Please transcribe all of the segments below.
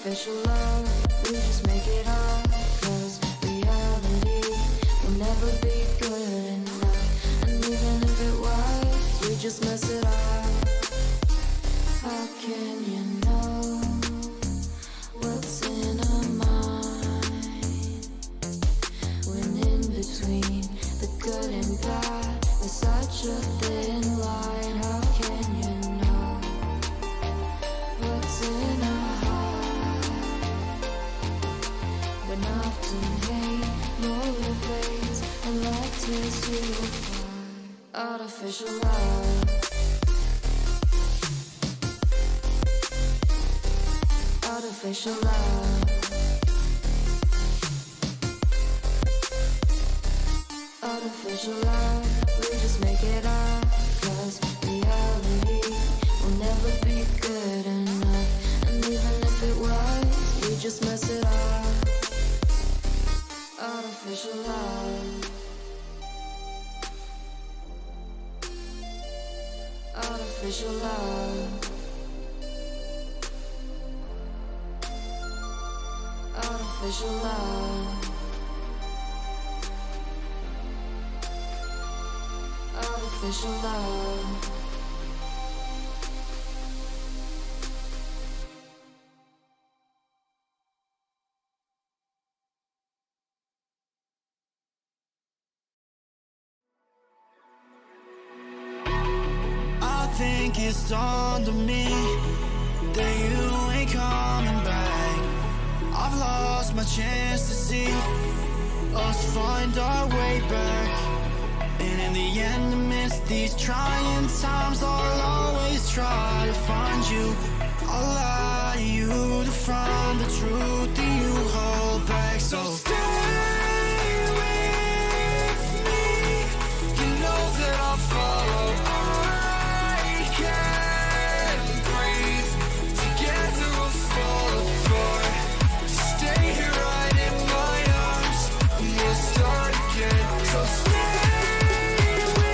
Artificial love, we just make it up, 'cause reality will never be good enough. And even if it was, we just mess it up. How can you know what's in our mind, when in between the good and bad there's such a thin line? How can you know what's in our heart, when often hate motivates and love tears you apart? Artificial love, artificial love, artificial love, we just make it up, 'cause reality will never be good enough. And even if it was, we just mess it up. Artificial love, artificial love, artificial love, artificial love. I think it's dawned on me that you ain't coming back. I've lost my chance to see us find our way back. And in the end, amidst these trying times, I'll always try to find you. I'll lie to you to find the truth that you hold back. So stay with me, you know that I'll follow. I can't breathe, together we'll fall apart. Stay here right in my arms, and we'll start again. So stay apart.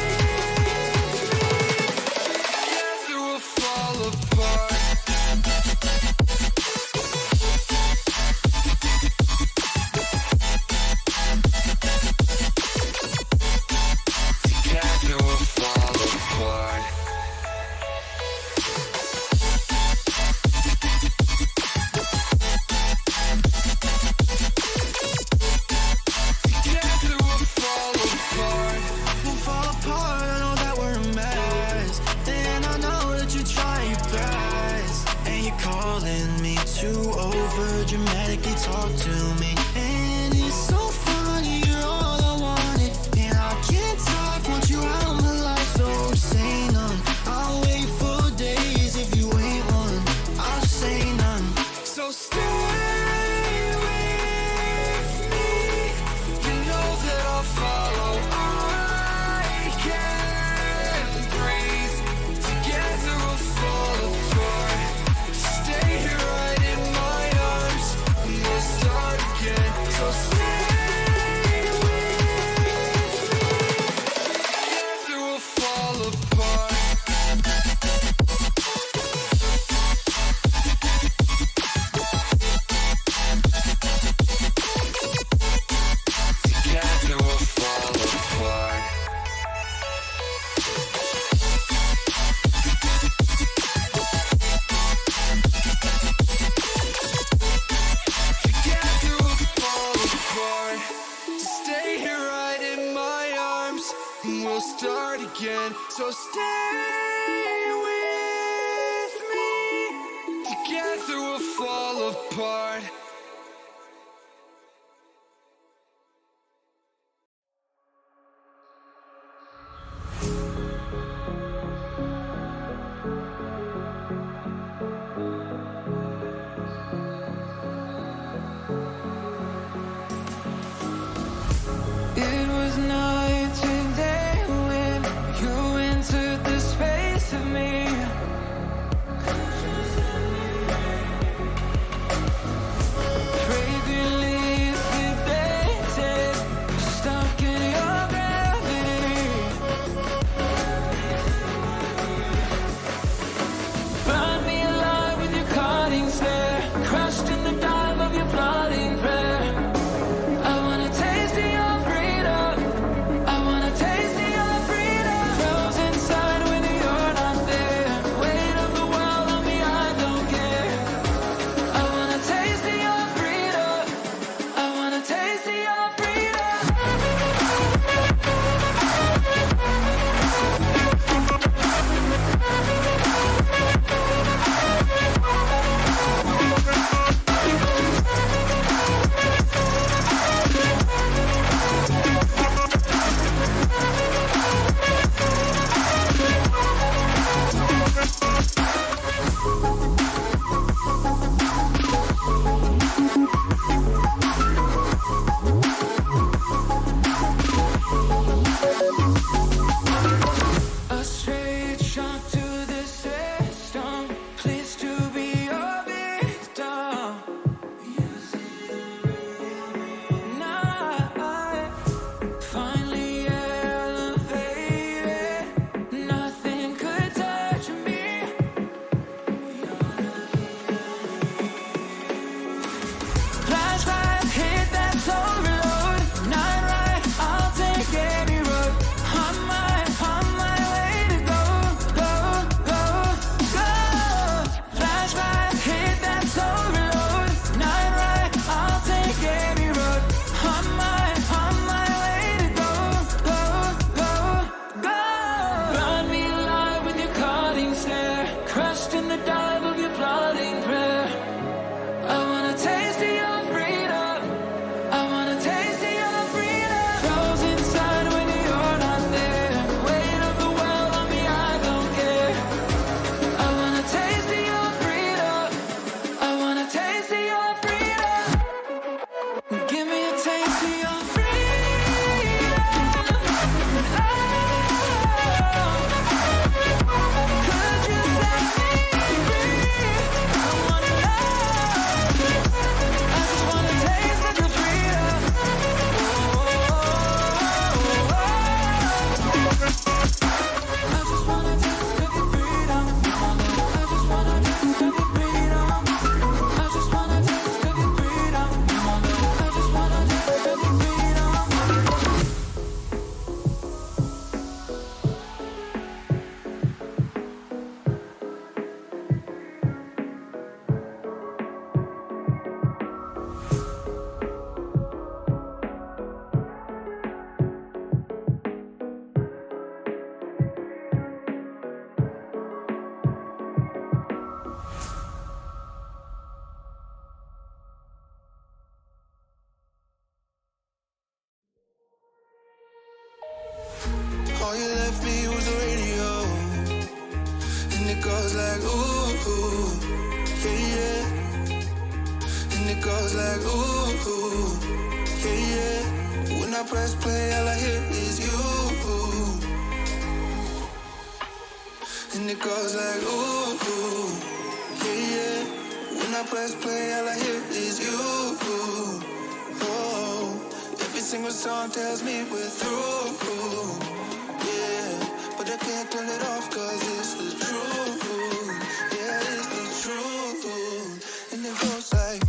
Dramatically talk to me, and it's so funny, you're all I wanted, and I can't talk once you're out of my life. So say none, I'll wait for days. If you ain't one, I'll say none. So stay with me, you know that I'll follow. I can't breathe, together we'll fall apart. Stay here right in my arms, we'll start again. So stay with me, together we'll fall apart. Together we'll fall apart. Together we'll fall apart. Stay here right in my arms, and we'll start again. So stay with me, together we'll fall apart. It was night and day when you entered the space of me. goes like ooh, yeah, yeah. When I press play, all I hear is you. And it goes like ooh, yeah, yeah. When I press play, all I hear is you. Oh, every single song tells me we're through. Yeah, but I can't turn it off 'cause it's the truth. Yeah, it's the truth. And it goes like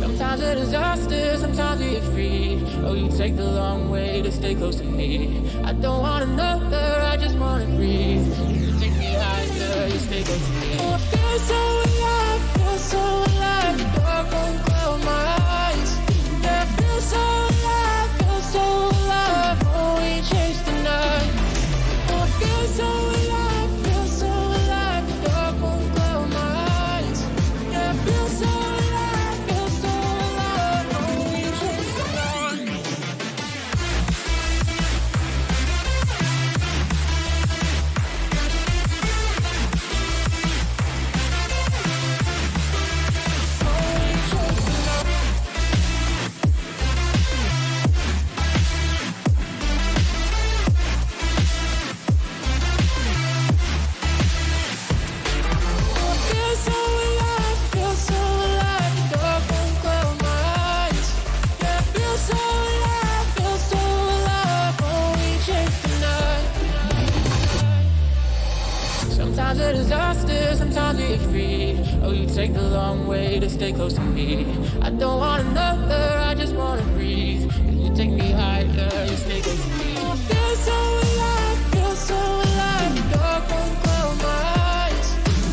Sometimes a disaster, sometimes we get free. Oh, you take the long way to stay close to me. I don't wanna know her, I just wanna breathe. You take me higher, you stay close to me. Oh, I feel so alive, feel so alive. The dark won't cloud my eyes. Yeah, I feel so alive, feel so alive. Oh, we chase the night. Oh, I feel so alive, feel so alive. The dark won't cloud my eyes. Yeah, I feel so alive. Sometimes a disaster, sometimes we get free. Oh, you take the long way to stay close to me. I don't wanna know her, I just wanna breathe. You take me higher, you stay close to me. I feel so alive, feel so alive. The dark won't cloud my eyes.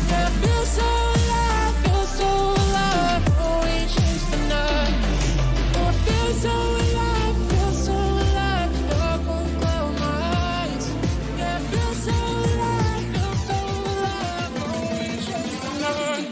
Yeah, I feel so alive, feel so alive. Oh, we chase the night. Oh, I feel so alive, feel so alive. The dark won't cloud my eyes. Yeah, I feel so alive, feel so alive. Oh, we chase the night.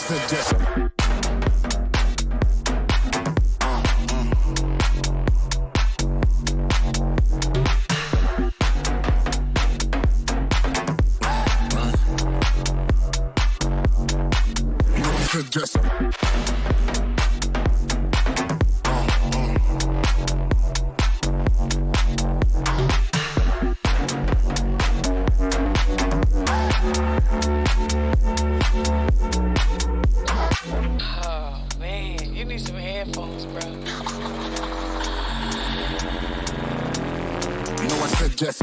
suggest. Just Oh man, you need some headphones, bro. you know I suggest. Just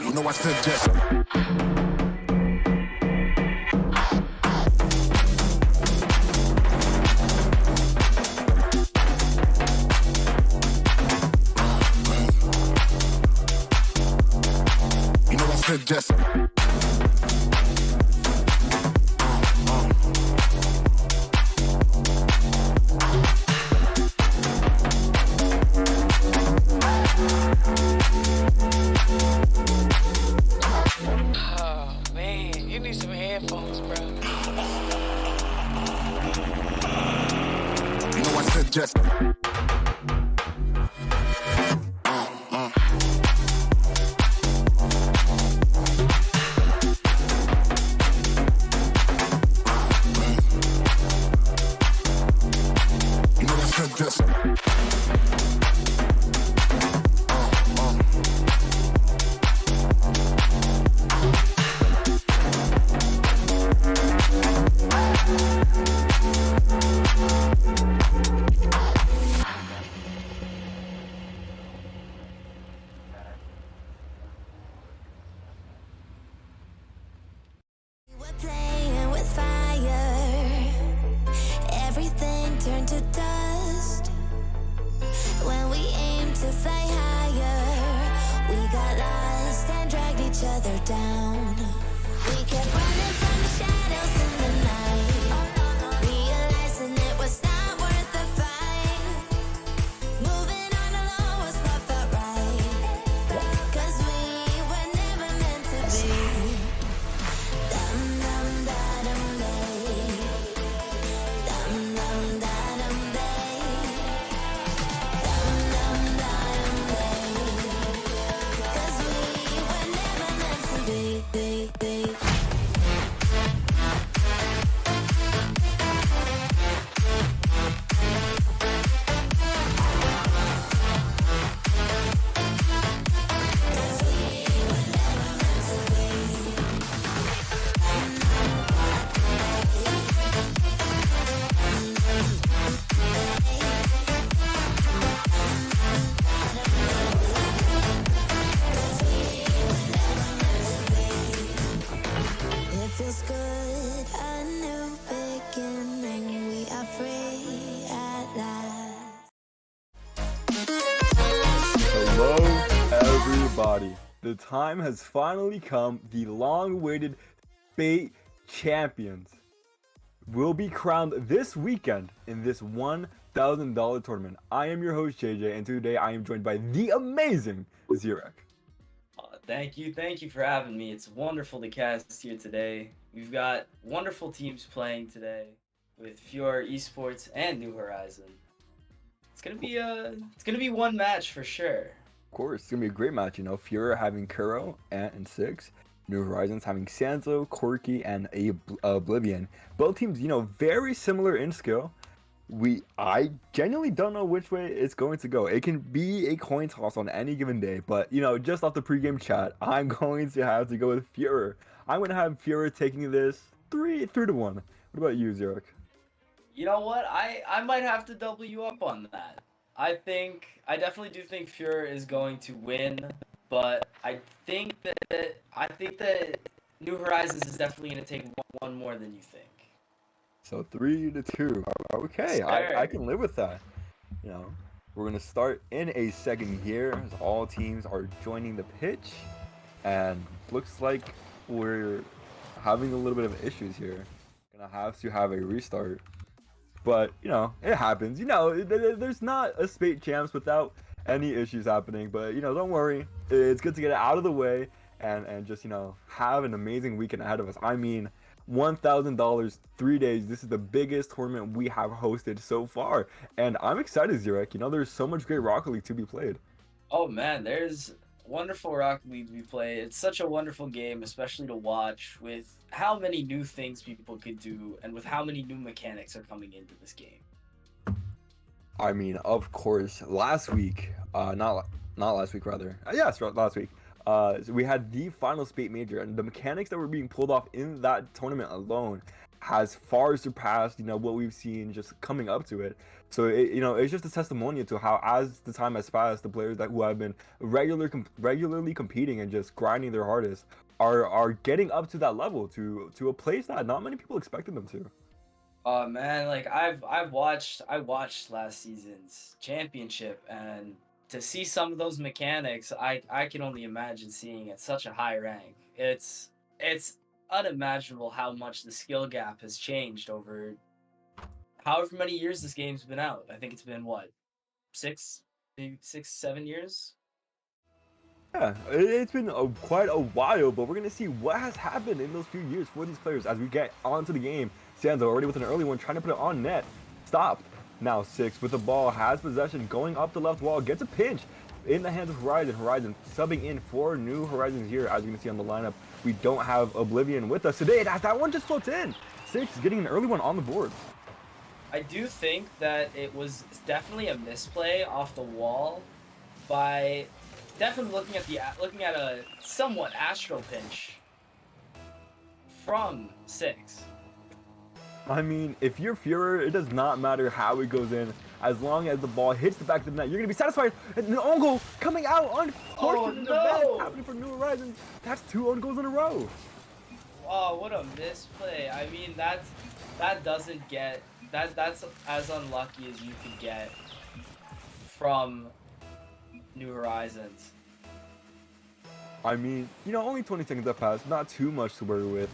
you know I suggest. You know I suggest. Oh man, you need some headphones, bro. You know I suggest. You know I suggest. We're playing with fire. Everything turned to dust. When we aim to fly higher, we got lost and dragged each other down. We kept running from the shadows in the night, realizing it was not worth the fight. Moving on alone was what felt right, 'cause we were never meant to be. Dum dum da dum day, dum dum da dum day, dum dum da dum day. 'Cause we were never meant to be. It feels good, a new beginning. We are free at last. Hello, everybody. The time has finally come. The long-awaited Spate champions will be crowned this weekend in this $1,000 tournament. I am your host, JJ, and today I am joined by the amazing Zirek. Thank you for having me. It's wonderful to cast here today. We've got wonderful teams playing today with Fior Esports and New Horizon. It's gonna be one match for sure. Of course, it's gonna be a great match. You know, Fiora having Kuro, Ant, and Six. New Horizons having Sanzo, Corki, and Oblivion. Both teams, very similar in skill. I genuinely don't know which way it's going to go. It can be a coin toss on any given day, but just off the pregame chat, I'm going to have to go with Führer. I'm going to have Führer taking this 3-1. What about you, Zurich? You know what? I might have to double you up on that. I definitely do think Führer is going to win, but I think that New Horizons is definitely going to take one more than you think. So 3-2. Okay, I can live with that. We're gonna start in a second here as all teams are joining the pitch, and looks like we're having a little bit of issues here. Gonna have to have a restart, but it happens. There's not a Spate Champs without any issues happening. But don't worry, it's good to get it out of the way and just have an amazing weekend ahead of us. I mean, $1,000, 3 days. This is the biggest tournament we have hosted so far, and I'm excited, Zurek. There's so much great Rocket League to be played. Oh man, there's wonderful Rocket League to be played. It's such a wonderful game, especially to watch with how many new things people could do and with how many new mechanics are coming into this game. I mean, of course, last week, not last week, rather. Yes, last week. We had the final Spate Major, and the mechanics that were being pulled off in that tournament alone has far surpassed, what we've seen just coming up to it. So it's just a testimonial to how, as the time has passed, the players who have been regularly competing and just grinding their hardest are getting up to that level, to a place that not many people expected them to. Oh man, like I watched last season's championship, and to see some of those mechanics, I can only imagine seeing at such a high rank. It's unimaginable how much the skill gap has changed over however many years this game's been out. I think it's been what, 7 years? Yeah, it's been quite a while, but we're going to see what has happened in those few years for these players as we get onto the game. Sanzo already with an early one, trying to put it on net. Stopped. Now 6 with the ball, has possession, going up the left wall, gets a pinch in the hands of Horizon. Horizon subbing in for New Horizons here. As you can see on the lineup, we don't have Oblivion with us today. That one just floats in. 6 getting an early one on the board. I do think that it was definitely a misplay off the wall by definitely looking at a somewhat astral pinch from 6. I mean, if you're Führer, it does not matter how it goes in. As long as the ball hits the back of the net, you're going to be satisfied. And an own goal coming out, unfortunate event happening for New Horizons. That's 2 own goals in a row. Oh, what a misplay. I mean, that's as unlucky as you could get from New Horizons. I mean, only 20 seconds have passed. Not too much to worry with,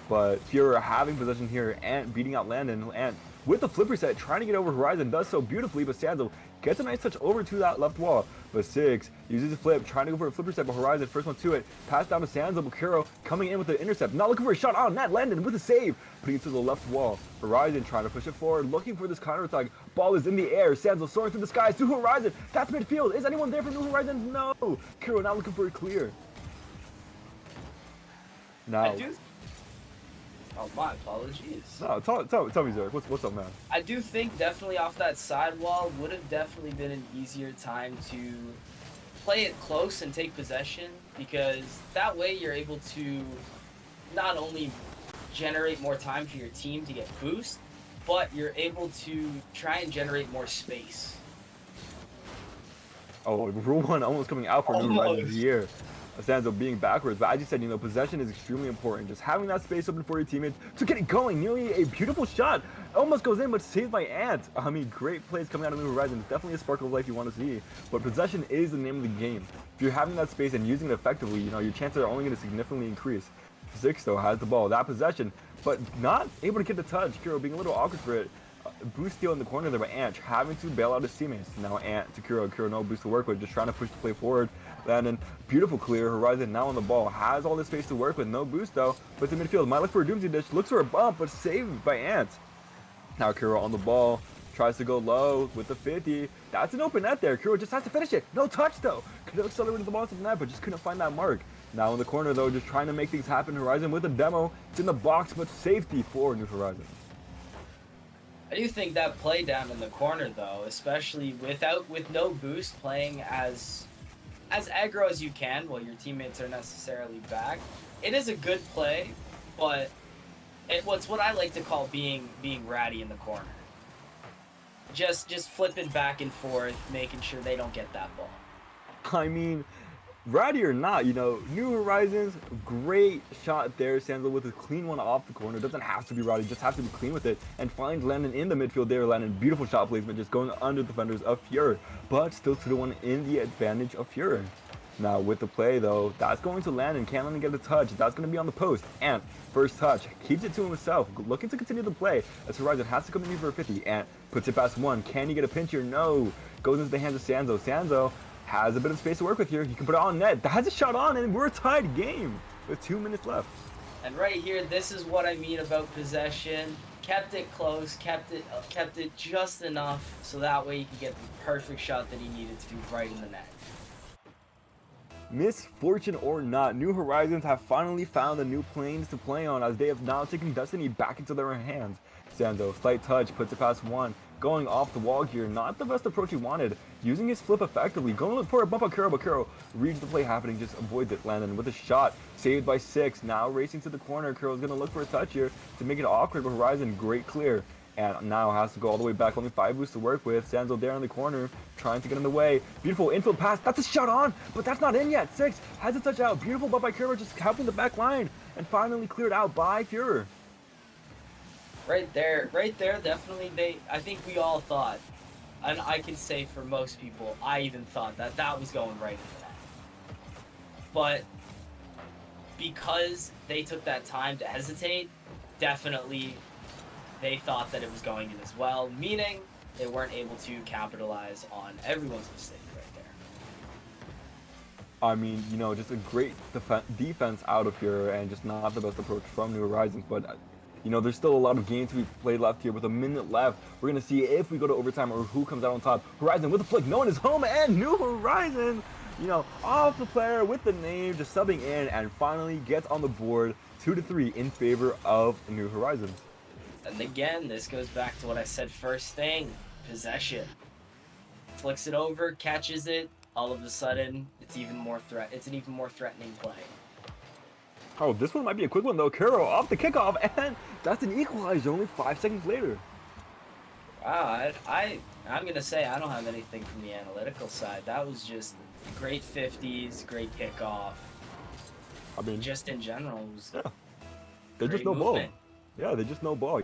But Führer having possession here and beating out Landon, and with the flip reset, trying to get over Horizon, does so beautifully, but Sanzo gets a nice touch over to that left wall. But 6 uses his flip, trying to go for a flip reset, but Horizon, first one to it, pass down to Sanzo, Bukuro coming in with the intercept, not looking for a shot on net, Landon with a save, putting it to the left wall. Horizon trying to push it forward, looking for this counter attack, ball is in the air, Sanzo soaring through the skies to Horizon, that's midfield, is anyone there for New Horizon? No! Kuro now looking for a clear. Now... Oh, my apologies. No, tell me, Zurich. What's up, man? I do think definitely off that sidewall would have definitely been an easier time to play it close and take possession, because that way you're able to not only generate more time for your team to get boost, but you're able to try and generate more space. Oh, Rule 1 almost coming out for New Horizons here. Sanzo being backwards, but as you said, possession is extremely important. Just having that space open for your teammates to get it going. Nearly a beautiful shot. Almost goes in, but saved by Ant. I mean, great plays coming out of New Horizons. It's definitely a sparkle of life you want to see. But possession is the name of the game. If you're having that space and using it effectively, your chances are only going to significantly increase. 6, though, has the ball. That possession, but not able to get the touch. Kuro being a little awkward for it. Boost steal in the corner there by Ant, having to bail out his teammates. Now Ant to Kuro. Kuro no boost to work with, just trying to push the play forward. Landon, beautiful clear. Horizon now on the ball, has all this space to work with. No boost though. Puts in midfield. Might look for a doomsday dish. Looks for a bump, but saved by Ant. Now Kuro on the ball, tries to go low with the 50. That's an open net there. Kuro just has to finish it. No touch though. Could have accelerated the ball to the net, but just couldn't find that mark. Now in the corner though, just trying to make things happen. Horizon with a demo. It's in the box, but safety for New Horizons. I do think that play down in the corner though, especially with no boost, playing as aggro as you can while your teammates are necessarily back. It is a good play, but it's what I like to call being ratty in the corner. Just flipping back and forth, making sure they don't get that ball. I mean, ratty or not, New Horizons, great shot there. Sanzo with a clean one off the corner. Doesn't have to be ratty, just have to be clean with it. And finds Landon in the midfield there. Landon, beautiful shot placement, just going under the defenders of Fury. But still 2-1 in the advantage of Fury. Now with the play though, that's going to Landon. Can Landon get a touch? That's going to be on the post. And first touch, keeps it to himself. Looking to continue the play as Horizon has to come in for a 50. And puts it past one. Can he get a pinch here? No. Goes into the hands of Sanzo. Sanzo has a bit of space to work with here. He can put it on net. That's a shot on, and we're a tied game with 2 minutes left. And right here, this is what I mean about possession. Kept it close, kept it just enough so that way he could get the perfect shot that he needed to do right in the net. Misfortune or not, New Horizons have finally found the new planes to play on as they have now taken destiny back into their hands. Sanzo, slight touch, puts it past one. Going off the wall here, not the best approach he wanted. Using his flip effectively, going to look for a bump on Kuro, but Kuro reads the play happening, just avoids it. Landon with a shot, saved by 6. Now racing to the corner, Kuro's going to look for a touch here to make it awkward, but Horizon, great clear. And now has to go all the way back, only 5 boosts to work with. Sanzo there in the corner, trying to get in the way. Beautiful infield pass, that's a shot on, but that's not in yet. 6 has a touch out, beautiful bump by Kuro, just helping the back line. And finally cleared out by Fury. Right there, definitely I think we all thought, and I can say for most people, I even thought that was going right into that. But because they took that time to hesitate, definitely they thought that it was going in as well, meaning they weren't able to capitalize on everyone's mistake right there. I mean, just a great defense out of here and just not the best approach from New Horizons, but there's still a lot of games to be played left here. With a minute left, we're going to see if we go to overtime or who comes out on top. Horizon with a flick, no one is home, and New Horizons, off the player with the name, just subbing in, and finally gets on the board 2-3 in favor of New Horizons. And again, this goes back to what I said first thing, possession. Flicks it over, catches it, all of a sudden, it's an even more threatening play. Oh, this one might be a quick one though. Kuro off the kickoff, and that's an equalizer only 5 seconds later. Wow, I'm gonna say I don't have anything from the analytical side. That was just great 50s, great kickoff. I mean, just in general, it was they just no ball. Yeah, they just no ball.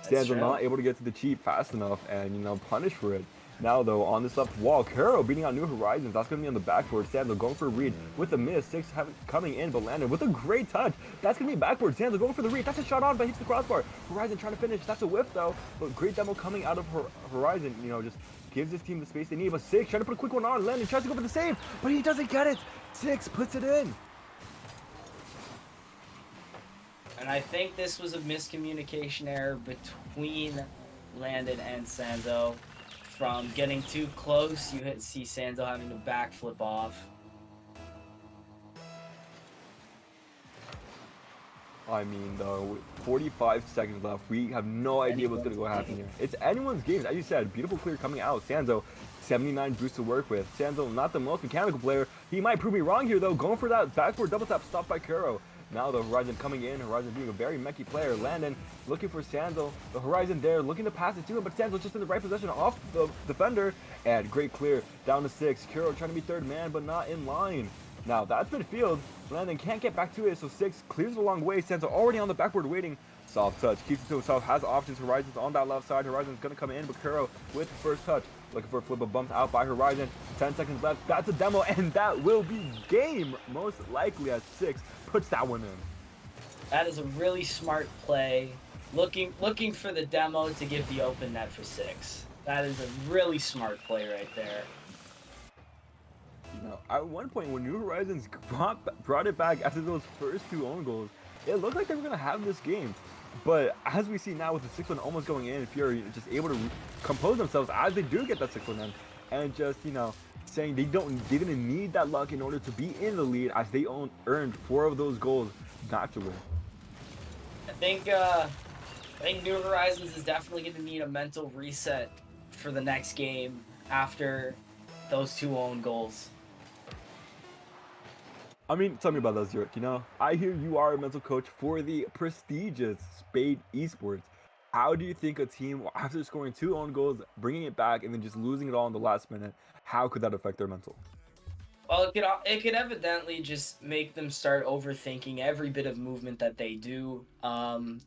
Sanzo not able to get to the cheat fast enough, and punish for it. Now though, on this left wall, Kuro beating out New Horizons. That's going to be on the backboard. Sanzo going for a read with a miss. 6 coming in, but Landon with a great touch. That's going to be backboard. Sanzo going for the read. That's a shot on, but hits the crossbar. Horizon trying to finish. That's a whiff though. But great demo coming out of Horizon. Just gives his team the space they need. But 6 trying to put a quick one on. Landon tries to go for the save, but he doesn't get it. 6 puts it in. And I think this was a miscommunication error between Landon and Sanzo. From getting too close, you see Sanzo having to backflip off. I mean, though, with 45 seconds left, we have no idea what's going to go happen here. It's anyone's game. As you said, beautiful clear coming out. Sanzo, 79 boosts to work with. Sanzo, not the most mechanical player. He might prove me wrong here, though. Going for that backboard double tap, stopped by Kuro. Now the Horizon coming in, Horizon being a very mechy player. Landon looking for Sanzo. The Horizon there looking to pass it to him, but Sanzo just in the right position off the defender. And great clear down to 6. Kuro trying to be third man, but not in line. Now that's midfield. Landon can't get back to it, so 6 clears it a long way. Sanzo already on the backboard waiting. Soft touch, keeps it to himself, has options. Horizon's on that left side. Horizon's going to come in, but Kuro with the first touch. Looking for a flip, but bumped out by Horizon. 10 seconds left. That's a demo, and that will be game. Most likely as 6 puts that one in. That is a really smart play. Looking for the demo to give the open net for 6. That is a really smart play right there. At one point when New Horizons brought it back after those first 2 own goals, it looked like they were going to have this game. But as we see now with the 6-1 almost going in, Fury just able to compose themselves as they do get that 6-1 in, and just, saying they didn't need that luck in order to be in the lead, as they earned 4 of those goals not to win. I think New Horizons is definitely going to need a mental reset for the next game after those 2 own goals. I mean, tell me about that, Zurich. You know, I hear you are a mental coach for the prestigious Spate Esports. How do you think a team, after scoring 2 own goals, bringing it back, and then just losing it all in the last minute, how could that affect their mental? Well, it could evidently just make them start overthinking every bit of movement that they do.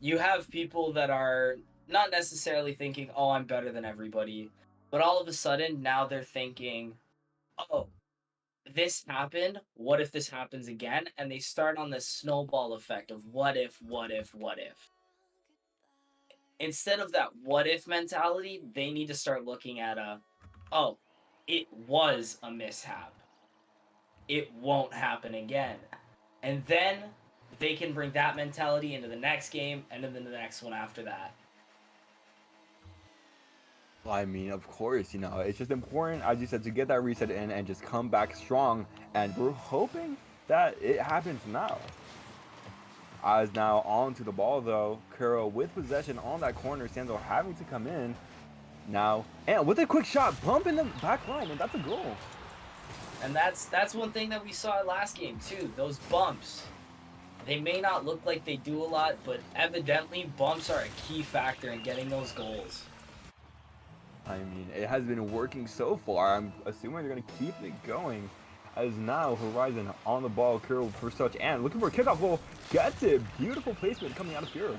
You have people that are not necessarily thinking, "Oh, I'm better than everybody," but all of a sudden now they're thinking, "Oh, this happened. What if this happens again?" And they start on this snowball effect of what if, what if, what if. Instead of that what if mentality, they need to start looking at oh, it was a mishap. It won't happen again. And then they can bring that mentality into the next game and into the next one after that. I mean, of course, you know, it's just important, as you said, to get that reset in and just come back strong. And we're hoping that it happens now. As now onto the ball, though, Kuro with possession on that corner, Sanzo having to come in now, and with a quick shot, bump in the back line, and that's a goal. And that's one thing that we saw last game too. Those bumps, they may not look like they do a lot, but evidently bumps are a key factor in getting those goals. I mean, it has been working so far. I'm assuming they're going to keep it going. As now Horizon on the ball, Kuro for touch, and looking for a kickoff goal, gets it. Beautiful placement coming out of Kuro.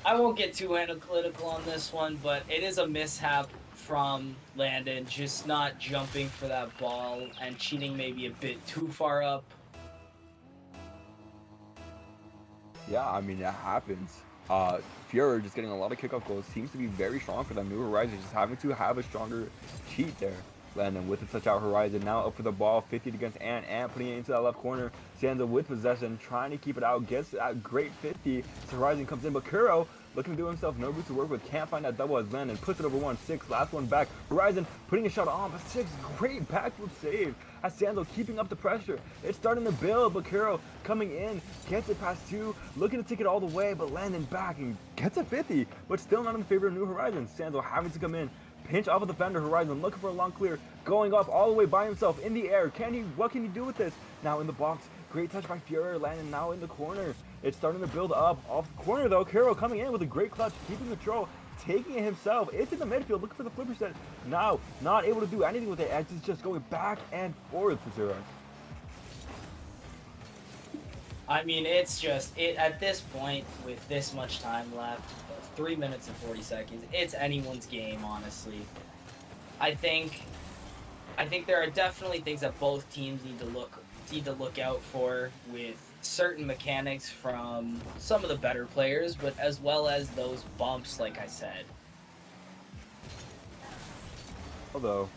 I won't get too analytical on this one, but it is a mishap from Landon, just not jumping for that ball and cheating maybe a bit too far up. Yeah, I mean, it happens. Fuhrer just getting a lot of kickoff goals seems to be very strong for them. New Horizon just having to have a stronger cheat there. Landon with the touch out Horizon, now up for the ball, 50 against Ant putting it into that left corner. Sanza with possession, trying to keep it out, gets that great 50. So Horizon comes in, but Kuro looking to do himself no boost to work with, can't find that double as Landon puts it over 1-6, last one back. Horizon putting a shot on, but 6, great backfield save. As Sanzo keeping up the pressure. It's starting to build, but Kuro coming in, gets it past 2, looking to take it all the way, but Landon back and gets a 50, but still not in favor of New Horizons. Sanzo having to come in, pinch off of the defender. Horizon looking for a long clear, going up all the way by himself in the air. What can he do with this? Now in the box, great touch by Fuhrer. Landon now in the corner. It's starting to build up off the corner though. Kuro coming in with a great clutch, keeping control, taking it himself. It's in the midfield, looking for the flipper set. Now not able to do anything with it, as it's just going back and forth for Zero. I mean, it's just at this point with this much time left, 3 minutes and 40 seconds, it's anyone's game, honestly. I think there are definitely things that both teams need to look out for with certain mechanics from some of the better players, but as well as those bumps, like I said. Although,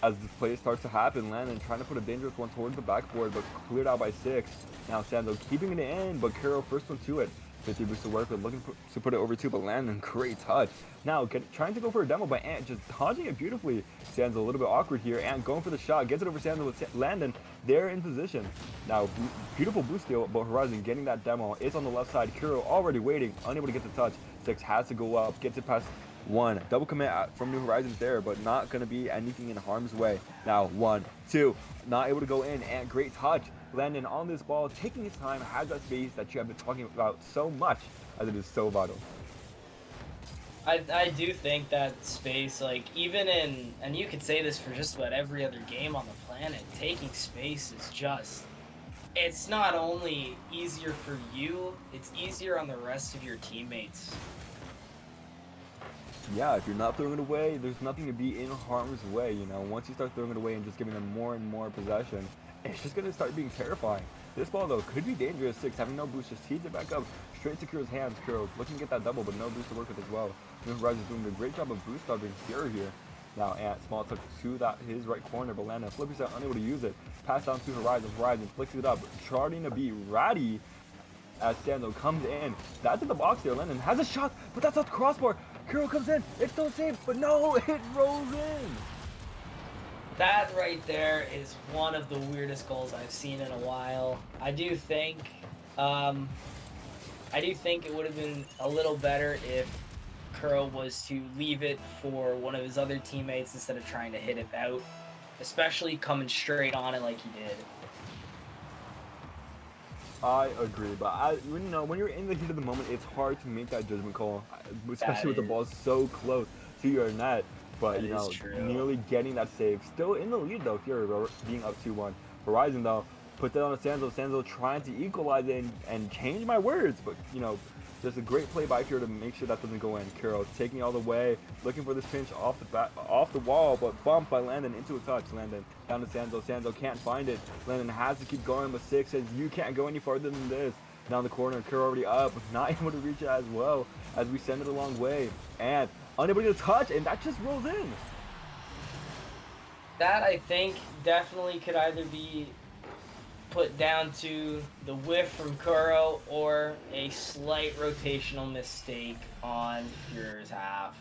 as the play starts to happen, Landon trying to put a dangerous one towards the backboard, but cleared out by 6. Now Sanzo keeping it in, but Kuro first one to it. 50 boost to work with, looking to put it over 2, but Landon, great touch. Now trying to go for a demo by Ant, just dodging it beautifully. Sanzo a little bit awkward here, Ant going for the shot, gets it over Sanzo with Landon there in position. Now beautiful boost steal, but Horizon getting that demo. It's on the left side, Kuro already waiting, unable to get the touch. 6 has to go up, gets it past 1. Double commit from New Horizons there, but not going to be anything in harm's way. Now 1, 2, not able to go in, and great touch. Landon on this ball, taking his time, has that space that you have been talking about so much, as it is so vital. I do think that space, like, even in, and you could say this for just about every other game on the planet, taking space is just, it's not only easier for you, it's easier on the rest of your teammates. Yeah, if you're not throwing it away, there's nothing to be in harm's way, you know. Once you start throwing it away and just giving them more and more possession, it's just going to start being terrifying. This ball, though, could be dangerous. 6 having no boost, just tees it back up straight to Kuro's hands. Kuro looking to get that double, but no boost to work with as well. New Horizons doing a great job of boost stopping Fuhrer here. Now Ant, small touch to his right corner, but Landon flippers out, unable to use it. Pass down to Horizon. Horizon flicks it up, starting to be ratty as Sanzo comes in. That's in the box there. Landon has a shot, but that's off the crossbar. Kuro comes in, it's still safe, but no, it rolls in. That right there is one of the weirdest goals I've seen in a while. Um, I do think it would have been a little better if Kuro was to leave it for one of his other teammates instead of trying to hit it out, especially coming straight on it like he did. I agree, but when you're in the heat of the moment, it's hard to make that judgment call, especially with the ball so close to your net. But That is true. nearly getting that save, still in the lead though. If you're being up 2-1, Horizon though puts it on a Sanzo. Sanzo trying to equalize it and change my words, but just a great play by Kuro to make sure that doesn't go in. Kuro taking all the way, looking for this pinch off the wall, but bumped by Landon into a touch. Landon down to Sanzo. Sanzo can't find it. Landon has to keep going, but Six says you can't go any farther than this. Down the corner, Kuro already up, not able to reach it as well as we send it a long way, and unable to touch, and that just rolls in. That I think definitely could either be put down to the whiff from Kuro or a slight rotational mistake on Fuhrer's half.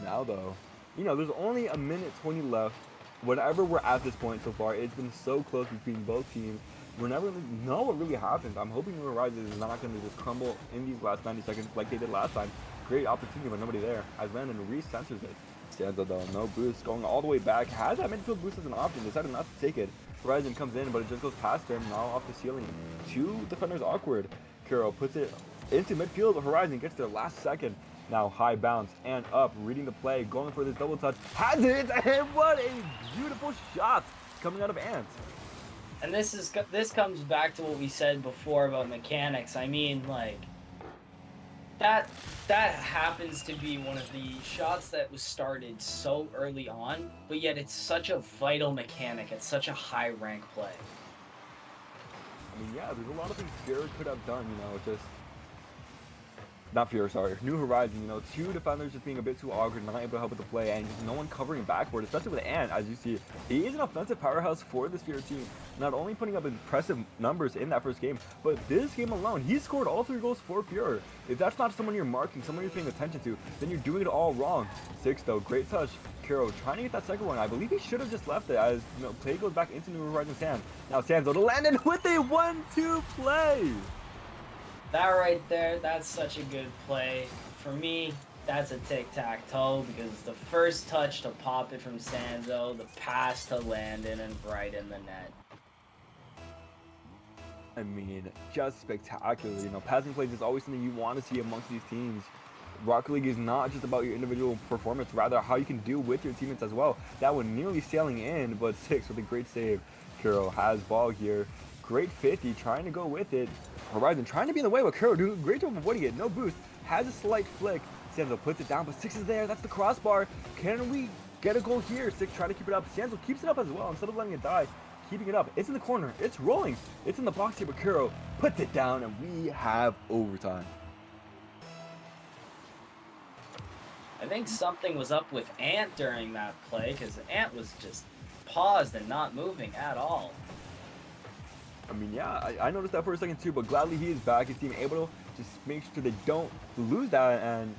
Now though, there's only a minute 20 left. Whenever we're at this point so far, it's been so close between both teams. We're never going to know what really happens. I'm hoping New Horizons is not going to just crumble in these last 90 seconds like they did last time. Great opportunity, but nobody there. As Landon re-censors it. Sanzo though, no boost, going all the way back. Has that midfield boost as an option, decided not to take it. Horizon comes in, but it just goes past him, now off the ceiling. Two defenders awkward. Kuro puts it into midfield. Horizon gets there last second. Now high bounce and up, reading the play, going for this double touch. Has it, and what a beautiful shot coming out of Ant. And this comes back to what we said before about mechanics. I mean, like, that happens to be one of the shots that was started so early on, but yet it's such a vital mechanic. It's such a high rank play. I mean, yeah, there's a lot of things Fuhrer could have done, just not Fuhrer, sorry, New Horizon, two defenders just being a bit too awkward, not able to help with the play, and just no one covering backward, especially with Ant. As you see, he is an offensive powerhouse for this Fuhrer team, not only putting up impressive numbers in that first game, but this game alone, he scored all 3 goals for Fuhrer. If that's not someone you're marking, someone you're paying attention to, then you're doing it all wrong. Six though, great touch. Kuro trying to get that second one. I believe he should have just left it as play goes back into New Horizon's hand. Now Sanzo to Landon with a 1-2 play. That right there, that's such a good play. For me, that's a tic-tac-toe because the first touch to pop it from Sanzo, the pass to Landon, and right in the net. I mean, just spectacular. Passing plays is always something you want to see amongst these teams. Rocket League is not just about your individual performance, rather how you can deal with your teammates as well. That one nearly sailing in, but Six with a great save. Kuro has ball here. Great 50, trying to go with it. Horizon trying to be in the way, but Kuro doing a great job of avoiding it. No boost, has a slight flick. Sanzo puts it down, but Six is there. That's the crossbar. Can we get a goal here? Six trying to keep it up. Sanzo keeps it up as well instead of letting it die. Keeping it up. It's in the corner. It's rolling. It's in the box here, but Kuro puts it down, and we have overtime. I think something was up with Ant during that play because Ant was just paused and not moving at all. I mean, yeah, I noticed that for a second too, but gladly he is back. His team able to just make sure they don't lose that, and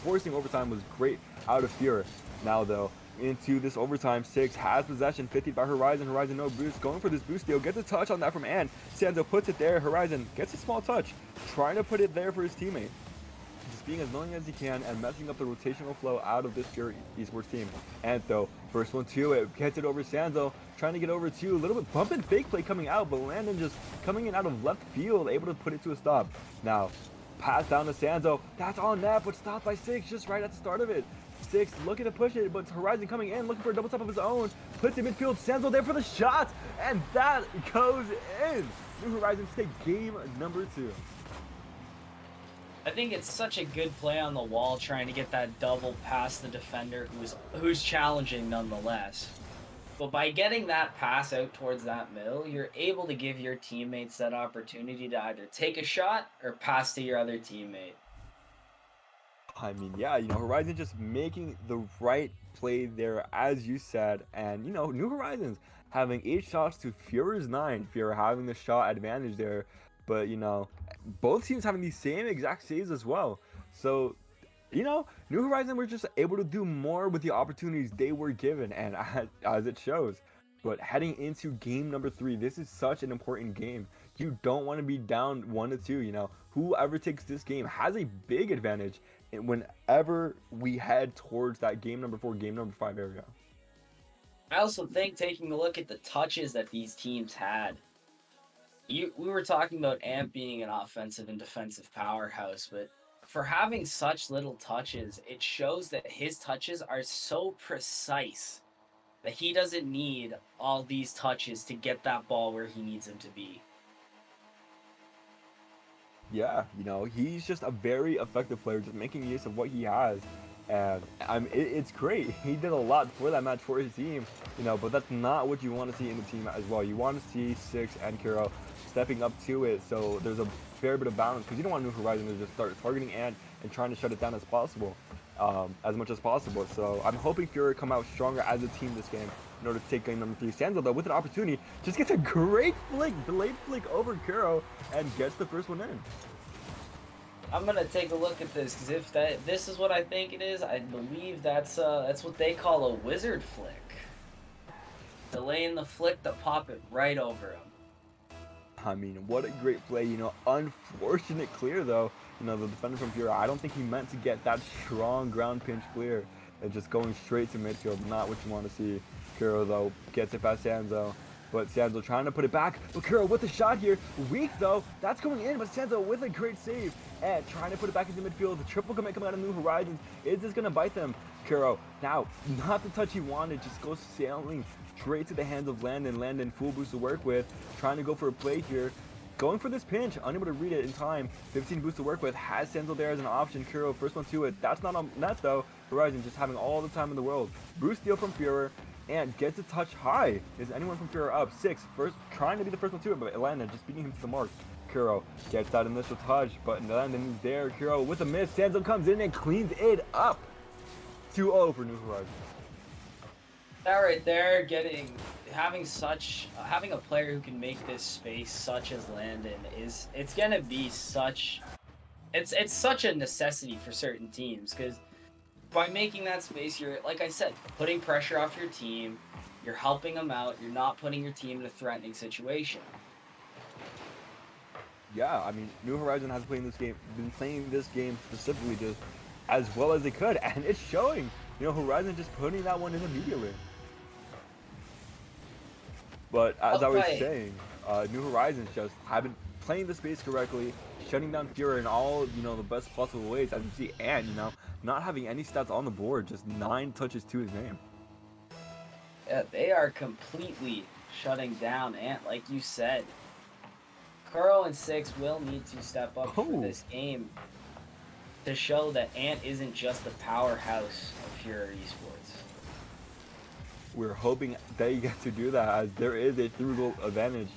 forcing overtime was great out of Fuhrer. Now though, into this overtime, Six has possession, 50 by Horizon. Horizon no boost, going for this boost deal, gets a touch on that from Ant. Sanzo puts it there. Horizon gets a small touch, trying to put it there for his teammate. Just being as annoying as he can and messing up the rotational flow out of this Fuhrer esports team. Ant though, first one to it, gets it over Sanzo, trying to get over two, a little bit bump and fake play coming out, but Landon just coming in out of left field, able to put it to a stop. Now, pass down to Sanzo, that's on net, but stopped by Six just right at the start of it. Six looking to push it, but Horizon coming in, looking for a double tap of his own, puts it midfield, Sanzo there for the shot, and that goes in. New Horizons take game number 2. I think it's such a good play on the wall, trying to get that double past the defender who's challenging nonetheless. But by getting that pass out towards that middle, you're able to give your teammates that opportunity to either take a shot or pass to your other teammate. I mean, yeah, Horizon just making the right play there, as you said, and New Horizons having 8 shots to Fuhrer's 9. Fuhrer having the shot advantage there, but both teams having the same exact saves as well. So New Horizon were just able to do more with the opportunities they were given, and as it shows. But heading into game number 3, this is such an important game. You don't want to be down 1-2. Whoever takes this game has a big advantage whenever we head towards that game number 4, game number 5 area. I also think taking a look at the touches that these teams had, we were talking about Ant being an offensive and defensive powerhouse, but for having such little touches, it shows that his touches are so precise that he doesn't need all these touches to get that ball where he needs him to be. Yeah, he's just a very effective player, just making use of what he has. And it's great. He did a lot for that match for his team, but that's not what you want to see in the team as well. You want to see Six and Kuro stepping up to it, so there's a fair bit of balance, because you don't want New Horizon to just start targeting Ant and trying to shut it down as much as possible. So I'm hoping Fury come out stronger as a team this game in order to take game number 3. Sanzo, though, with an opportunity, just gets a great delayed flick over Kuro, and gets the first one in. I'm gonna take a look at this, because if this is what I think it is, I believe that's what they call a wizard flick. Delaying the flick to pop it right over him. I mean, what a great play. Unfortunate clear though. The defender from Fury, I don't think he meant to get that strong ground pinch clear. And just going straight to midfield, not what you want to see. Kuro though gets it past Sanzo. But Sanzo trying to put it back. But Kuro with the shot here. Weak though. That's going in, but Sanzo with a great save. And trying to put it back into midfield. The triple commit coming out of New Horizons. Is this going to bite them? Kuro, now, not the touch he wanted. Just goes sailing straight to the hands of Landon. Landon, full boost to work with. Trying to go for a play here. Going for this pinch. Unable to read it in time. 15 boost to work with. Has Sanzo there as an option. Kuro, first one to it. That's not on net though. Horizon just having all the time in the world. Boost steal from Fuhrer. And gets a touch high. Is anyone from Kuro up? Six. First, trying to be the first one to it, but Landon just beating him to the mark. Kuro gets that initial touch, but Landon is there. Kuro with a miss. Sanzo comes in and cleans it up. 2-0 for New Horizons. That right there, having a player who can make this space such as Landon it's gonna be such a necessity for certain teams, because by making that space, you're, like I said, putting pressure off your team, you're helping them out, you're not putting your team in a threatening situation. Yeah, I mean, New Horizon has been playing this game specifically just as well as they could, and it's showing. Horizon just putting that one in immediately. But as I was saying, New Horizons just haven't playing the space correctly, shutting down Fury in all, the best possible ways. As you see, Ant, not having any stats on the board, just 9 touches to his name. Yeah, they are completely shutting down Ant, like you said. Kuro and Six will need to step up for this game to show that Ant isn't just the powerhouse of Fury Esports. We're hoping they get to do that, as there is a 3-goal advantage,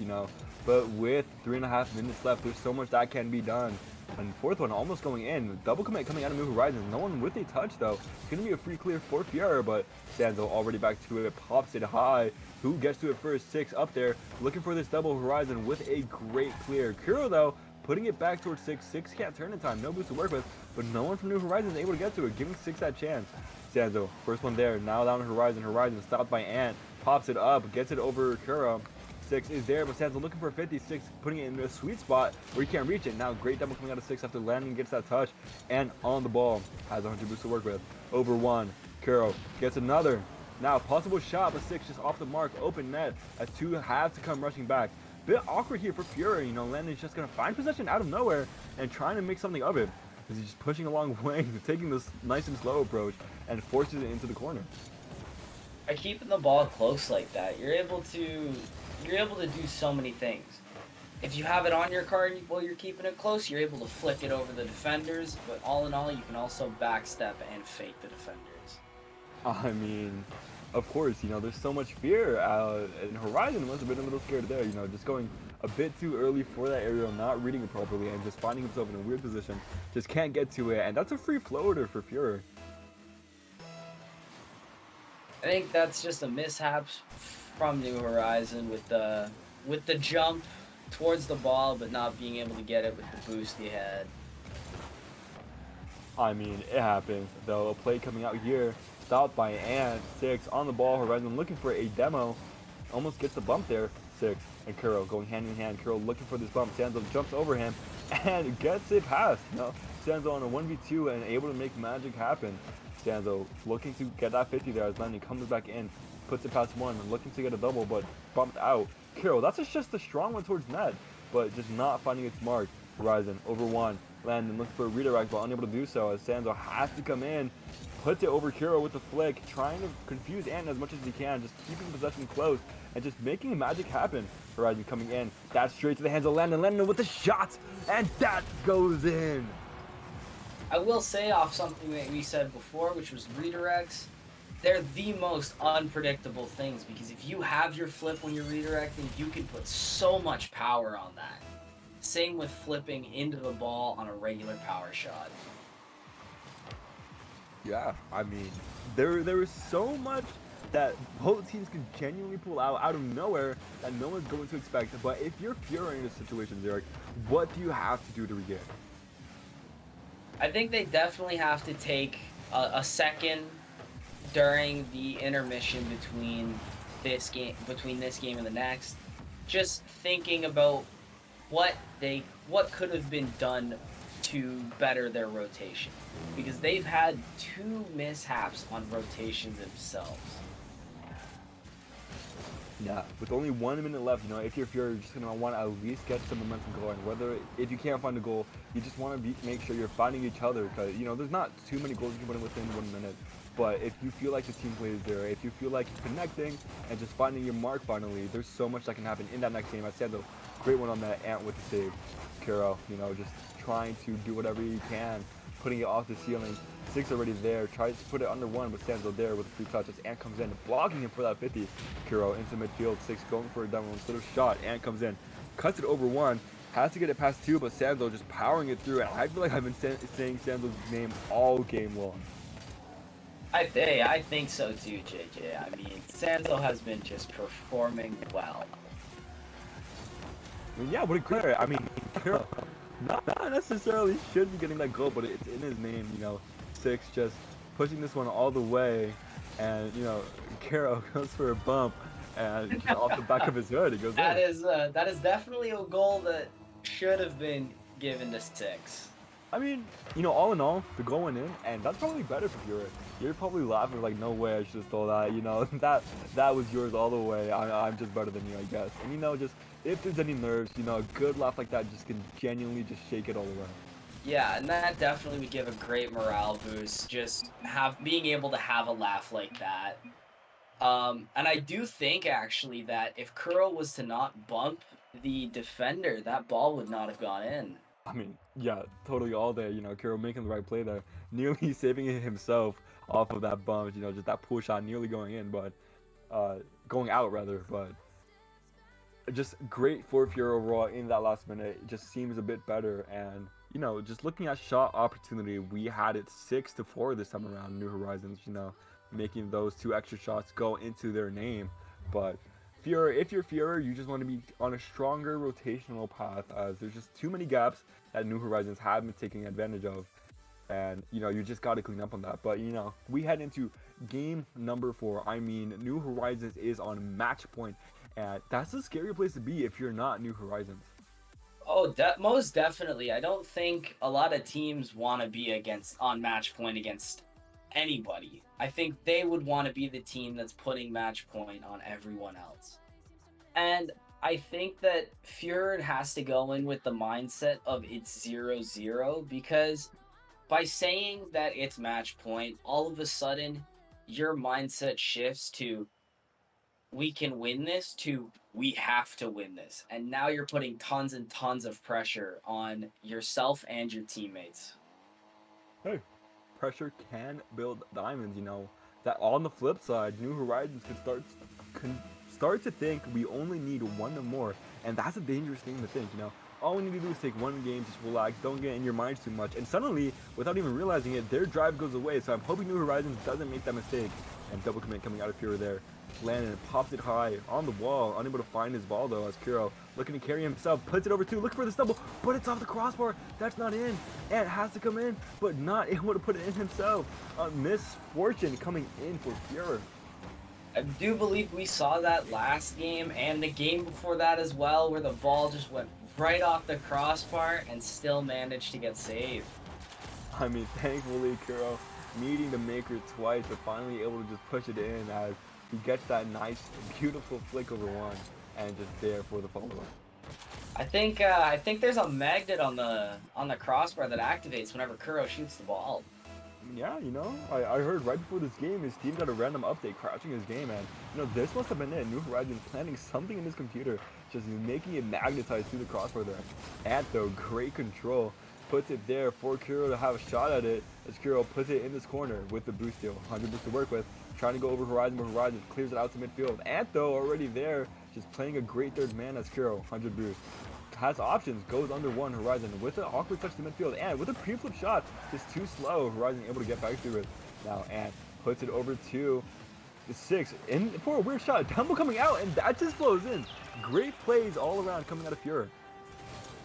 But with 3.5 minutes left, there's so much that can be done. And fourth one almost going in. Double commit coming out of New Horizons. No one with a touch though. It's going to be a free clear for Fiora, but Sanzo already back to it. Pops it high. Who gets to it first? Six up there. Looking for this double Horizon with a great clear. Kuro though, putting it back towards Six. Six can't turn in time. No boost to work with. But no one from New Horizons is able to get to it. Giving Six that chance. Sanzo, first one there. Now down to Horizon. Horizon stopped by Ant. Pops it up. Gets it over Kuro. Six is there, but Sanzo looking for a 56, putting it in a sweet spot where he can't reach it. Now great double coming out of Six after Landon gets that touch, and on the ball has 100 boosts to work with. Over one, Kuro gets another. Now possible shot, but Six just off the mark, open net as two have to come rushing back. Bit awkward here for Fury. Landon's just gonna find possession out of nowhere and trying to make something of it. He's just pushing a long way, taking this nice and slow approach and forces it into the corner. By keeping the ball close like that, you're able to do so many things. If you have it on your card while you're keeping it close, you're able to flick it over the defenders, but all in all, you can also backstep and fake the defenders. I mean, of course, there's so much fear, and Horizon must have been a little scared there, just going a bit too early for that aerial, not reading it properly, and just finding himself in a weird position, just can't get to it, and that's a free floater for Fury. I think that's just a mishap from New Horizon with the jump towards the ball, but not being able to get it with the boost he had. I mean, it happens. Though a play coming out here, stopped by Ant. 6 on the ball. Horizon looking for a demo. Almost gets the bump there. 6 and Kuro going hand in hand. Kuro looking for this bump. Sanzo jumps over him and gets it past. Sanzo on a 1v2 and able to make magic happen. Sanzo looking to get that 50 there as Landon comes back in, puts it past one, looking to get a double, but bumped out. Kuro, that's just a strong one towards net, but just not finding its mark. Horizon over one. Landon looking for a redirect, but unable to do so as Sanzo has to come in, puts it over Kuro with the flick, trying to confuse Ant as much as he can, just keeping possession close and just making magic happen. Horizon coming in, that's straight to the hands of Landon. Landon with the shot, and that goes in. I will say off something that we said before, which was redirects. They're the most unpredictable things because if you have your flip when you're redirecting, you can put so much power on that. Same with flipping into the ball on a regular power shot. Yeah, I mean, there is so much that both teams can genuinely pull out of nowhere that no one's going to expect. But if you're Fury in this situation, Zarek, what do you have to do to regain? I think they definitely have to take a second during the intermission between this game and the next, just thinking about what could have been done to better their rotation, because they've had 2 mishaps on rotations themselves. Yeah, with only 1 minute left, if you're just gonna want to at least get some momentum going. Whether if you can't find a goal, you just want to make sure you're finding each other, because there's not too many goals you can put in within 1 minute. But if you feel like the team play is there, if you feel like connecting and just finding your mark finally, there's so much that can happen in that next game. I said the great one on that Ant with the save. Kuro, just trying to do whatever he can, putting it off the ceiling. 6 already there, tries to put it under 1, but Sanzo there with a free touch as Ant comes in, blocking him for that 50. Kuro into midfield, 6 going for a demo instead of shot. Ant comes in, cuts it over 1, has to get it past 2, but Sanzo just powering it through. And I feel like I've been saying Sanzo's name all game long. I think so too, JJ. I mean, Sanzo has been just performing well. I mean, yeah, what a clear. I mean, Kuro not necessarily should be getting that goal, but it's in his name, 6 just pushing this one all the way, and Kuro goes for a bump, and just off the back of his hood, it goes in. That is definitely a goal that should have been given to 6. I mean, all in all, the goal went in, and that's probably better for Fury. You're probably laughing like, no way, I should have stole that. That was yours all the way. I'm just better than you, I guess. And just if there's any nerves, a good laugh like that just can genuinely just shake it all around. Yeah, and that definitely would give a great morale boost. Just being able to have a laugh like that. And I do think actually that if Kuro was to not bump the defender, that ball would not have gone in. I mean, yeah, totally all there. Kuro making the right play there, nearly saving it himself off of that bump. Just that pull shot nearly going in, but going out rather. But just great for Fury overall in that last minute. It just seems a bit better. And just looking at shot opportunity, we had it 6-4 this time around. New Horizons, making those 2 extra shots go into their name. But Fury, if you're Fury, you just want to be on a stronger rotational path, as there's just too many gaps that New Horizons have been taking advantage of, and you just got to clean up on that. But we head into game number 4. I mean, New Horizons is on match point, and that's a scary place to be if you're not New Horizons. Oh, most definitely. I don't think a lot of teams want to be on match point against anybody. I think they would want to be the team that's putting match point on everyone else. And I think that Fury has to go in with the mindset of it's 0-0, because by saying that it's match point, all of a sudden your mindset shifts to we can win this to we have to win this. And now you're putting tons and tons of pressure on yourself and your teammates. Hey, pressure can build diamonds, that on the flip side, New Horizons can start to think we only need 1 more, and that's a dangerous thing to think. All we need to do is take 1 game, just relax, don't get in your minds too much, and suddenly, without even realizing it, their drive goes away. So I'm hoping New Horizons doesn't make that mistake. And double commit coming out of Fury there. Landon pops it high on the wall, unable to find his ball though, as Kuro looking to carry himself, puts it over 2, looks for the stumble, but it's off the crossbar. That's not in. Ant has to come in, but not able to put it in himself. Misfortune coming in for Fuhrer. I do believe we saw that last game and the game before that as well, where the ball just went right off the crossbar and still managed to get saved. I mean, thankfully, Kuro meeting the maker twice, but finally able to just push it in as he gets that nice, beautiful flick over 1 and just there for the follow-up. I think there's a magnet on the crossbar that activates whenever Kuro shoots the ball. Yeah, you know, I heard right before this game his team got a random update crashing his game, and you know, this must have been it. New Horizons planning something in his computer, just making it magnetized through the crossbar there. Ant though, great control, puts it there for Kuro to have a shot at it as Kuro puts it in this corner with the boost steal. 100 boost to work with, trying to go over Horizon, but Horizon clears it out to midfield. Ant though, already there, just playing a great third man as Kuro, 100 boost. Has options, goes under 1 Horizon with an awkward touch to midfield, and with a pre-flip shot, just too slow, Horizon able to get back through it. Now Ant puts it over to the 6, in for a weird shot, Tumble coming out, and that just flows in. Great plays all around coming out of Fuhrer.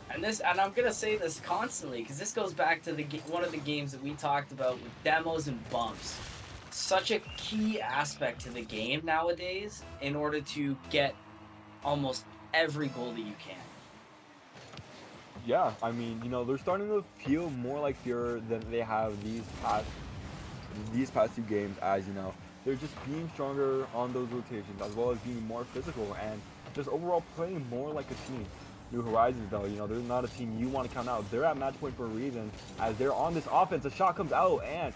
And I'm gonna say this constantly, because this goes back to one of the games that we talked about with demos and bumps. Such a key aspect to the game nowadays in order to get almost every goal that you can. Yeah, I mean, you know, they're starting to feel more like Fuhrer than they have these past 2 games, as you know, they're just being stronger on those rotations, as well as being more physical and just overall playing more like a team. New Horizons though, you know, they're not a team you want to count out. They're at match point for a reason, as they're on this offense. A shot comes out and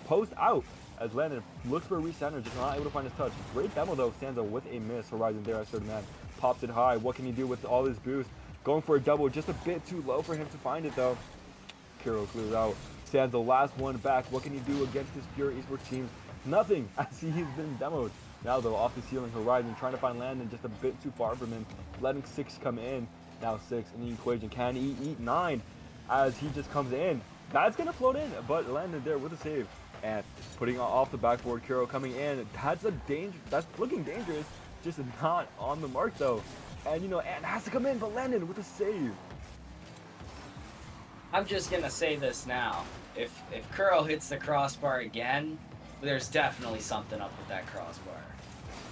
post out as Landon looks for a recenter, just not able to find his touch. Great demo though, Stanza with a miss. Horizon there as third man, pops it high. What can he do with all his boost? Going for a double, just a bit too low for him to find it though. Kuro clears out. Stands the last one back. What can he do against this pure esports teams? Nothing, as he's been demoed. Now though, off the ceiling, Horizon trying to find Landon just a bit too far from him. Letting 6 come in. Now 6 in the equation. Can he eat 9 as he just comes in? That's gonna float in, but Landon there with a save. And putting off the backboard, Kuro coming in. That's looking dangerous. Just not on the mark though. And you know, Ant has to come in, but Landon with a save. I'm just gonna say this now. If Kuro hits the crossbar again, there's definitely something up with that crossbar.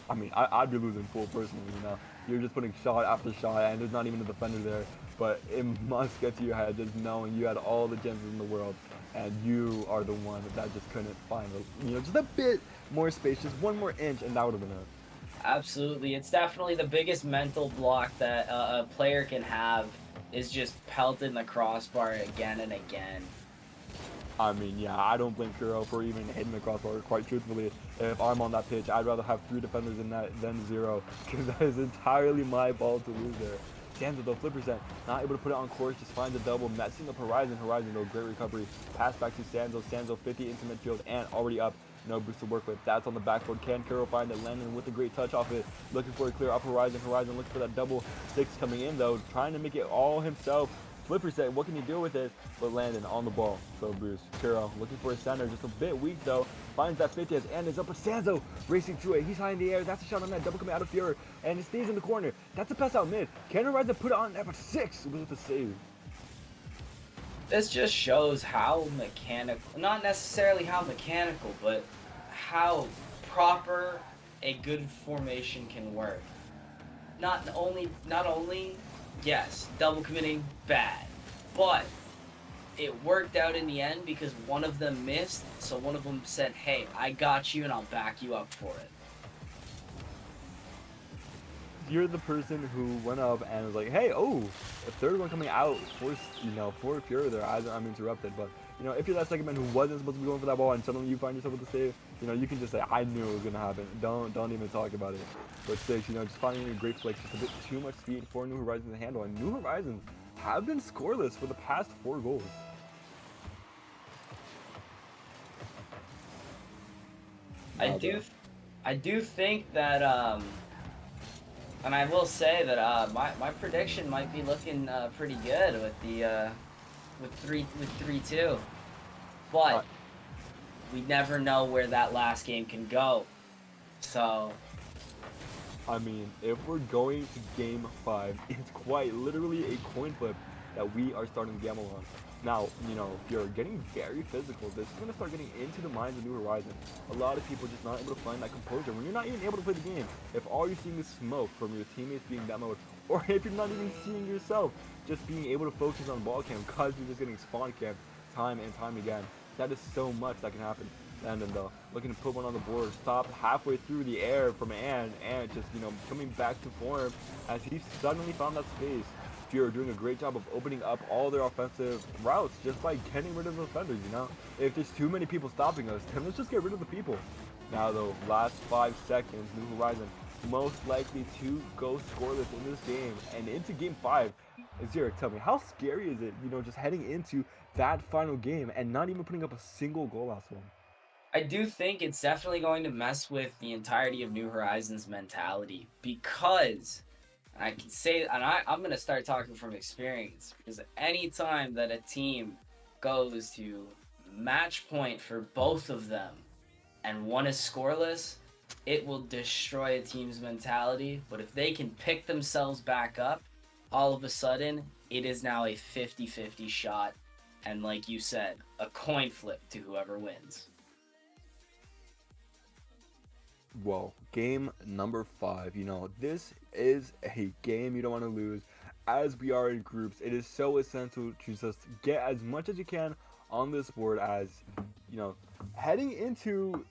I mean, I'd be losing full personally, you know. You're just putting shot after shot, and there's not even a defender there. But it must get to your head just knowing you had all the chances in the world, and you are the one that just couldn't find, just a bit more space, just 1 more inch, and that would have been it. Absolutely. It's definitely the biggest mental block that a player can have is just pelting the crossbar again and again. I mean, yeah, I don't blame Kuro for even hitting the crossbar. Quite truthfully, if I'm on that pitch, I'd rather have 3 defenders in that than 0, because that is entirely my ball to lose there. Stanza though, flip percent, not able to put it on course, just finds a double, messing up Horizon. Horizon though, great recovery. Pass back to Stanzo. Stanzo 50 into midfield and already up. No boost to work with. That's on the backboard. Can Kuro find it? Landon with a great touch off it. Looking for a clear up Horizon. Horizon looking for that double 6 coming in though. Trying to make it all himself. Flipper set. What can he do with it? But Landon on the ball. So boost. Kuro looking for a center. Just a bit weak though. Finds that 50 and is up with Stanzo. Racing to it. He's high in the air. That's a shot on that. Double coming out of Fuhrer. And it stays in the corner. That's a pass out mid. Can Horizon put it on there? But 6 with the save. This just shows how mechanical, not necessarily how mechanical, but how proper a good formation can work. Not only, yes, double committing, bad, but it worked out in the end because one of them missed, so one of them said, hey, I got you and I'll back you up for it. You're the person who went up and was like, hey, oh, a third one coming out for Fuhrer there. I'm interrupted, but if you're that second man who wasn't supposed to be going for that ball and suddenly you find yourself with the save, you can just say, I knew it was gonna happen. Don't even talk about it. But 6, just finding a great flick, just a bit too much speed for New Horizons to handle, and New Horizons have been scoreless for the past 4 goals. I do think that and I will say that my prediction might be looking pretty good with the with 3-2, but we never know where that last game can go. So I mean, if we're going to game 5, it's quite literally a coin flip that we are starting to gamble on. Now, if you're getting very physical, this is going to start getting into the minds of New Horizons. A lot of people just not able to find that composure when you're not even able to play the game. If all you're seeing is smoke from your teammates being that mode, or if you're not even seeing yourself just being able to focus on ball cam because you're just getting spawn camped time and time again. That is so much that can happen. Landon though, looking to put one on the board, stopped halfway through the air from and just coming back to form as he suddenly found that space. Fury doing a great job of opening up all their offensive routes just by getting rid of the defenders. If there's too many people stopping us, then let's just get rid of the people. Now though, last 5 seconds, New Horizon most likely to go scoreless in this game and into game 5. Zurich, tell me, how scary is it, just heading into that final game and not even putting up a single goal last one? I do think it's definitely going to mess with the entirety of New Horizons' mentality because I can say, and I'm going to start talking from experience, because any time that a team goes to match point for both of them and one is scoreless, it will destroy a team's mentality. But if they can pick themselves back up, all of a sudden, it is now a 50-50 shot. And like you said, a coin flip to whoever wins. Well, game number 5, this is a game you don't want to lose. As we are in groups, it is so essential to just get as much as you can on this board as, heading into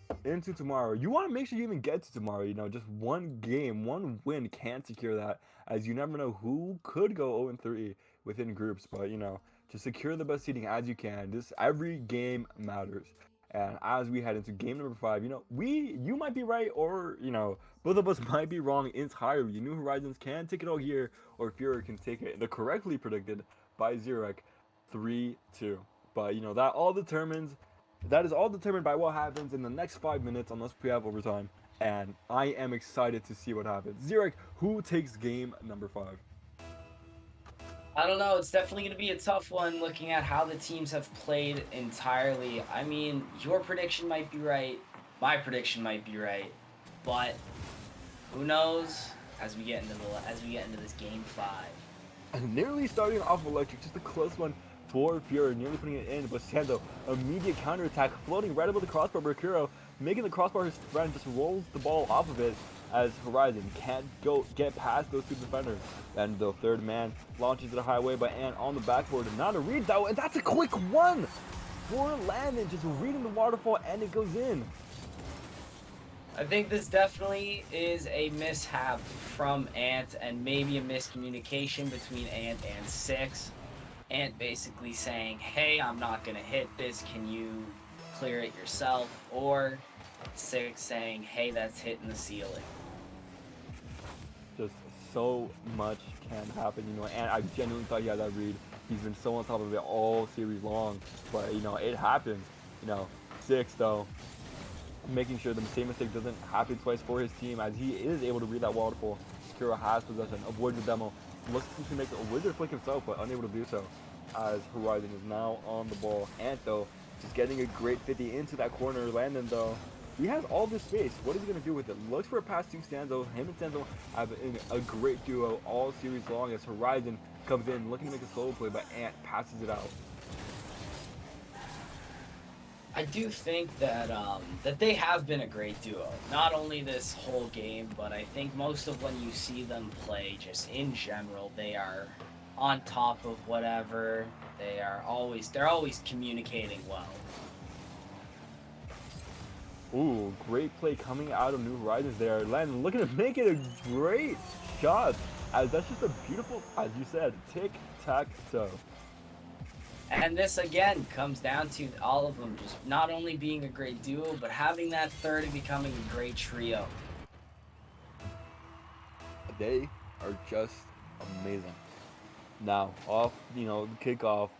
tomorrow. You want to make sure you even get to tomorrow, just one game, one win can't secure that, as you never know who could go 0-3 within groups, but, to secure the best seeding as you can. Every game matters. And as we head into game number 5, you might be right, or, both of us might be wrong entirely. New Horizons can take it all here, or Fury can take it. The correctly predicted by Zurich 3-2. But, that is all determined by what happens in the next 5 minutes, unless we have overtime. And I am excited to see what happens. Zurich, who takes game number 5? I don't know. It's definitely going to be a tough one looking at how the teams have played entirely. I mean, your prediction might be right. My prediction might be right. But who knows as we get into this game 5. And nearly starting off electric, just a close one for Fury, nearly putting it in, but Sando, immediate counterattack, floating right above the crossbar. Mercuro making the crossbar his friend, just rolls the ball off of it as Horizon can't get past those two defenders. And the third man launches it a highway by Ant on the backboard, and not a read though, and that's a quick one for Landon, just reading the waterfall, and it goes in. I think this definitely is a mishap from Ant, and maybe a miscommunication between Ant and Six. Ant basically saying, hey, I'm not going to hit this, can you clear it yourself? Or Six saying, hey, that's hitting the ceiling. Just so much can happen, and I genuinely thought he had that read. He's been so on top of it all series long, but, it happens. Six, though, making sure the same mistake doesn't happen twice for his team, as he is able to read that waterfall. Kira has possession, avoids the demo, looking to make a wizard flick himself, but unable to do so, as Horizon is now on the ball. Ant, though, just getting a great 50 into that corner. Landon, though, he has all this space. What is he going to do with it? Looks for a pass to Stanzo. Him and Stanzo have a great duo all series long, as Horizon comes in looking to make a solo play, but Ant passes it out. I do think that that they have been a great duo. Not only this whole game, but I think most of when you see them play, just in general, they are on top of whatever. They're always communicating well. Ooh, great play coming out of New Horizons there. Landon looking to make it a great shot, as that's just a beautiful, as you said, tic-tac-toe. And this again comes down to all of them just not only being a great duo, but having that third and becoming a great trio. They are just amazing. Now, off, the kickoff,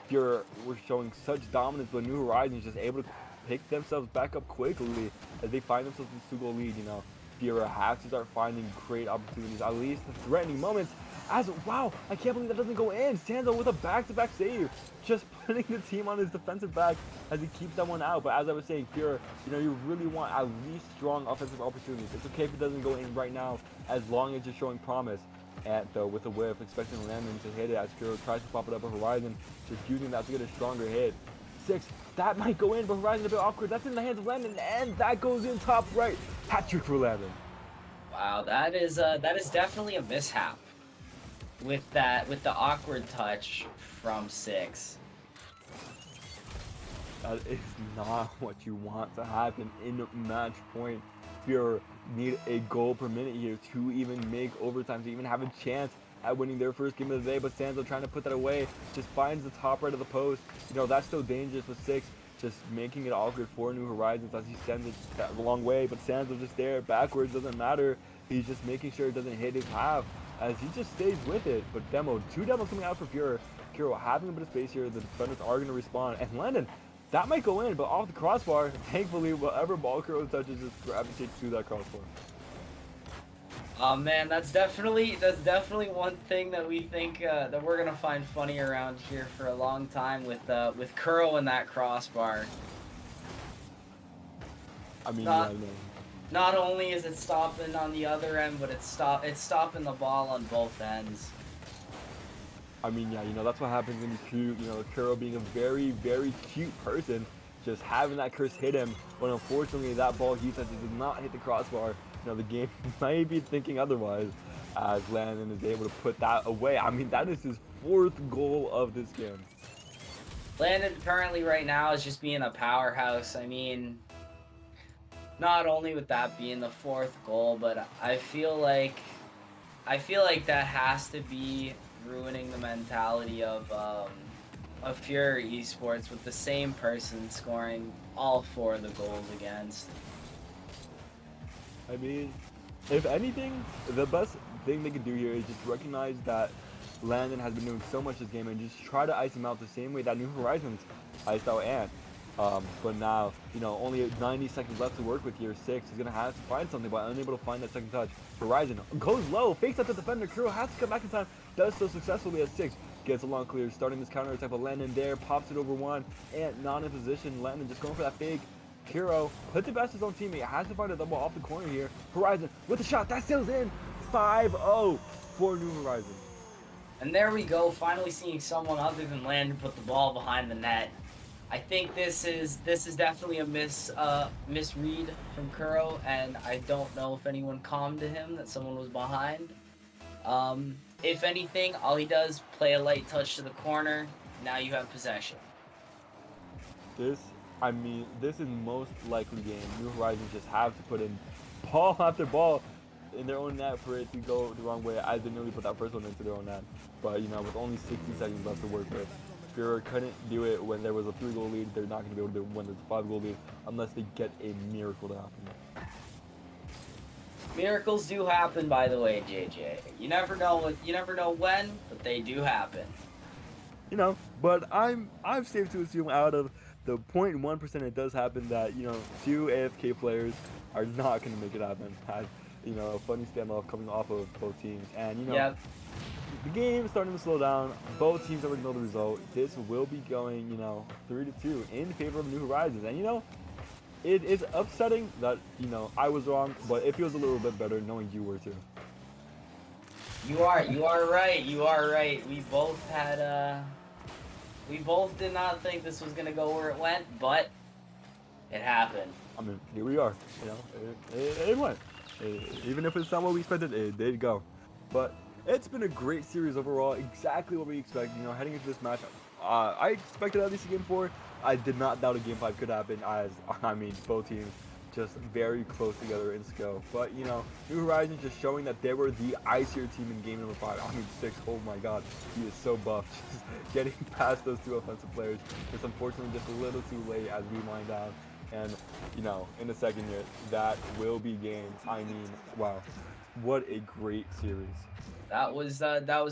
we're showing such dominance, but New Horizons just able to pick themselves back up quickly as they find themselves in a 2-goal lead. Fiora has to start finding great opportunities, at least threatening moments, As wow, I can't believe that doesn't go in. Sanzo with a back-to-back save, just putting the team on his defensive back as he keeps that one out. But as I was saying, Pure, you really want at least strong offensive opportunities. It's okay if it doesn't go in right now, as long as you're showing promise. And though with a whiff, expecting Landon to hit it as Pure tries to pop it up a Horizon, just using that to get a stronger hit. 6, that might go in, but Horizon a bit awkward. That's in the hands of Landon, and that goes in top right. Hat trick for Landon. Wow, that is definitely a mishap with the awkward touch from 6. That is not what you want to happen in match point. You need a goal per minute here to even make overtime, to even have a chance at winning their first game of the day. But Sanzo trying to put that away, just finds the top right of the post. That's still dangerous with 6, just making it awkward for New Horizons as he sends it that long way. But Sanzo just there, backwards, doesn't matter. He's just making sure it doesn't hit his half as he just stays with it. But Demo, 2 demos coming out for Pure. Kiro having a bit of space here. The defenders are going to respond. And Landon, that might go in, but off the crossbar. Thankfully, whatever ball Kiro touches just gravitates to that crossbar. Oh man, that's definitely one thing that we think that we're gonna find funny around here for a long time with Kuro and that crossbar. I mean, Not only is it stopping on the other end, but it's stopping the ball on both ends. I mean, yeah, that's what happens when you cute, Kuro being a very, very cute person, just having that curse hit him, but unfortunately that ball he touches did not hit the crossbar. The game might be thinking otherwise, as Landon is able to put that away. I mean, that is his 4th goal of this game. Landon currently right now is just being a powerhouse. I mean, not only with that being the 4th goal, but I feel like that has to be ruining the mentality of Fury Esports with the same person scoring all 4 of the goals against. I mean, if anything, the best thing they can do here is just recognize that Landon has been doing so much this game and just try to ice him out the same way that New Horizons iced out Ant. But now, only 90 seconds left to work with here. 6 is going to have to find something, but unable to find that second touch. Horizon goes low, fakes out the defender. Kuro has to come back in time, does so successfully as 6 gets a long clear, starting this counter attack. But Landon there pops it over one, and not in position. Landon just going for that fake. Kuro puts it past his own teammate, has to find a double off the corner here. Horizon with the shot, that sails in. 5-0 for New Horizon. And there we go, finally seeing someone other than Landon put the ball behind the net. I think this is definitely a misread from Kuro, and I don't know if anyone calmed to him that someone was behind. If anything, all he does, play a light touch to the corner. Now you have possession. This is most likely game. New Horizons just have to put in ball after ball in their own net for it to go the wrong way. I didn't really put that first one into their own net. But, with only 60 seconds left to work with, Fury couldn't do it when there was a 3-goal lead. They're not going to be able to do it when there's a 5-goal lead unless they get a miracle to happen. Miracles do happen, by the way, JJ. You never know when, but they do happen. But I'm safe to assume out of the 0.1% it does happen that, 2 AFK players are not going to make it happen. Had, a funny standoff coming off of both teams. And, yep. The game is starting to slow down. Both teams already know the result. This will be going, 3-2 in favor of New Horizons. And, it is upsetting that, I was wrong, but it feels a little bit better knowing you were too. You are right. We both did not think this was going to go where it went, but it happened. I mean, here we are. It went. Even if it's not what we expected, it did go. But it's been a great series overall, exactly what we expected. Heading into this match, I expected at least a game 4. I did not doubt a game 5 could happen, as, both teams just very close together in skill. But, New Horizons just showing that they were the icier team in game number 5. 6, oh my god, he is so buff. Just getting past those 2 offensive players. It's unfortunately just a little too late as we wind down. And, in the second year, that will be game. Wow, what a great series. That was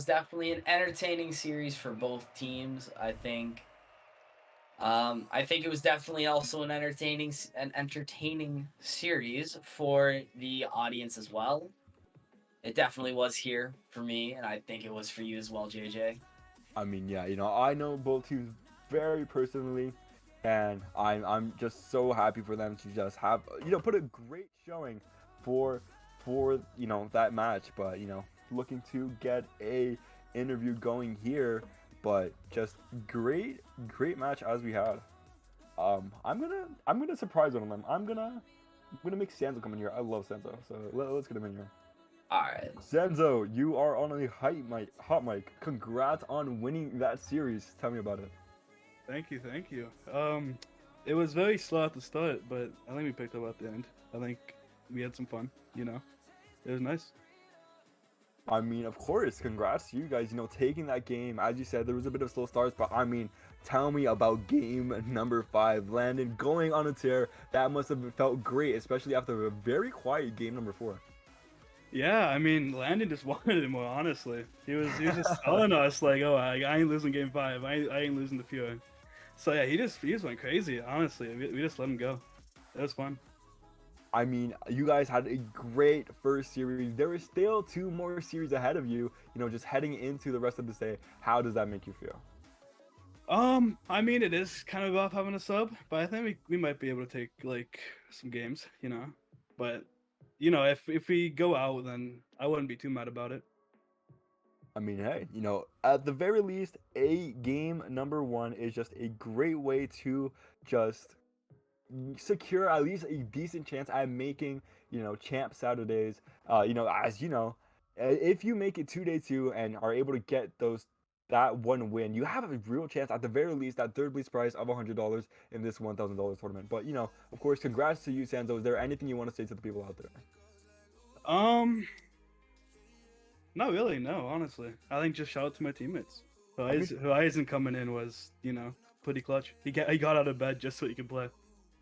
definitely an entertaining series for both teams, I think. I think it was definitely also an entertaining series for the audience as well. it definitely was here for me, and I think it was for you as well, JJ. I mean, yeah, I know both teams very personally, and I'm just so happy for them to just have put a great showing for that match. But looking to get a interview going here, but just great match as we had. I'm gonna surprise one of them. I'm gonna make Sanzo come in here. I love Sanzo, so let's get him in here. All right. Sanzo, you are on a hot mic. Congrats on winning that series. Tell me about it. Thank you. It was very slow at the start, but I think we picked up at the end. I think we had some fun, It was nice. I mean, of course, congrats to you guys, taking that game. As you said, there was a bit of slow starts, but I mean, tell me about game number 5. Landon going on a tear. That must have felt great, especially after a very quiet game number 4. Yeah, I mean, Landon just wanted it more, honestly. He was just telling us, like, oh, I ain't losing game 5. I ain't losing the Fury. So, yeah, he just went crazy, honestly. We just let him go. It was fun. I mean, you guys had a great first series. There were still 2 more series ahead of you, just heading into the rest of the day. How does that make you feel? I mean, it is kind of off having a sub, but I think we might be able to take, like, some games, But, if we go out, then I wouldn't be too mad about it. I mean, hey, at the very least, a game number 1 is just a great way to just secure at least a decent chance at making, Champ Saturdays. As if you make it to day 2 and are able to get that one win, you have a real chance at the very least at third place prize of $100 in this $1,000 tournament. But of course, congrats to you, Sanzo. Is there anything you want to say to the people out there? Not really, no, honestly. I think just shout out to my teammates. Horizon coming in was, pretty clutch. He got out of bed just so he could play.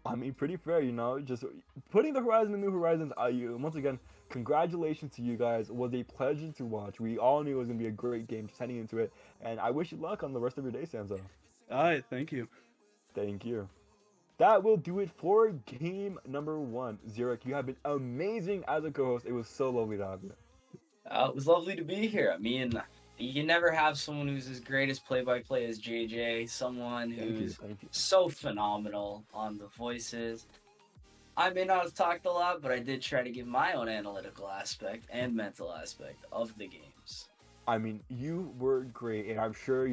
I mean, pretty fair, just putting the Horizon and New Horizons at you. Once again, congratulations to you guys. It was a pleasure to watch. We all knew it was going to be a great game just heading into it. And I wish you luck on the rest of your day, Sanzo. All right, thank you. Thank you. That will do it for game number 1. Zurich, you have been amazing as a co-host. It was so lovely to have you. It was lovely to be here. I mean, you can never have someone who's as great as play-by-play as JJ, someone who's so phenomenal on the voices. I may not have talked a lot, but I did try to give my own analytical aspect and mental aspect of the games. I mean, you were great, and I'm sure,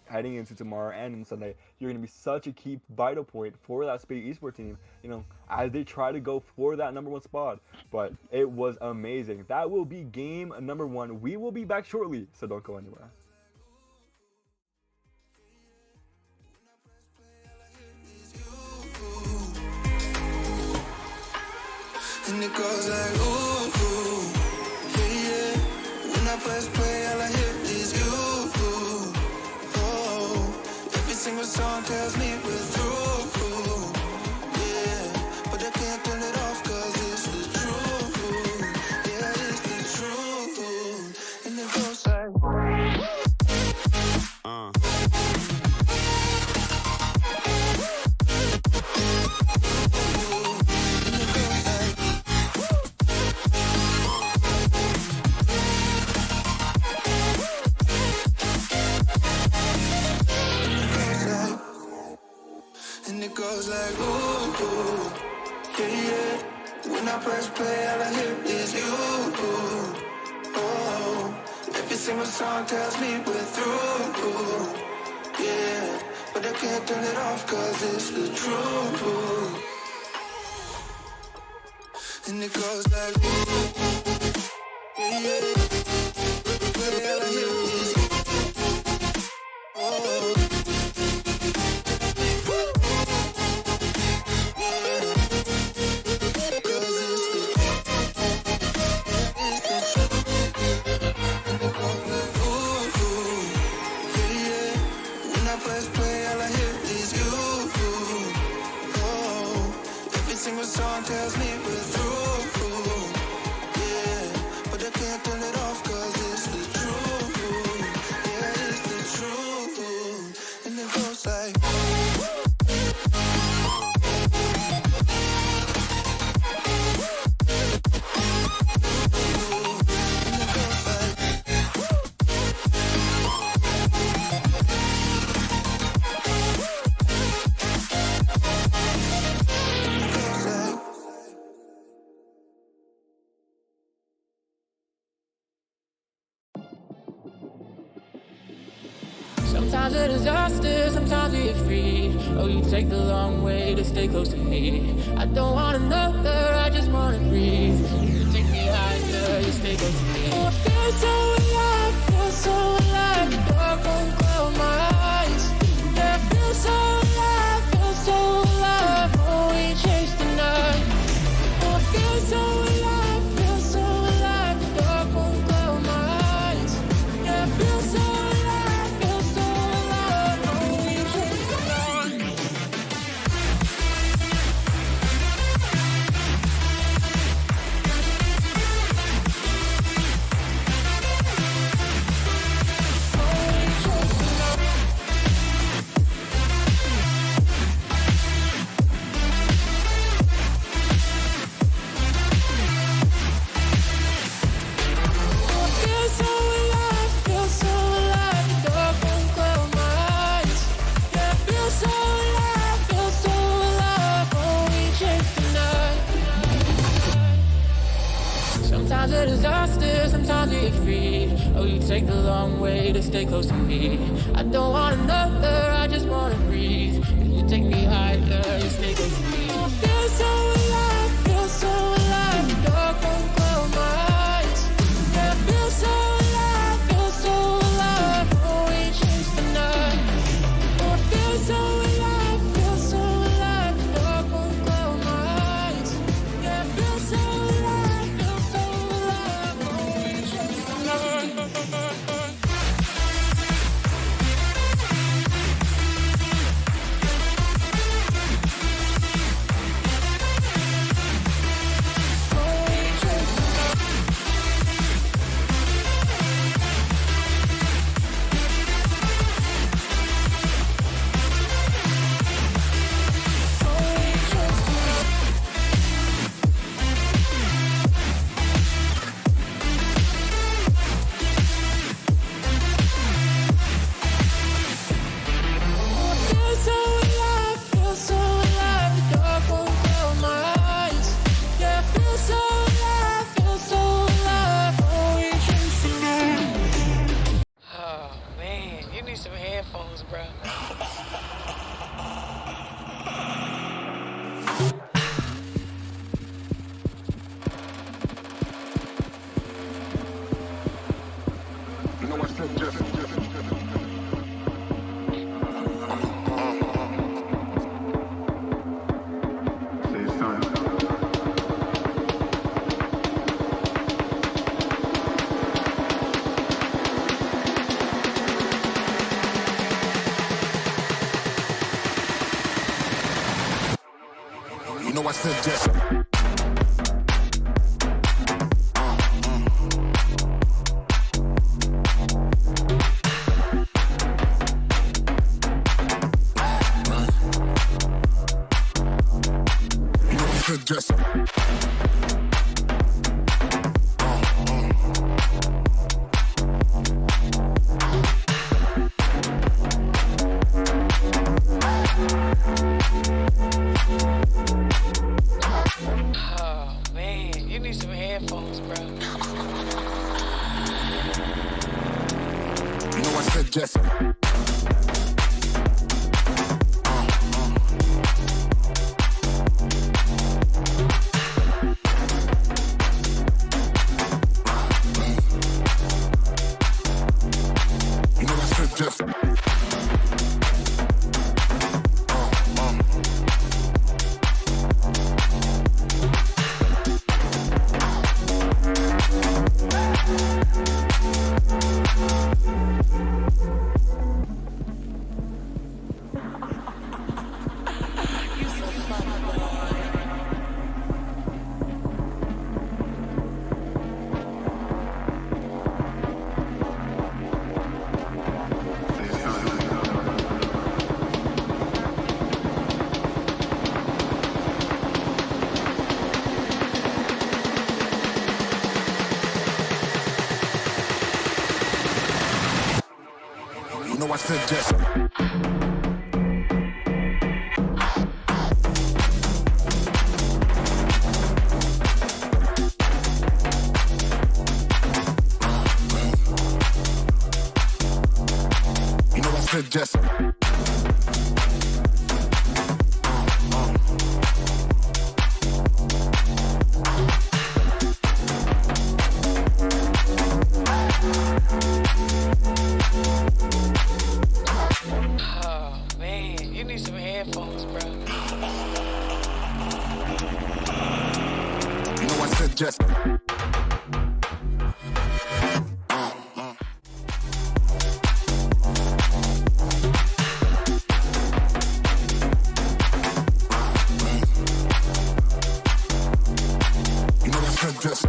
heading into tomorrow and on Sunday, you're going to be such a key vital point for that Spate esports team, as they try to go for that number 1 spot. But it was amazing. That will be game number 1. We will be back shortly, so don't go anywhere. And it goes like, ooh, ooh, yeah, yeah. When I press play, all I hear is you. Oh, every single song tells me we're through. Yeah, but I can't turn it off 'cause it's the truth. Yeah, it's the truth. And it goes like, it goes like, ooh, ooh, yeah, yeah. When I press play, all I hear is you. Oh, every single song tells me we're through. Yeah, but I can't turn it off 'cause it's the truth. And it goes like, ooh, yeah, yeah. Play, all I hear is you. Oh. Single song tells me we're through. Yeah, but I can't turn it off. Sometimes a disaster, sometimes we get free. Oh, you take the long way to stay close to me. I don't want another, I just wanna breathe. You take me higher, you stay close to me. Oh, I feel so alive, feel so alive. The dark won't cloud my eyes. Yeah, I feel so alive, feel so alive. Oh, we chase the night. Oh, I feel so alive, feel so alive. The dark won't cloud my eyes. Yeah, I feel so alive, feel so alive. Oh, we chase the night. Feel so alive, feel so alive. The dark won't cloud my eyes. Yeah, I feel so alive, feel so alive. Oh, we chase the night. Sometimes a disaster, sometimes we get free. Oh, you take the long way to stay close to me. I don't want another, I just wanna breathe. You take me higher, you stay close to me. I feel so alive, feel so alive. The dark won't cloud my eyes. Yeah, I feel so alive, feel so alive. Oh, we chase the night. Oh, I feel so alive, feel so alive. The dark won't cloud my eyes. Yeah, I feel so alive, feel so alive. Oh, we chase the night. Feel so alive, feel so alive. The dark won't cloud my eyes. Yeah, I feel so alive, feel so alive. Oh, we chase the night. Oh man, you need some headphones, bro. You know I said just. Say something. You know I said just. You know I said just. Oh man, you need some headphones, bro. You know I said just. You know I said just. You know I said just. said just. You know I said just.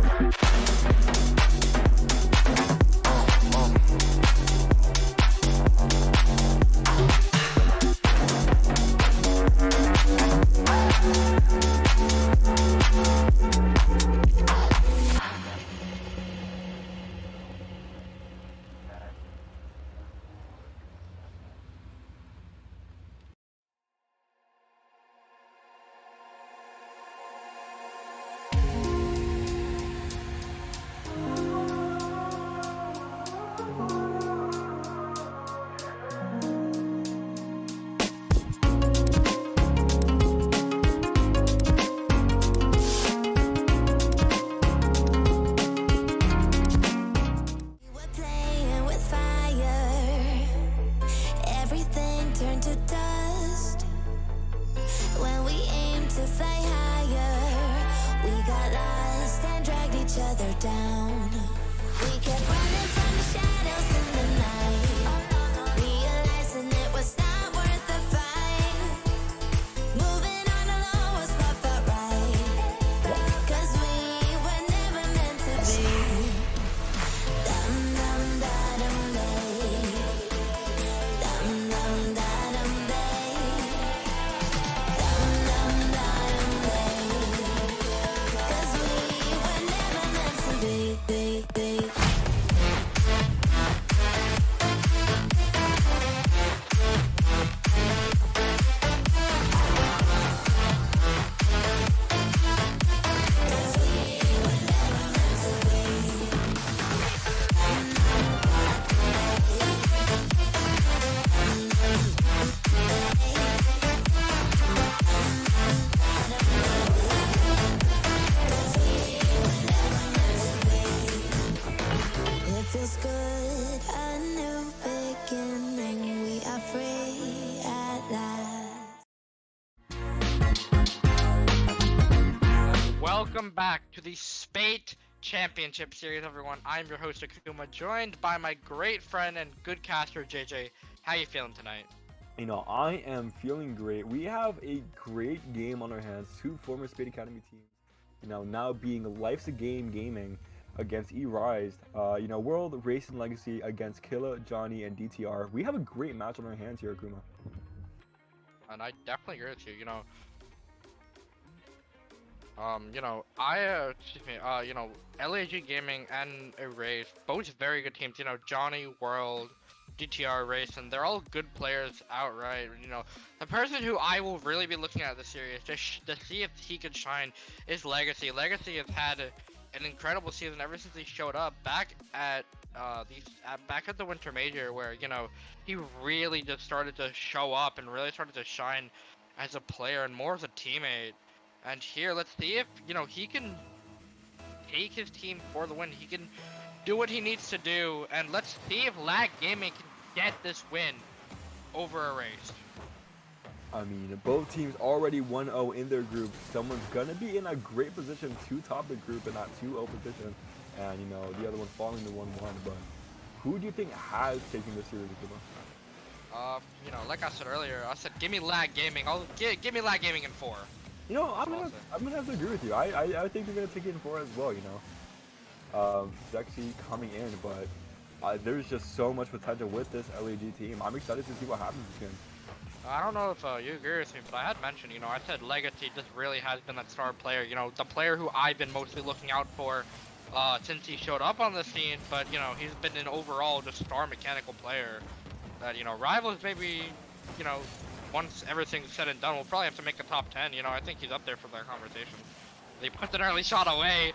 We were playing with fire. Everything turned to dust. When we aimed to fly higher, we got lost and dragged each other down. We kept running from the shadows in the night, realizing it was not worth the fight. Moving on alone was what felt right, 'cause we were never meant to be. Dum dum da dum day. Dum dum da dum day. Dum dum da dum day. 'Cause we were never meant to be. It feels good, a new beginning. We are free at last. Welcome back to the Spate Championship series, everyone. I'm your host Akuma, joined by my great friend and good caster JJ. How you feeling tonight? You know, I am feeling great. We have a great game on our hands. Two former Spade Academy teams, you know, now being Life's a Game Gaming against E-Rise. You know, World Racing Legacy against Killa, Johnny, and DTR. We have a great match on our hands here, Akuma. And I definitely agree with you. You know, LAG Gaming and Erase, both very good teams. You know, Johnny, World, DTR, Race, and they're all good players outright. You know, the person who I will really be looking at this series to see if he can shine is Legacy. Legacy has had an incredible season ever since he showed up back at the Winter Major, where, you know, he really just started to show up and really started to shine as a player and more as a teammate. And here, let's see if, you know, he can take his team for the win. He can do what he needs to do, and let's see if Lag Gaming can get this win over Erased. I mean, both teams already 1-0 in their group. Someone's gonna be in a great position to top the group in that 2-0 position, and you know, the other one following the 1-1. But who do you think has taken this series, Akuma? You know, like I said earlier, I said give me Lag Gaming. Give me Lag Gaming in 4. You know, I'm gonna have to agree with you. I think they're gonna take it in 4 as well. You know, it's actually coming in, but there's just so much potential with this LAG team. I'm excited to see what happens this game. I don't know if you agree with me, but I had mentioned, you know, I said Legacy just really has been that star player. You know, the player who I've been mostly looking out for since he showed up on the scene. But you know, he's been an overall just star mechanical player. That, you know, Rivals maybe, you know, once everything's said and done, we'll probably have to make a top 10. You know, I think he's up there for that conversation. They put an early shot away,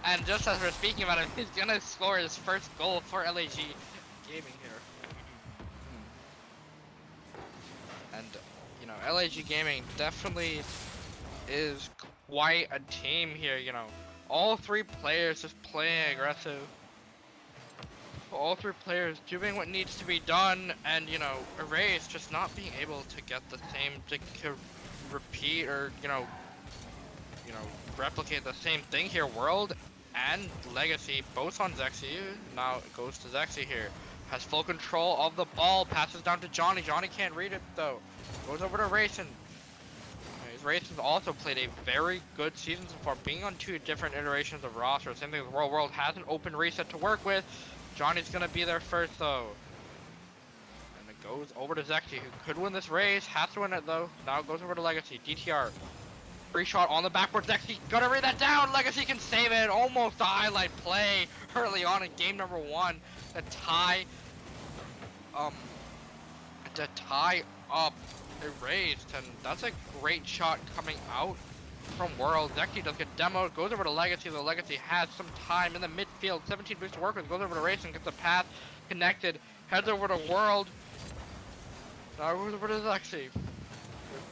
and just as we're speaking about it, he's gonna score his first goal for LAG Gaming here. And, you know, LAG Gaming definitely is quite a team here, you know. All three players just playing aggressive. All three players doing what needs to be done, and, you know, Erase just not being able to get the same to repeat or, you know, replicate the same thing here. World and Legacy both on Zexy. Now it goes to Zexy here. Has full control of the ball. Passes down to Johnny. Johnny can't read it though. Goes over to Racing. Racing's also played a very good season so far, being on 2 different iterations of roster. Same thing with World. World has an open reset to work with. Johnny's gonna be there first though. And it goes over to Zexy, who could win this race. Has to win it though. Now it goes over to Legacy. DTR. Free shot on the backboard. Zexy gonna read that down. Legacy can save it. Almost a highlight play early on in game number 1 to tie up erased, and that's a great shot coming out from World. Zexy does get demoed, goes over to Legacy. The Legacy has some time in the midfield. 17 boosts to work with, goes over to Race and gets the path connected. Heads over to World. Now goes over to Zexy.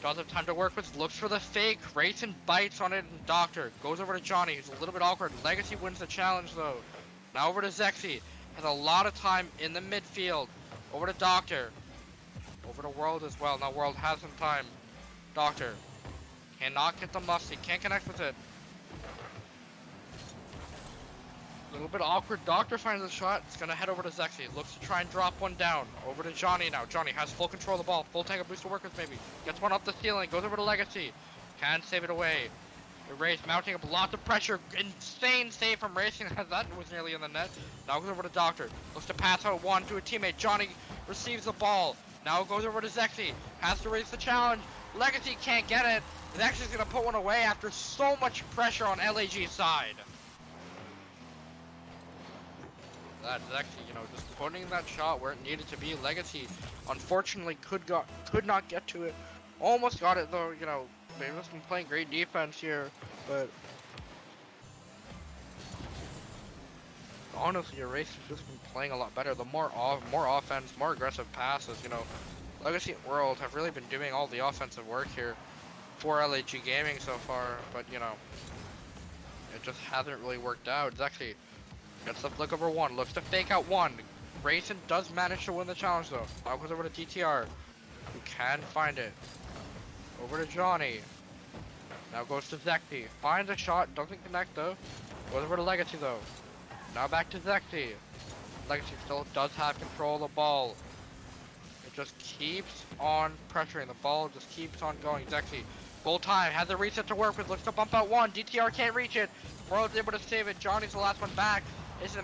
Does have time to work with, looks for the fake. Race and bites on it, and Doctor goes over to Johnny, who's a little bit awkward. Legacy wins the challenge though. Now over to Zexy. Has a lot of time in the midfield. Over to Doctor. Over to World as well. Now World has some time. Doctor cannot get the musty. Can't connect with it. A little bit awkward. Doctor finds the shot. It's gonna head over to Zexy. Looks to try and drop one down. Over to Johnny now. Johnny has full control of the ball. Full tank of boost to work with maybe. Gets one up the ceiling. Goes over to Legacy. Can save it away. Erase mounting up lots of pressure. Insane save from Racing as that was nearly in the net. Now goes over to Doctor. Looks to pass out one to a teammate. Johnny receives the ball. Now it goes over to Zexy. Has to raise the challenge. Legacy can't get it. Zexy's gonna put one away after so much pressure on LAG's side. That's Zexy, just putting that shot where it needed to be. Legacy, unfortunately, could not get to it. Almost got it though. They've just been playing great defense here, but honestly, Erase has just been playing a lot better. The more offense, more aggressive passes. Legacy and World have really been doing all the offensive work here for LAG Gaming so far, but it just hasn't really worked out. Zexy gets the flick over one, looks to fake out one. Racing does manage to win the challenge though. Now goes over to DTR, who can find it. Over to Johnny. Now goes to Zexy. Finds a shot, doesn't connect though. Goes over to Legacy though. Now back to Zexy. Legacy still does have control of the ball. It just keeps on pressuring. The ball just keeps on going. Zexy, full time, has a reset to work with. Looks to bump out one. DTR can't reach it. World's able to save it. Johnny's the last one back. Is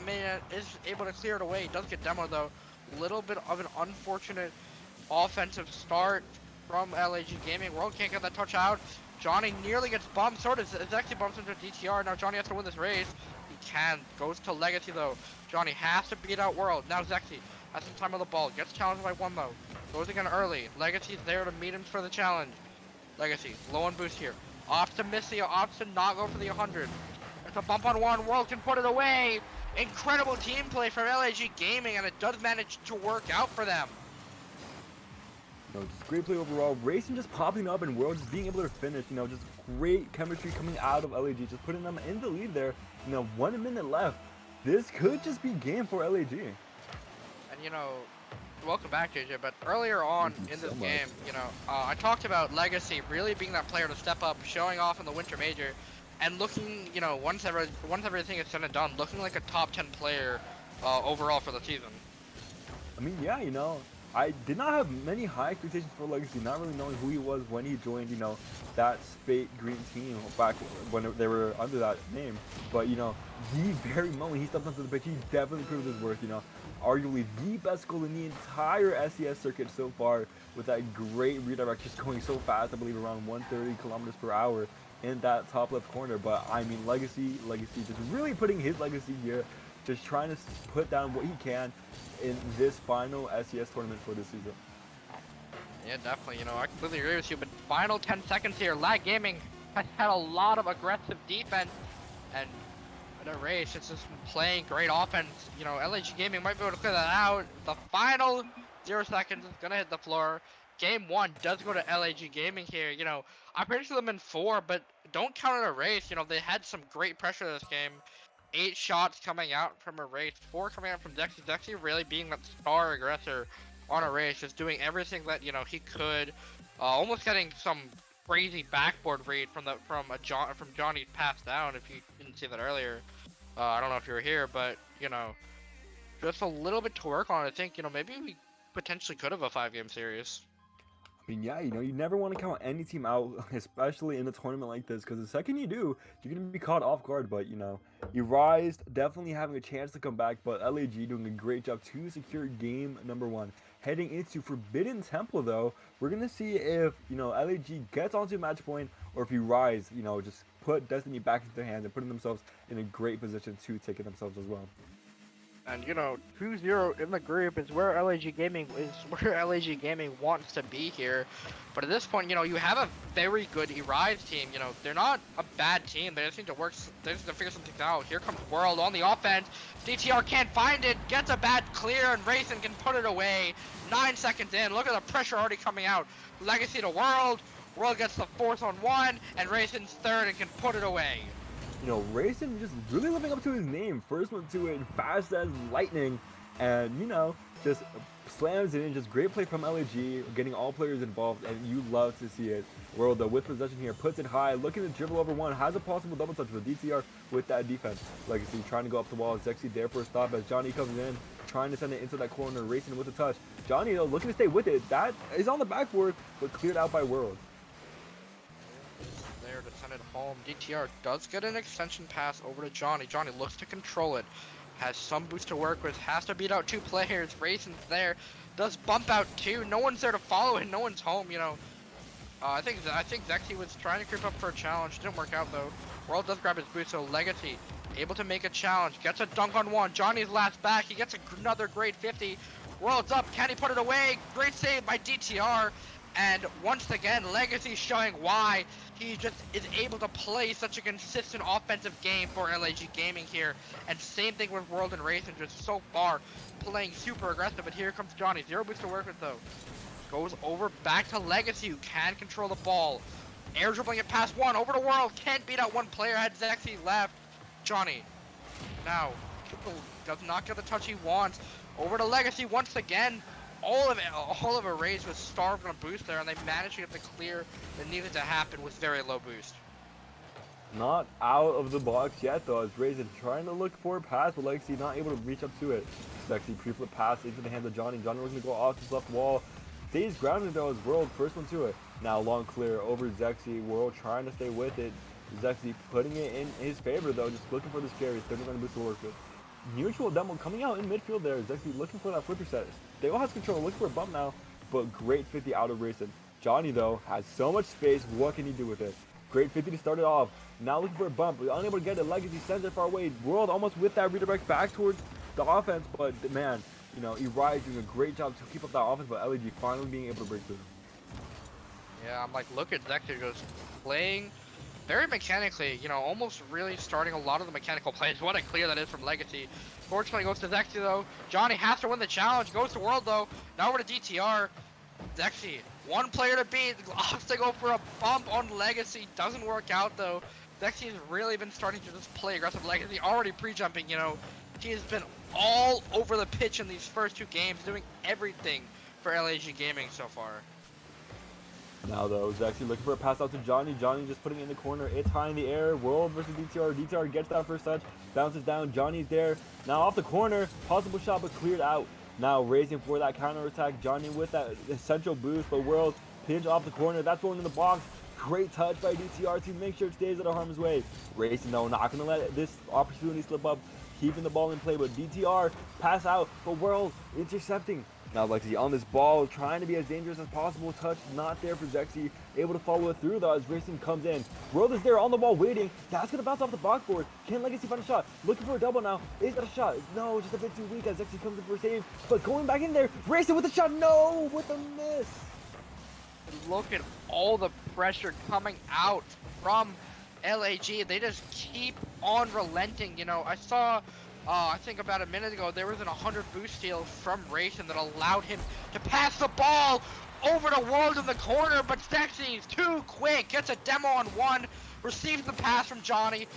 able to clear it away. Does get demoed though. Little bit of an unfortunate offensive start from LAG Gaming. World can't get that touch out. Johnny nearly gets bumped. Sort of. Zexy bumps into DTR. Now Johnny has to win this race. He can. Goes to Legacy though. Johnny has to beat out World. Now Zexy has some time on the ball. Gets challenged by one though. Goes again early. Legacy's there to meet him for the challenge. Legacy low on boost here. Opts to miss the. Opts to not go for the 100. It's a bump on one. World can put it away. Incredible team play from LAG Gaming, and it does manage to work out for them. Just great play overall. Racing just popping up and World just being able to finish. Just great chemistry coming out of LAG, just putting them in the lead there. 1 minute left. This could just be game for LAG. And welcome back, JJ. But earlier on in this game, I talked about Legacy really being that player to step up, showing off in the Winter Major, and looking, once everything is said and done, looking like a top 10 player overall for the season. I mean, yeah, I did not have many high expectations for Legacy, not really knowing who he was when he joined, that Spate Green team back when they were under that name. But, the very moment he stepped onto the pitch, he definitely proved his worth, arguably the best goal in the entire SCS circuit so far, with that great redirect just going so fast, I believe around 130 kilometers per hour in that top left corner. But I mean, Legacy just really putting his legacy here, just trying to put down what he can in this final SCS tournament for this season. Yeah, definitely. I completely agree with you. But final 10 seconds here. LAG Gaming has had a lot of aggressive defense, and in a race, it's just been playing great offense. LAG Gaming might be able to clear that out. The final 0 seconds is gonna hit the floor. Game 1 does go to LAG Gaming here. I'm pretty sure them in 4, but don't count it a race. They had some great pressure this game. 8 shots coming out from a race, 4 coming out from Zexy. Zexy really being that star aggressor on a race, just doing everything that he could, almost getting some crazy backboard read from Johnny's pass down. If you didn't see that earlier, I don't know if you were here, but you know, just a little bit to work on. I think maybe we potentially could have a 5-game series. I mean, yeah, you never want to count any team out, especially in a tournament like this, because the second you do, you're going to be caught off guard. But, you rise, definitely having a chance to come back, but LAG doing a great job to secure game number 1. Heading into Forbidden Temple, though, we're going to see if, LAG gets onto match point, or if you rise, just put Destiny back into their hands and putting themselves in a great position to take it themselves as well. And 2-0 in the group is where LAG Gaming wants to be here. But at this point, you have a very good Erise team. They're not a bad team. They just need to figure something out. Here comes World on the offense. DTR can't find it. Gets a bad clear, and Rayson can put it away. 9 seconds in. Look at the pressure already coming out. Legacy to World. World gets the 4th on 1, and Rayson's 3rd and can put it away. Rayson just really living up to his name. First one to it, fast as lightning, and just slams it in. Just great play from LAG, getting all players involved, and you love to see it. World, though, with possession here, puts it high, looking to dribble over one, has a possible double touch with DTR with that defense. Legacy trying to go up the wall, Zexy there for a stop as Johnny comes in, trying to send it into that corner, Racing with a touch. Johnny, though, looking to stay with it. That is on the backboard, but cleared out by World. There to send it home. DTR does get an extension pass over to Johnny. Johnny looks to control it. Has some boost to work with. Has to beat out 2 players. Rayson's there. Does bump out 2. No one's there to follow it. No one's home. I think Zexy was trying to creep up for a challenge. Didn't work out though. World does grab his boost. So Legacy able to make a challenge. Gets a dunk on 1. Johnny's last back. He gets another great 50. World's up. Can he put it away? Great save by DTR. And once again, Legacy showing why he just is able to play such a consistent offensive game for LAG Gaming here. And same thing with World and Racing, just so far playing super aggressive. But here comes Johnny, 0 boost to work with though. Goes over back to Legacy, who can control the ball. Air dribbling it past 1, over to World, can't beat out 1 player, had Zexy left. Johnny, now, does not get the touch he wants. Over to Legacy once again. All of Erase was starved on a boost there, and they managed to get the clear that needed to happen with very low boost. Not out of the box yet, though, as Raisin trying to look for a pass, but Legacy not able to reach up to it. Legacy pre-flip pass into the hands of Johnny. Johnny looking to go off his left wall. Stays grounded, though, as World first one to it. Now long clear over Zexy. World trying to stay with it. Zexy putting it in his favor, though, just looking for this carry. 30-minute boost to work with. Mutual demo coming out in midfield there. Zexy looking for that flipper set. Dale has control, looking for a bump now, but great 50 out of Racing. Johnny, though, has so much space. What can he do with it? Great 50 to start it off. Now looking for a bump, but unable to get it. Legacy sends it far away. World almost with that redirect back towards the offense, but man, Uriah doing a great job to keep up that offense, but LAG finally being able to break through. Yeah, I'm like, look at Zexy just playing very mechanically, almost really starting a lot of the mechanical plays. What a clear that is from Legacy. Fortunately goes to Zexy though. Johnny has to win the challenge, goes to World though. Now over to DTR. Zexy, 1 player to beat, opts to go for a bump on Legacy. Doesn't work out though. Zexy has really been starting to just play aggressive. Legacy already pre-jumping, he has been all over the pitch in these first 2 games, doing everything for LAG Gaming so far. Now though, Zexy looking for a pass out to Johnny. Johnny just putting it in the corner. It's high in the air. World versus DTR. DTR gets that first touch. Bounces down. Johnny's there. Now off the corner. Possible shot, but cleared out. Now raising for that counter attack. Johnny with that essential boost, but World pinch off the corner. That's going in the box. Great touch by DTR to make sure it stays out of harm's way. Racing though, not going to let this opportunity slip up. Keeping the ball in play, but DTR pass out, but World intercepting. Now Legacy on this ball, trying to be as dangerous as possible. Touch not there for Zexy. Able to follow it through though as Racing comes in. World is there on the ball waiting. That's going to bounce off the boxboard. Can Legacy find a shot? Looking for a double now. Is that a shot? No, just a bit too weak as Zexy comes in for a save. But going back in there. Racing with a shot. No, with a miss. Look at all the pressure coming out from LAG. They just keep on relenting. I saw I think about a minute ago, there was an 100 boost steal from Racing that allowed him to pass the ball over to World in the corner, but Zexy's too quick, gets a demo on 1, receives the pass from Johnny.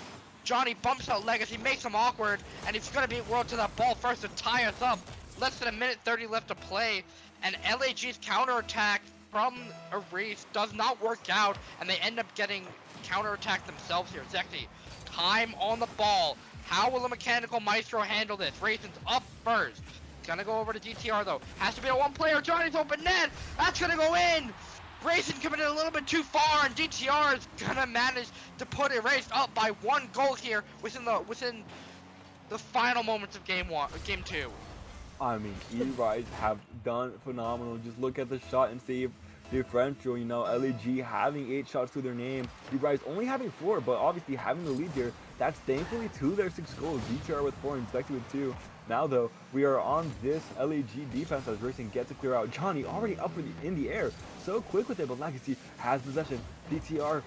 Johnny bumps out Legacy, makes him awkward, and he's going to beat World to that ball first to tie us up. Less than a minute 30 left to play, and LAG's counterattack from Erase does not work out, and they end up getting counterattacked themselves here. Zexy, time on the ball. How will the Mechanical Maestro handle this? Rayson's up first. Gonna go over to DTR though. Has to be a one player. Johnny's open net. That's gonna go in. Rayson coming in a little bit too far, and DTR is gonna manage to put Erase up by 1 goal here within the final moments of game 2. I mean, E-Rise have done phenomenal. Just look at the shot and save differential. You know, LAG having 8 shots to their name. E-Rise only having 4, but obviously having the lead here. That's thankfully 2 of their 6 goals. DTR with 4 and Spectre with 2. Now though, we are on this LAG defense as Racing gets to clear out. Johnny already up in the air. So quick with it, but Legacy has possession. DTR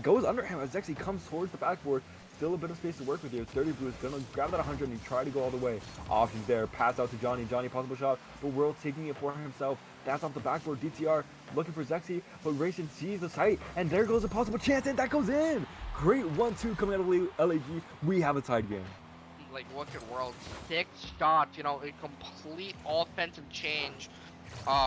goes under him as Zexy comes towards the backboard. Still a bit of space to work with here. 30 Boost gonna grab that 100 and try to go all the way. Options there. Pass out to Johnny. Johnny possible shot, but World taking it for himself. That's off the backboard. DTR looking for Zexy, but Racing sees the sight, and there goes a possible chance, and that goes in. Great 1-2 coming out of LAG. We have a tied game. Like, look at World. 6 shots, you know, a complete offensive change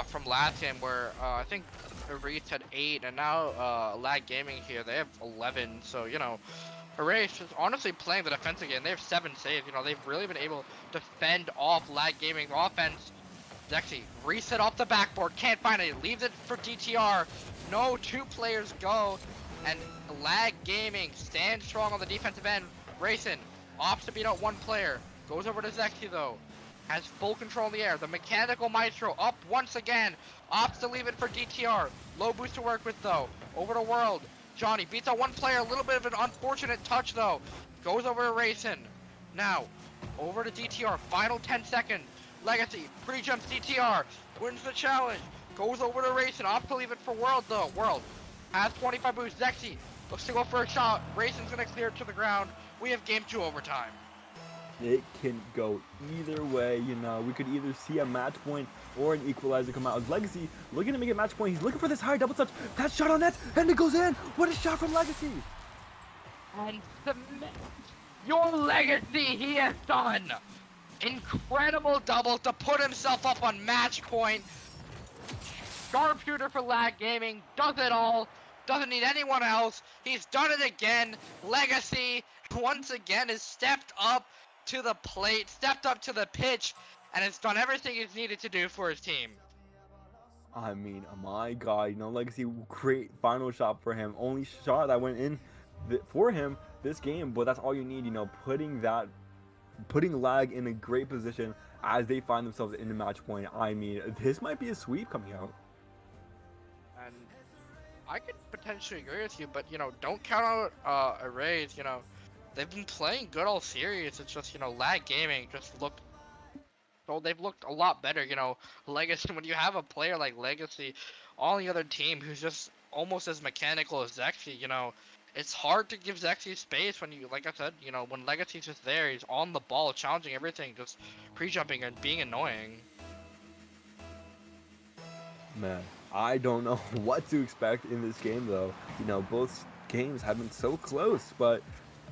from last game where I think Erase had 8, and now Lag Gaming here, they have 11. So, you know, Erase is honestly playing the defense again. They have 7 saves. You know, they've really been able to fend off Lag Gaming's offense. Zexy, reset off the backboard, can't find it, leaves it for DTR. No, 2 players go, and Lag Gaming stands strong on the defensive end. Racing opts to beat out 1 player, goes over to Zexy though, has full control in the air. The Mechanical Maestro up once again, opts to leave it for DTR. Low boost to work with though, over to World. Johnny beats out 1 player, a little bit of an unfortunate touch though. Goes over to Racing. Now, over to DTR, final 10 seconds. Legacy, pre-jumps DTR, wins the challenge. Goes over to Racing, opts to leave it for World though. World has 25 boost. Zexy looks to go for a shot. Racing's gonna clear it to the ground. We have game 2 overtime. It can go either way, you know. We could either see a match point or an equalizer come out. As Legacy looking to make a match point. He's looking for this high double touch. That shot on net, and it goes in. What a shot from Legacy! And your Legacy he has done. Incredible double to put himself up on match point. Sharpshooter for Lag Gaming, does it all. Doesn't need anyone else. He's done it again. Legacy once again has stepped up to the plate, stepped up to the pitch, and has done everything he's needed to do for his team. I mean, my God, you know, Legacy, great final shot for him. Only shot that went in for him this game, but that's all you need, you know, putting Lag in a great position as they find themselves in the match point. I mean, this might be a sweep coming out. And I could potentially agree with you, but, you know, don't count out Erase. You know, they've been playing good all series. It's just, you know, Lag Gaming just looked, so they've looked a lot better. You know, Legacy, when you have a player like Legacy on the other team who's just almost as mechanical as Zexy, you know, it's hard to give Zexy space when you, like I said, you know, when Legacy's just there, he's on the ball, challenging everything, just pre-jumping and being annoying. Man, I don't know what to expect in this game, though. You know, both games have been so close, but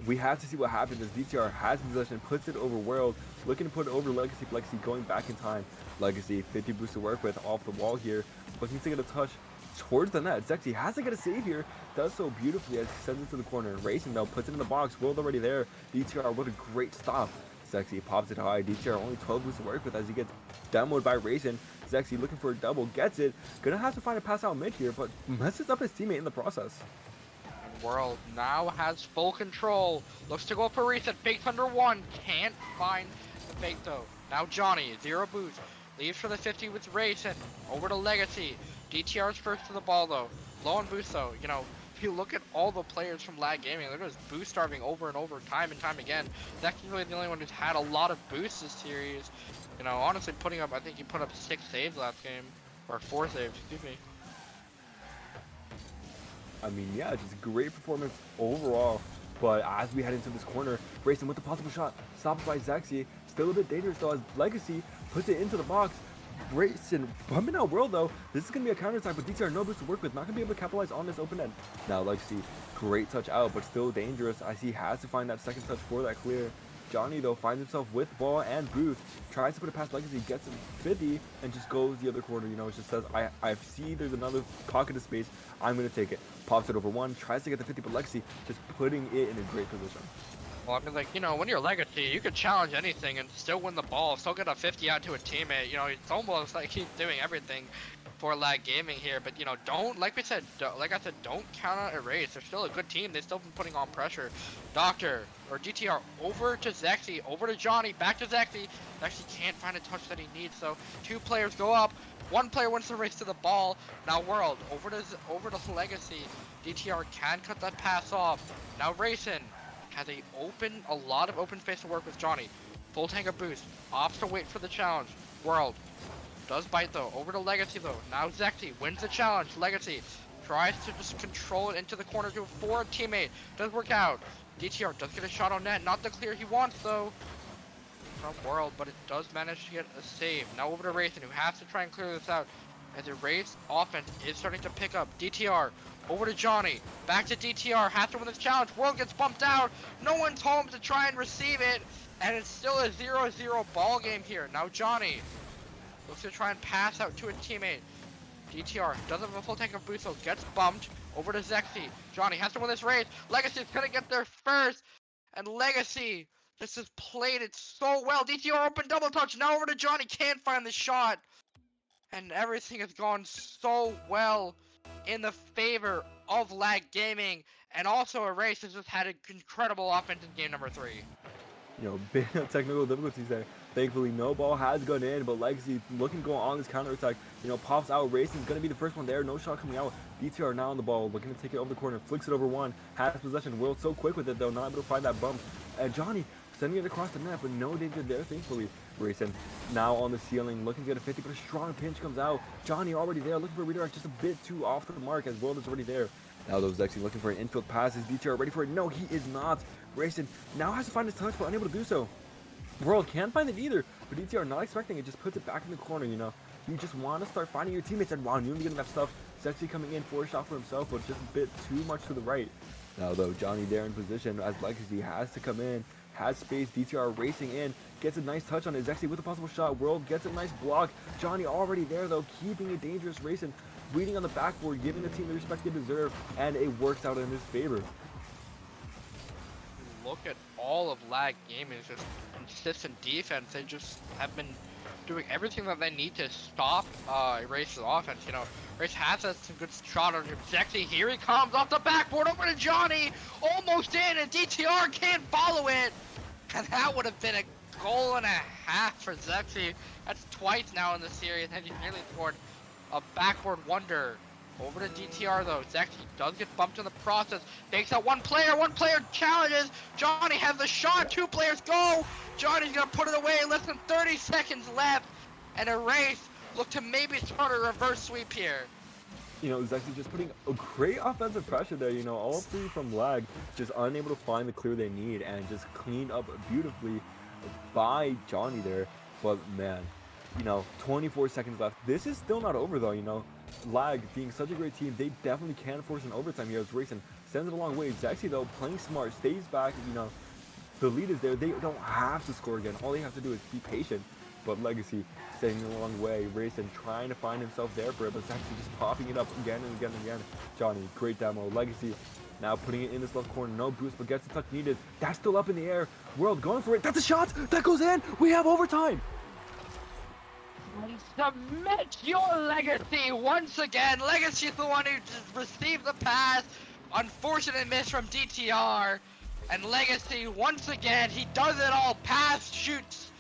we have to see what happens as DTR has possession, puts it over World, looking to put it over Legacy. Legacy going back in time. Legacy, 50 boost to work with off the wall here, looking to get a touch towards the net. Zexy has to get a save here, does so beautifully as he sends it to the corner. Racing though, puts it in the box. World already there. DTR, what a great stop. Zexy pops it high. DTR only 12 boosts to work with as he gets demoed by Racing. Zexy looking for a double, gets it. Gonna have to find a pass out mid here, but messes up his teammate in the process. World now has full control. Looks to go for reset. Fakes under 1. Can't find the fake though. Now Johnny, 0 boost. Leaves for the 50 with Racing. Over to Legacy. DTR's first to the ball though. Low on boost though. You know, if you look at all the players from Lag Gaming, they're just boost starving over and over, time and time again. Zexy's really the only one who's had a lot of boosts this series. You know, honestly putting up, I think he put up 6 saves last game. Or 4 saves, excuse me. I mean, yeah, just great performance overall. But as we head into this corner, Racing with the possible shot, stopped by Zexy. Still a bit dangerous though as Legacy puts it into the box. Racing bumping out World though. This is going to be a counter attack, but DTR no boost to work with. Not going to be able to capitalize on this open end. Now Legacy, great touch out, but still dangerous as he has to find that second touch for that clear. Johnny, though, finds himself with ball and boost, tries to put it past Legacy, gets him 50, and just goes the other corner. You know, it just says, I see there's another pocket of space. I'm going to take it. Pops it over one, tries to get the 50, but Legacy just putting it in a great position. Well, I mean, like, you know, when you're Legacy, you can challenge anything and still win the ball, still get a 50 out to a teammate. You know, it's almost like he's doing everything for Lag Gaming here. But, you know, like I said, don't count out Erase. They're still a good team. They've still been putting on pressure. Doctor, or GTR, over to Zexy, over to Johnny, back to Zexy. Zexy can't find a touch that he needs, so 2 players go up. 1 player wins the race to the ball. Now World, over to Legacy. GTR can cut that pass off. Now Racing has a lot of open space to work with Johnny. Full tank of boost, opts to wait for the challenge. World does bite though, over to Legacy though. Now Zexy wins the challenge. Legacy tries to just control it into the corner to a forward teammate. Does work out. DTR does get a shot on net, not the clear he wants though from World, but it does manage to get a save. Now over to Racing, who has to try and clear this out as the Race offense is starting to pick up. DTR over to Johnny, back to DTR, has to win this challenge. World gets bumped out, no one's home to try and receive it, and it's still a 0-0 ball game here. Now Johnny looks to try and pass out to a teammate. DTR doesn't have a full tank of boost, so gets bumped over to Zexy. Johnny has to win this race. Legacy's gonna get there first, and Legacy just has played it so well. DTR open double touch, now over to Johnny, can't find the shot. And everything has gone so well in the favor of Lag Gaming, and also Erase has just had an incredible offense in game number 3. You know, big technical difficulties there. Thankfully, no ball has gone in, but Legacy looking to go on this counter attack. You know, pops out. Racing is going to be the first one there. No shot coming out. DTR now on the ball, looking to take it over the corner. Flicks it over one. Has possession. World so quick with it, though, not able to find that bump. And Johnny sending it across the net, but no danger there, thankfully. Racing now on the ceiling, looking to get a 50, but a strong pinch comes out. Johnny already there, looking for a redirect, just a bit too off the mark as World is already there. Now those Zexy looking for an infield pass. Is DTR ready for it? No, he is not. Racing now has to find his touch, but unable to do so. World can't find it either, but DTR not expecting it, just puts it back in the corner, you know. You just want to start finding your teammates, and wow, Newman getting that stuff. Zexy coming in for a shot for himself, but just a bit too much to the right. Now though, Johnny there in position as Legacy has to come in, has space. DTR racing in, gets a nice touch on it. Zexy with a possible shot. World gets a nice block. Johnny already there though, keeping a dangerous Racing, reading on the backboard, giving the team the respect they deserve, and it works out in his favor. Look at all of Lag Gaming's just consistent defense. They just have been doing everything that they need to stop Erase's offense. You know, Erase has some good shot on him. Zexy, here he comes off the backboard over to Johnny, almost in, and DTR can't follow it. And that would have been a goal and a half for Zexy. That's twice now in the series, and he's nearly scored a backboard wonder. Over to DTR though. Zexy does get bumped in the process. Takes out one player challenges. Johnny has the shot. 2 players go. Johnny's gonna put it away. Less than 30 seconds left. And Erase look to maybe start a reverse sweep here. You know, Zexy just putting a great offensive pressure there, you know, all three from Lag, just unable to find the clear they need, and just cleaned up beautifully by Johnny there. But man, you know, 24 seconds left. This is still not over though, you know. Lag being such a great team, they definitely can force an overtime here as Racing sends it a long way. Zexy though, playing smart, stays back, you know, the lead is there. They don't have to score again. All they have to do is be patient. But Legacy sending it a long way. Racing trying to find himself there for it, but Zexy just popping it up again and again and again. Johnny, great demo. Legacy now putting it in this left corner, no boost, but gets the touch needed. That's still up in the air. World going for it. That's a shot. That goes in. We have overtime. Submit your Legacy once again. Legacy's the one who just received the pass. Unfortunate miss from DTR. And Legacy, once again, he does it all. Pass, shoots,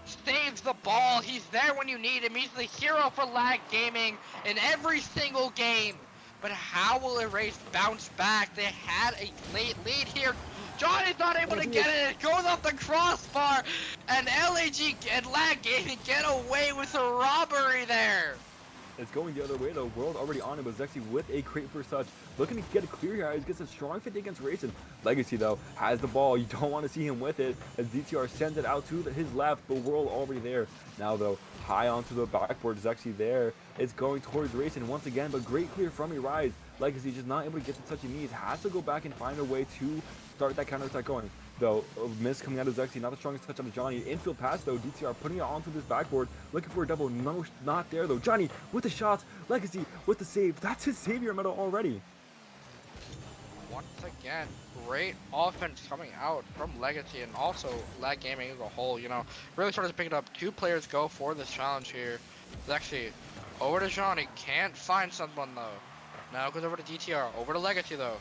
saves the ball. He's there when you need him. He's the hero for Lag Gaming in every single game. But how will Erase bounce back? They had a late lead here. Johnny's not able to get it. It goes off the crossbar. And LAG and Lag Gaming get away with a robbery there. It's going the other way though. World already on it, but Zexy with a crate first touch. Looking to get a clear here. He gets a strong 50 against Racing. Legacy though has the ball. You don't want to see him with it as DTR sends it out to his left, but World already there. Now though, high onto the backboard. Zexy there. It's going towards Racing once again, but great clear from Rise. Legacy just not able to get the touch he needs. Has to go back and find a way to start that counter attack going. Though, miss coming out of Zexy, not the strongest touch out of Johnny. Infield pass though, DTR putting it onto this backboard, looking for a double. No, not there though. Johnny with the shots, Legacy with the save. That's his savior medal already. Once again, great offense coming out from Legacy and also Lag Gaming as a whole. You know, really started to pick it up. 2 players go for this challenge here. Lexi over to Johnny, can't find someone though. Now goes over to DTR, over to Legacy though.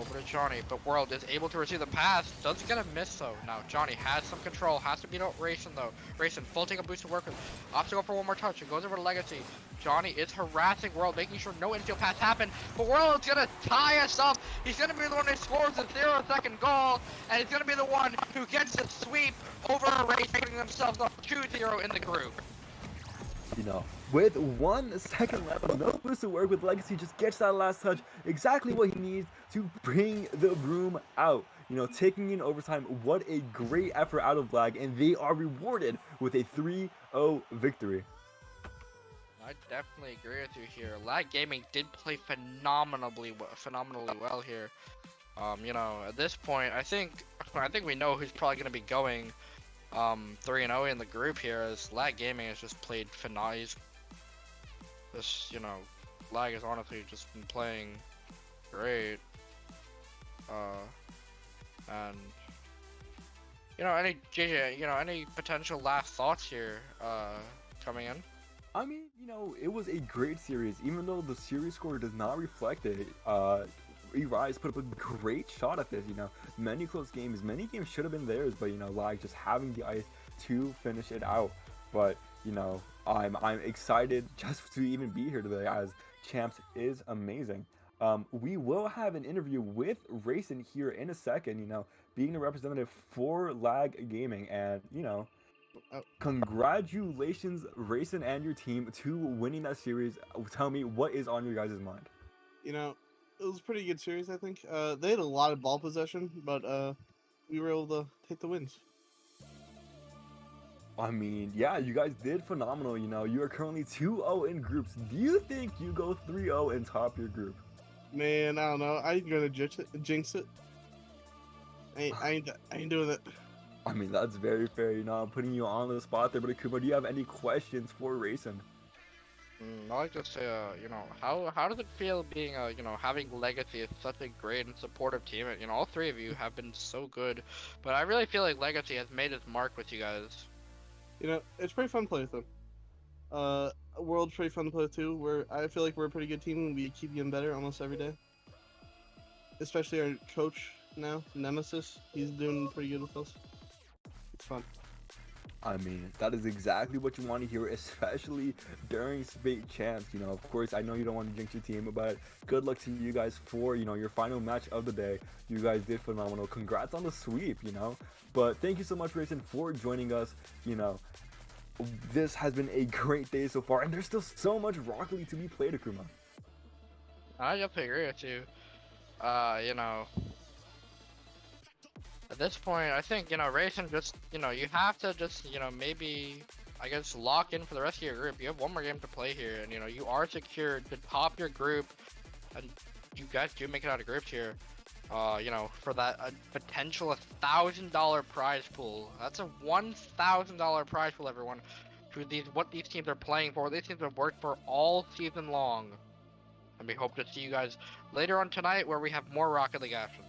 Over to Johnny, but World is able to receive the pass. Does get a miss though. Now Johnny has some control, has to beat out Rayson though. Rayson full take a boost to work with. Opts to go for one more touch. It goes over to Legacy. Johnny is harassing World, making sure no infield pass happen. But World's gonna tie us up. He's gonna be the one who scores the 0-second goal, and he's gonna be the one who gets the sweep over Ray, making themselves up 2-0 in the group. You know, with 1 second left, no boost to work with. Legacy just gets that last touch, exactly what he needs to bring the room out. You know, taking in overtime, what a great effort out of Lag, and they are rewarded with a 3-0 victory. I definitely agree with you here. Lag Gaming did play phenomenally well here. You know, at this point, I think we know who's probably going to be going 3-0 in the group here, as Lag Gaming has just played phenomenal. This, you know, Lag has honestly just been playing great. And you know, any JJ, you know, any potential last thoughts here coming in? I mean, you know, it was a great series, even though the series score does not reflect it. Rise put up a great shot at this, you know, many close games, many games should have been theirs, but you know, Lag just having the ice to finish it out. But you know, I'm excited just to even be here today, as Champs is amazing. We will have an interview with Rayson here in a second, you know, being the representative for Lag Gaming, and you know, congratulations Rayson and your team to winning that series. Tell me, what is on your guys' mind? You know, it was a pretty good series, I think. They had a lot of ball possession, but we were able to take the wins. I mean, yeah, you guys did phenomenal. You know, you are currently 2-0 in groups. Do you think you go 3-0 and top your group? Man, I don't know. I ain't gonna jinx it. I ain't doing it. I mean, that's very fair. You know, I'm putting you on the spot there, but Akuma, do you have any questions for Rayson? I like to say, you know, how does it feel being, you know, having Legacy as such a great and supportive team? You know, all 3 of you have been so good, but I really feel like Legacy has made its mark with you guys. You know, it's pretty fun to play with them. World's pretty fun to play with too. I feel like we're a pretty good team, and we keep getting better almost every day. Especially our coach now, Nemesis. He's doing pretty good with us. It's fun. I mean, that is exactly what you want to hear, especially during Spate Champs. You know, of course, I know you don't want to jinx your team, but good luck to you guys for, you know, your final match of the day. You guys did phenomenal. Congrats on the sweep, you know. But thank you so much, Rayson, for joining us. You know, this has been a great day so far, and there's still so much Rocket League to be played, Akuma. I definitely agree with you. You know, at this point, I think, you know, Rayson, just, you know, you have to just, you know, maybe, I guess, lock in for the rest of your group. You have 1 more game to play here, and, you know, you are secured to top your group, and you guys do make it out of groups here. You know, for that potential $1,000 prize pool. That's a $1,000 prize pool, everyone. To what these teams are playing for. These teams have worked for all season long. And we hope to see you guys later on tonight, where we have more Rocket League action.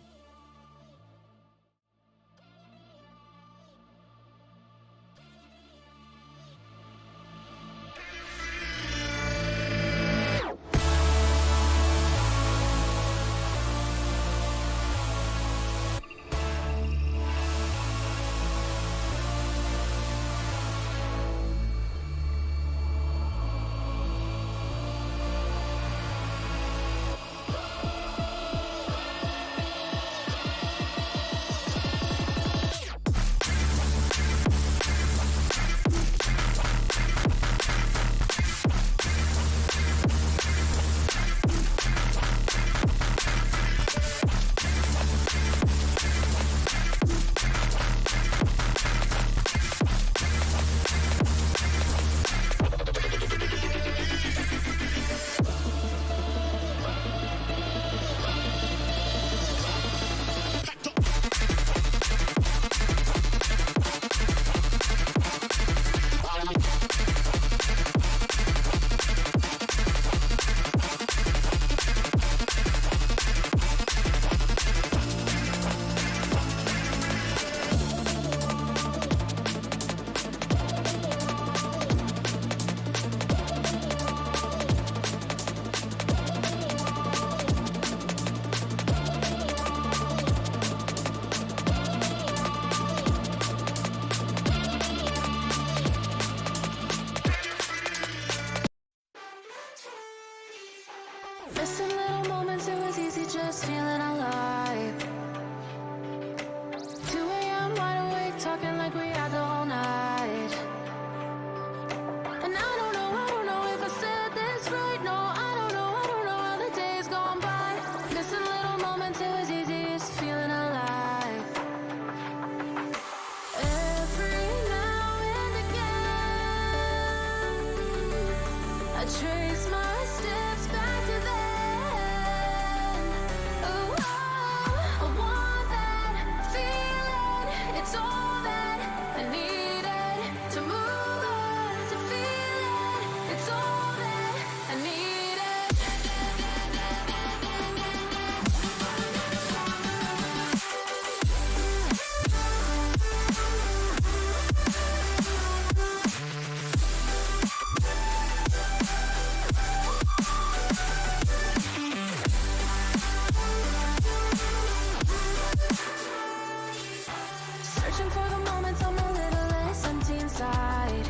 Searching for the moments I'm a little less empty inside.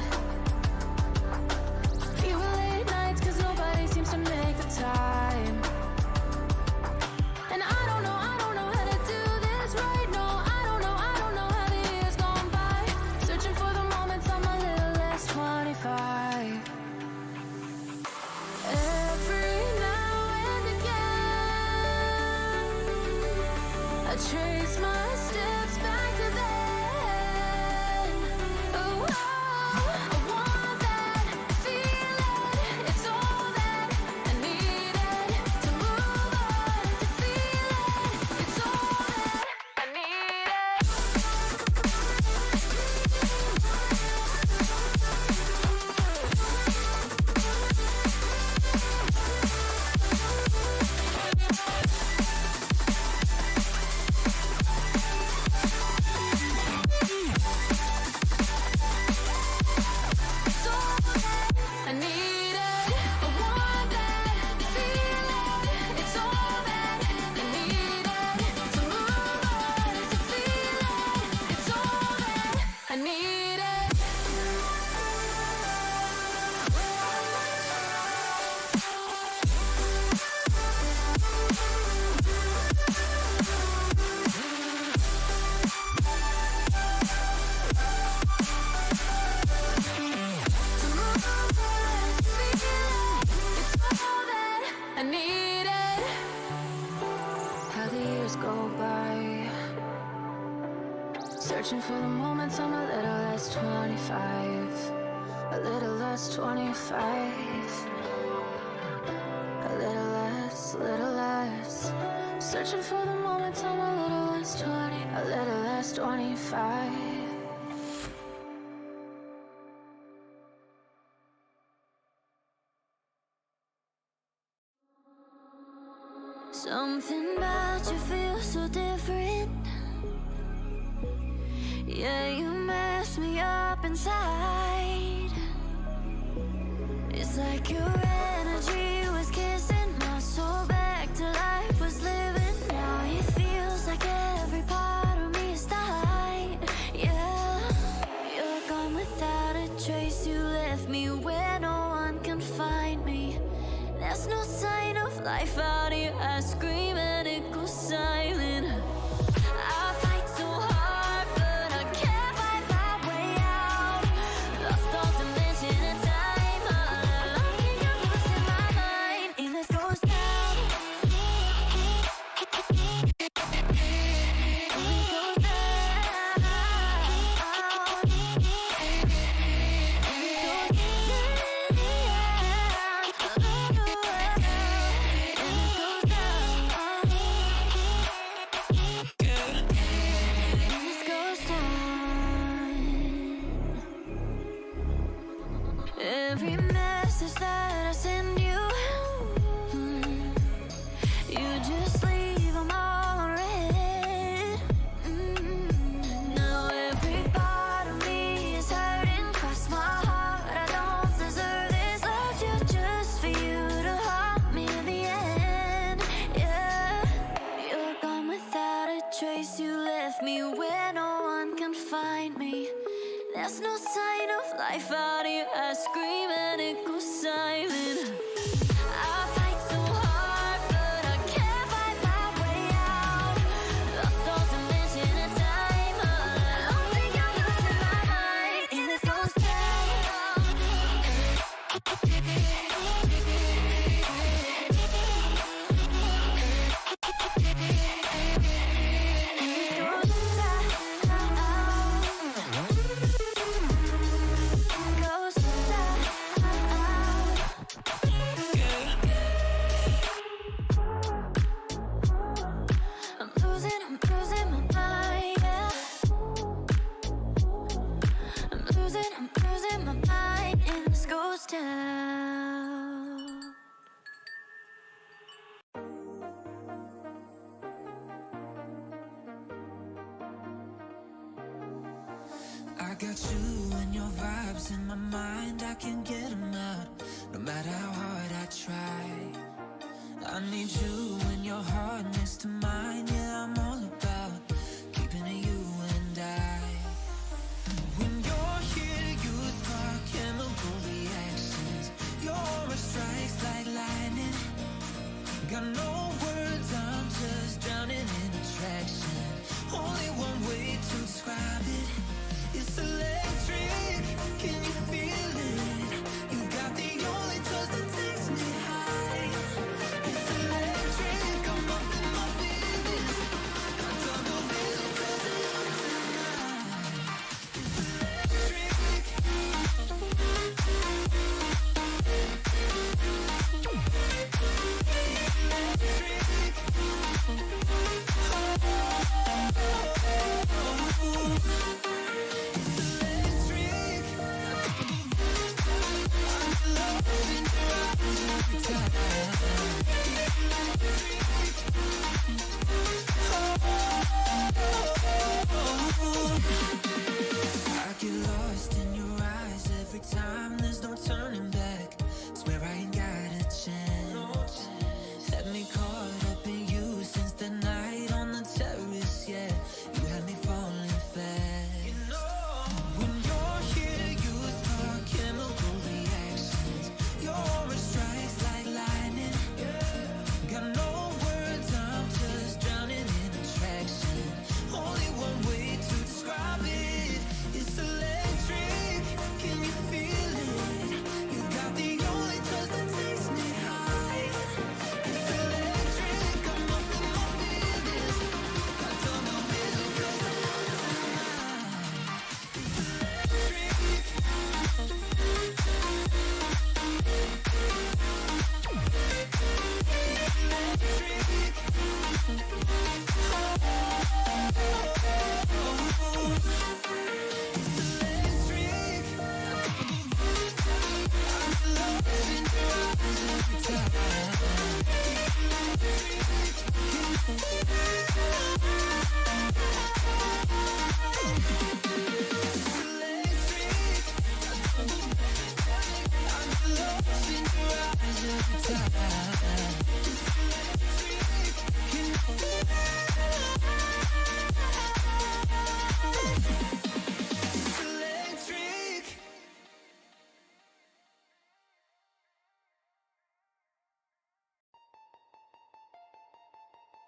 Fewer late nights cause nobody seems to make the time. And I don't know how to do this right. No, I don't know how the years gone by. Searching for the moments I'm a little less 25. Every now and again I trace my steps back to then. Oh, I want that feeling. It's all that I needed to move on, to feel it. It's all that I needed. It's all that I needed. I want that feeling. It's all that I needed to move on, to feel it. It's all that I needed. To move on, to feel it. It's all that I needed. How the years go by, searching for the moments I'm a little less 25. A little less 25. A little less. Searching for the moments I'm a little less 20. A little less 25. Something about you feels so different. Yeah, you mess me up inside. It's like your energy was kissing my soul back to life, was living. Now it feels like every part of me is died. Yeah, you're gone without a trace. You left me where no one can find me. There's no sign of life out here. I scream and it goes silent. I fight so hard, but I can't find my way out. Lost all dimension and time. I'm losing my mind in this ghost town. Every message that I send you, you just leave them all unread. Now every part of me is hurting. Cross my heart, I don't deserve this. Loved you just for you to haunt me in the end. Yeah, you're gone without a trace. You left me where no one can find me. There's no sign of life out here. I scream and it goes silent. I fight so hard, but I can't find my way out. Lost all dimension and time. I don't think I'm losing my mind in this ghost town. I got you and your vibes in my mind, I can't get them out, no matter how hard I try. I need you and your heart next to mine, yeah, I'm all about keeping it you and I.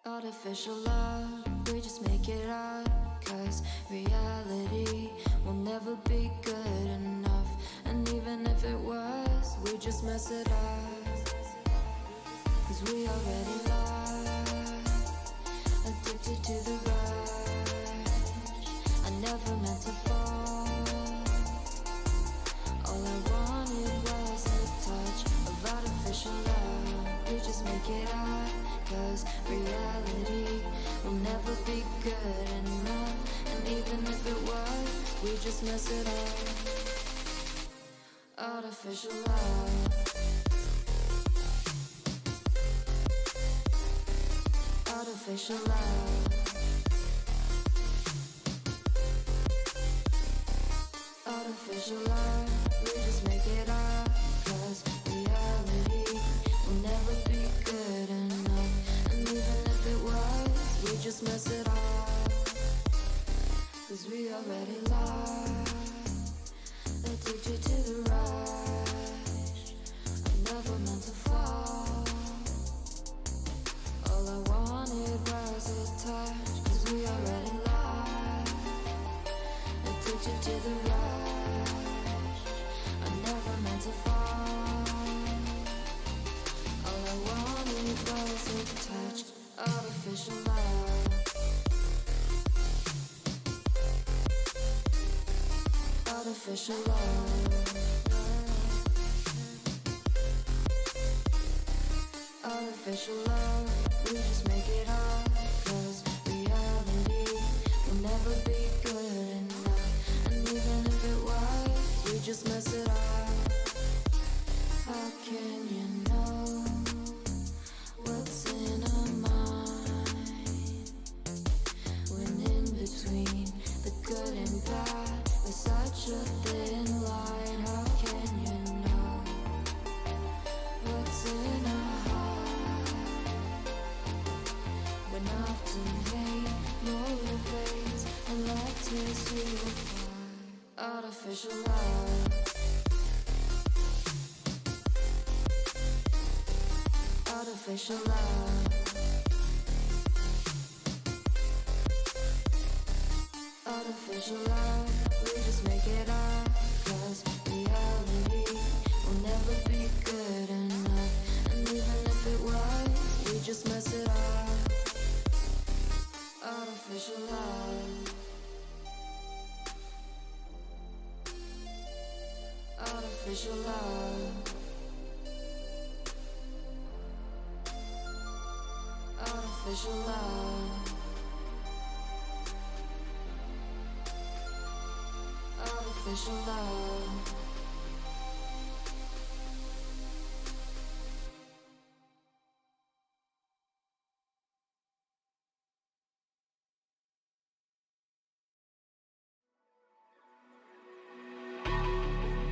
Artificial love, we just make it up. Cause reality will never be good enough. And even if it was, we just mess it up. Cause we already lost, addicted to the rush. I never meant to fall. All I wanted was a touch of artificial love. We just make it up. Cause reality will never be good enough. And even if it was, we just mess it up. Artificial love. Artificial love. Artificial love. We just make it up. Cause reality will never be good enough. And even if it was, we just mess it up. Cause we already lost, addicted to the rush. I never meant to fall. All I wanted was a touch. Cause we already lost, addicted to the rush. I never meant to fall. All I wanted was a touch. Artificial love. Artificial love. Artificial love. We just make it up. Cause reality will never be good enough. And even if it was, we just mess it up. How can you know what's in our mind? When in between the good and bad, there's such a thin line. How can you know what's in our heart? When often hate motivates and love tears you apart. Artificial love. Artificial love. Artificial love. We just make it up. Cause reality will never be good enough. And even if it was, we just mess it up. Artificial love. Artificial love. Artificial love. Artificial love.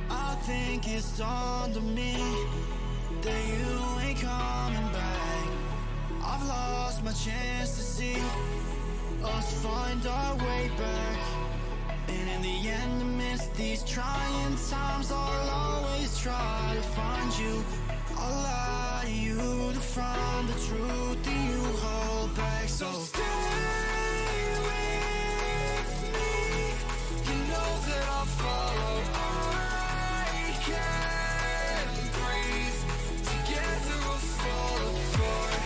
I think it's dawned on me that you ain't coming back. I've lost my chance to see us find our way back. And in the end, amidst these trying times, I'll always try to find you. I'll lie to you to find the truth that you hold back. So stay with me. You know that I'll follow. I can't breathe. Together we'll fall apart.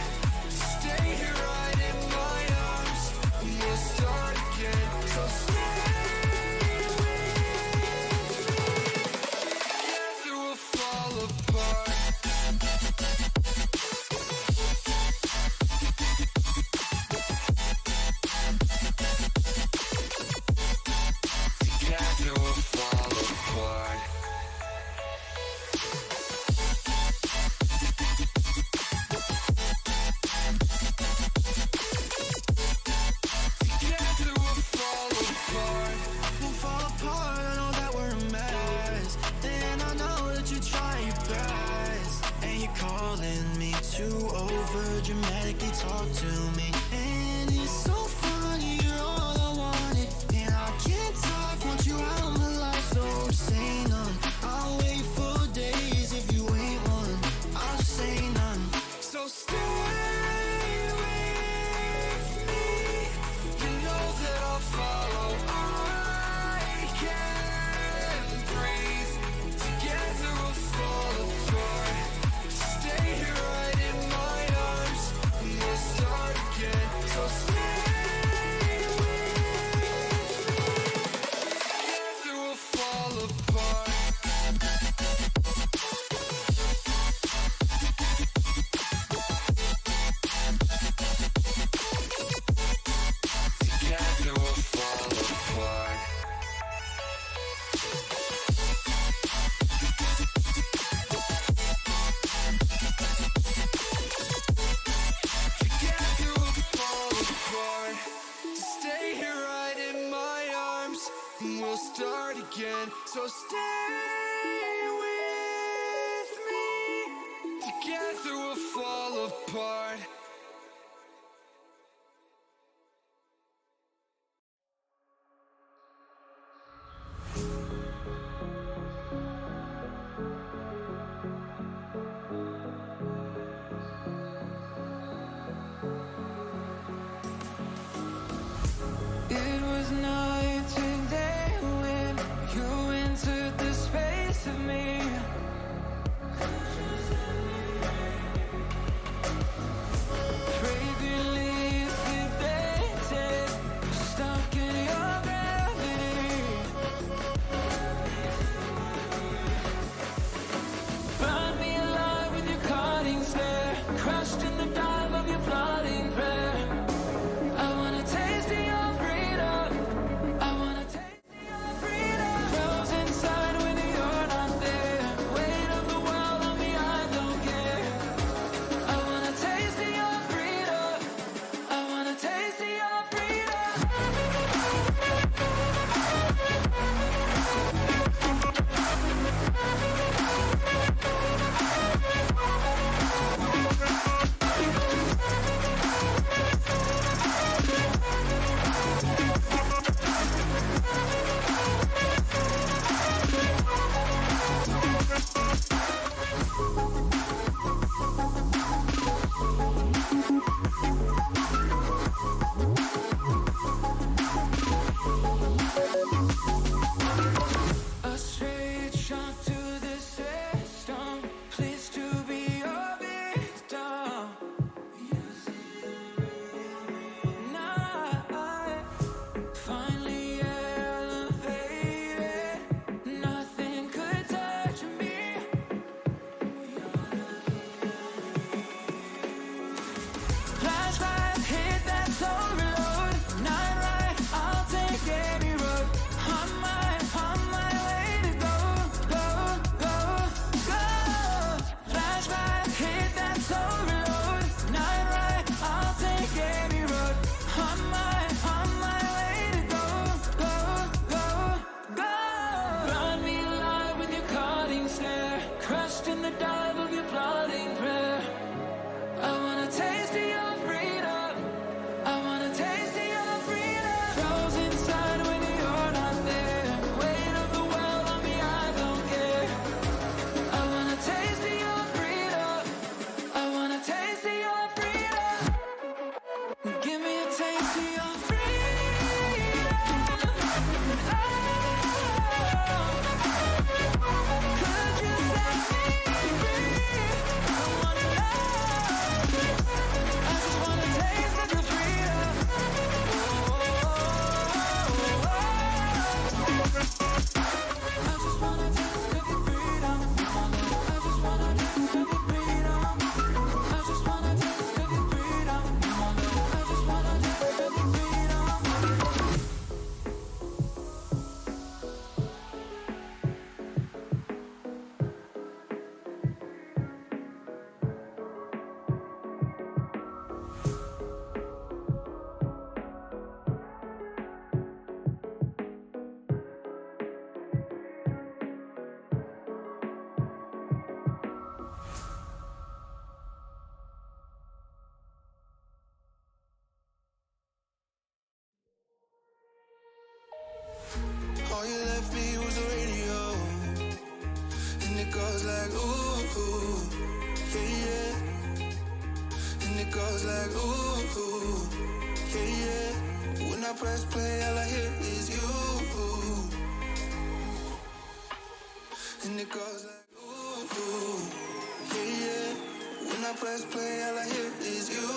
Stay here right in my arms. We'll start again. So stay. Dramatically talk to me, and it's so funny. You're all I wanted, and I can't talk. Want you out of my life, so say none. I'll wait for days if you ain't one. I'll say none. So stay with start again. So stay with me. Together we'll fall apart. It was night today when you entered the space of me. Fragrantly sedated, stuck in your gravity. Burn me alive with your cutting stare, crushed in the dive of your flooding prayer. I wanna taste of your freedom. I wanna taste of your freedom. Frozen inside when you're not there. Weight of the world on me, I don't care. I wanna taste of your freedom. I wanna taste of your freedom. A straight shot to the system. Pleased to be your victim. Now I finally elevated. Nothing could touch me. Flashlights hit that soul reload. Night ride, I'll take any road. On my way to go, go, go, go. Flashlights hit that soul reload. Night ride, I'll take any road. On my way to go, go, go, go. Burn me alive with your cutting stare, crushed in the dive of your flooding prayer. I wanna taste of your freedom. I wanna taste of your freedom. Frozen inside when you're not there. Weight of the world on me, I don't care. I wanna taste of your freedom. I wanna taste of your freedom. Give me a taste of your freedom. Oh, could you set me free? I wanna know. I just wanna taste of your freedom. I just wanna taste of your freedom. I just wanna taste of your freedom. I just wanna taste of your freedom. I just wanna taste of your freedom. All you left me was the radio, and it goes like ooh, ooh, yeah, yeah. And it goes like ooh, ooh, yeah, yeah. When I press play, all I hear is you. And it goes like ooh, ooh, yeah, yeah. When I press play, all I hear is you.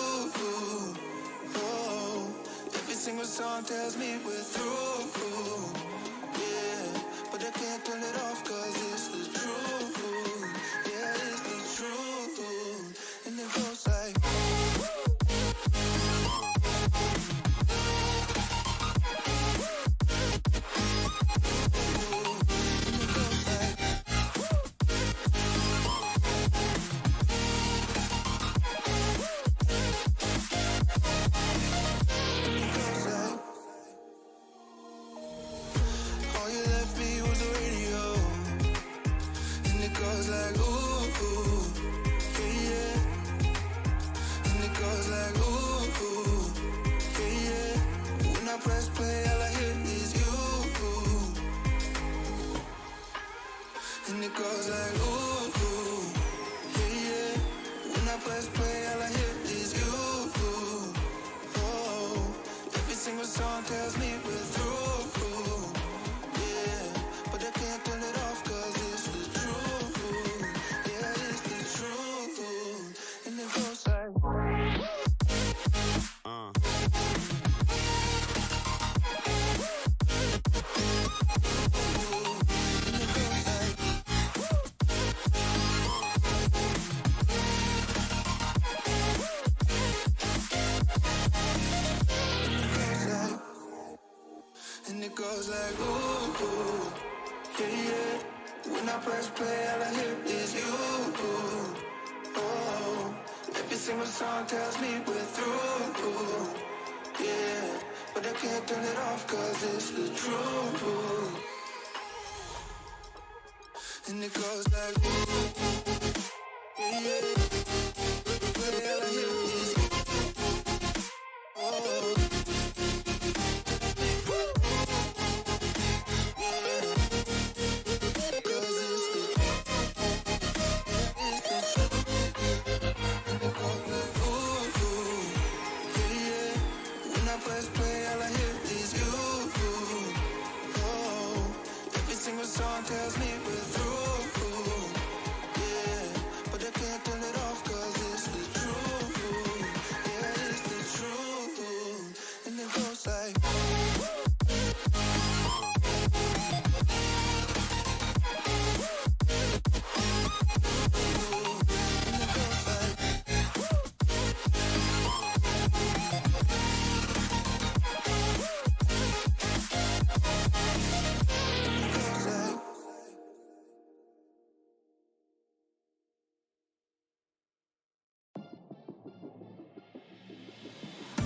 Oh, every single song tells me we're through. Yeah, but I can't turn it off 'cause it's the truth. Yeah, it's the truth. And it goes like And it goes like, ooh, ooh, yeah, yeah. When I press play, all I hear is you. Oh, every single song tells me we're through. Yeah, but I can't turn it off 'cause it's the truth. Yeah, it's the truth. And it goes like, and it goes like, ooh, ooh, yeah, yeah. When I press play, all I hear is you. Oh, every single song tells me we're through. Yeah, but I can't turn it off 'cause it's the truth. And it goes like, ooh, yeah, yeah. Play, all I hear is you. Oh, press play, all I hear is you. Oh, every single song tells me we're through. Yeah, but I can't turn it off 'cause it's the truth. Yeah, it's the truth. And it goes like,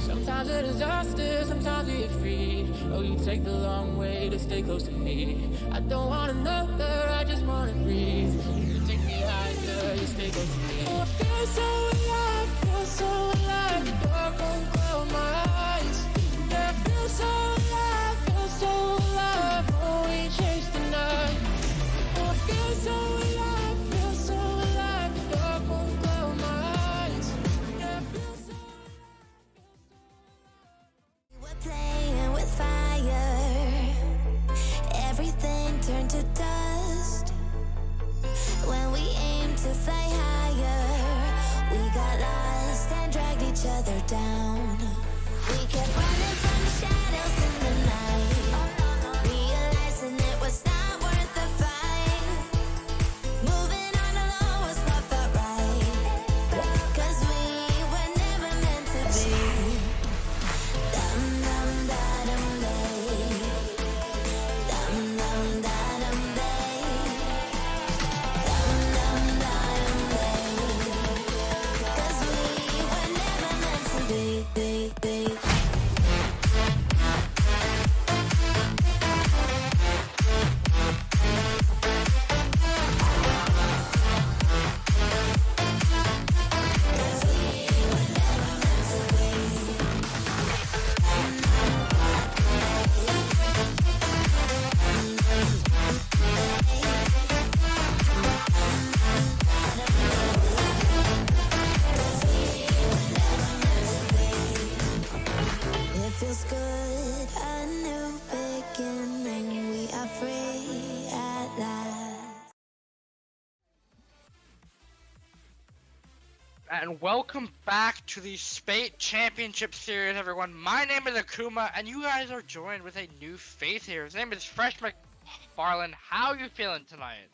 Sometimes a disaster, sometimes we get free. Oh, you take the long way to stay close to me. I don't want another, I just wanna breathe. You take me higher, you stay close to me. Oh, I feel so alive, feel so alive. The dark won't cloud my eyes. Yeah, I feel so alive, feel so alive. Oh, we chase the night. Oh, I feel so alive, feel so alive. The dark won't cloud my eyes. Yeah, I feel so. We're playing with fire. Everything turned to dust. When we aim to fly higher, we got lost and dragged each other down. We kept running from the shadows in the night, realizing it was not worth the fight. Moving on alone was not felt right, 'cause we were never meant to be. Dum dum da dum day. Dum dum da dum day. Dum dum da dum day. 'Cause we were never meant to be. It feels good, a new beginning. We are free at last. And welcome back to the Spate Championship Series, everyone. My name is Akuma, and you guys are joined with a new face here. His name is Fresh McFarlane. How you feeling tonight?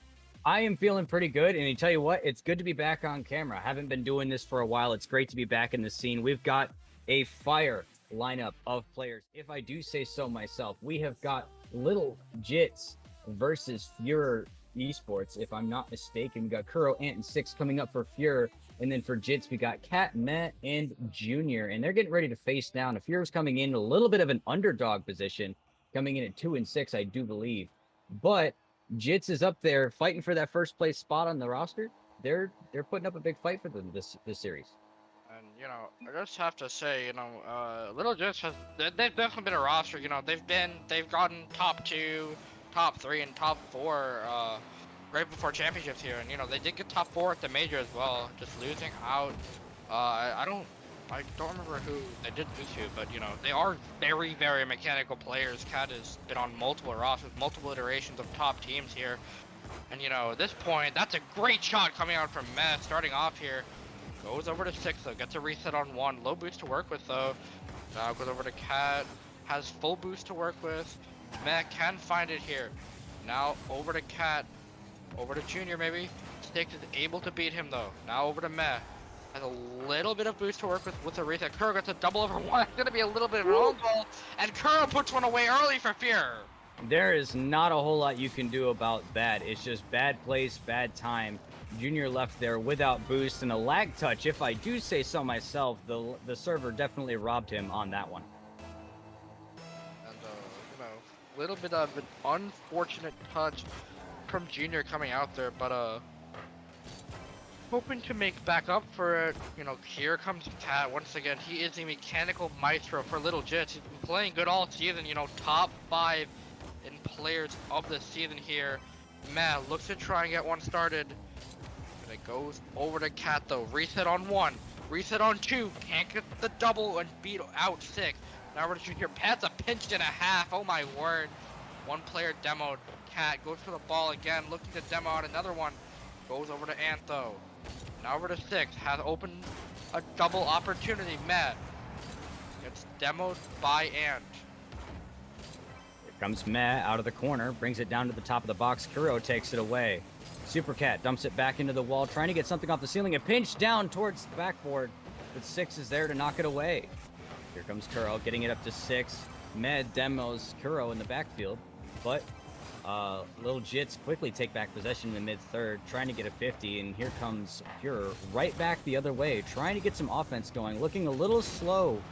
I am feeling pretty good, and I tell you what, it's good to be back on camera. I haven't been doing this for a while. It's great to be back in the scene. We've got a fire lineup of players. If I do say so myself, we have got Little Jits versus Fuhrer Esports, if I'm not mistaken. We got Kuro, Ant, and Six coming up for Fuhrer, and then for Jits, we got Cat, Met, and Junior, and they're getting ready to face down. Fuhrer's coming in a little bit of an underdog position, coming in at 2-6, I do believe, but Jits is up there fighting for that first place spot on the roster. They're putting up a big fight for them this series. And you know, I just have to say, you know, Little Jits has they've definitely been a roster. You know, they've gotten top 2, top 3, and top 4 right before championships here, and you know they did get top 4 at the major as well, just losing out. I don't remember who they did lose to, but you know they are very, very mechanical players. Cat has been on multiple rosters, multiple iterations of top teams here, and you know at this point, that's a great shot coming out from Meh, starting off here. Goes over to 6 though, gets a reset on 1, low boost to work with though. Now goes over to Cat, has full boost to work with. Meh can find it here. Now over to Cat, over to Junior maybe. Stick is able to beat him though. Now over to Meh. Has a little bit of boost to work with the reset. Kuro gets a double over 1. It's gonna be a little bit of an own goal. And Kuro puts one away early for Fear. There is not a whole lot you can do about that. It's just bad place, bad time. Junior left there without boost and a lag touch. If I do say so myself, the server definitely robbed him on that one. And you know, a little bit of an unfortunate touch from Junior coming out there, but hoping to make back up for it. You know, here comes Cat once again. He is a mechanical maestro for Little Jits. He's been playing good all season, you know, top 5 in players of the season here. Meh looks to try and get one started. And it goes over to Cat though. Reset on 1, reset on 2. Can't get the double and beat out 6. Now we're just here. Pat's a pinch and a half. Oh my word. One player demoed. Cat goes for the ball again, looking to demo out another one. Goes over to Antho. Now over to 6. Has opened a double opportunity. Meh gets demoed by Ant. Here comes Meh out of the corner, brings it down to the top of the box. Kuro takes it away. Super Cat dumps it back into the wall, trying to get something off the ceiling. A pinch down towards the backboard, but 6 is there to knock it away. Here comes Kuro, getting it up to 6. Meh demos Kuro in the backfield, but Little Jits quickly take back possession in the mid-third, trying to get a 50, and here comes Führer right back the other way, trying to get some offense going, looking a little slow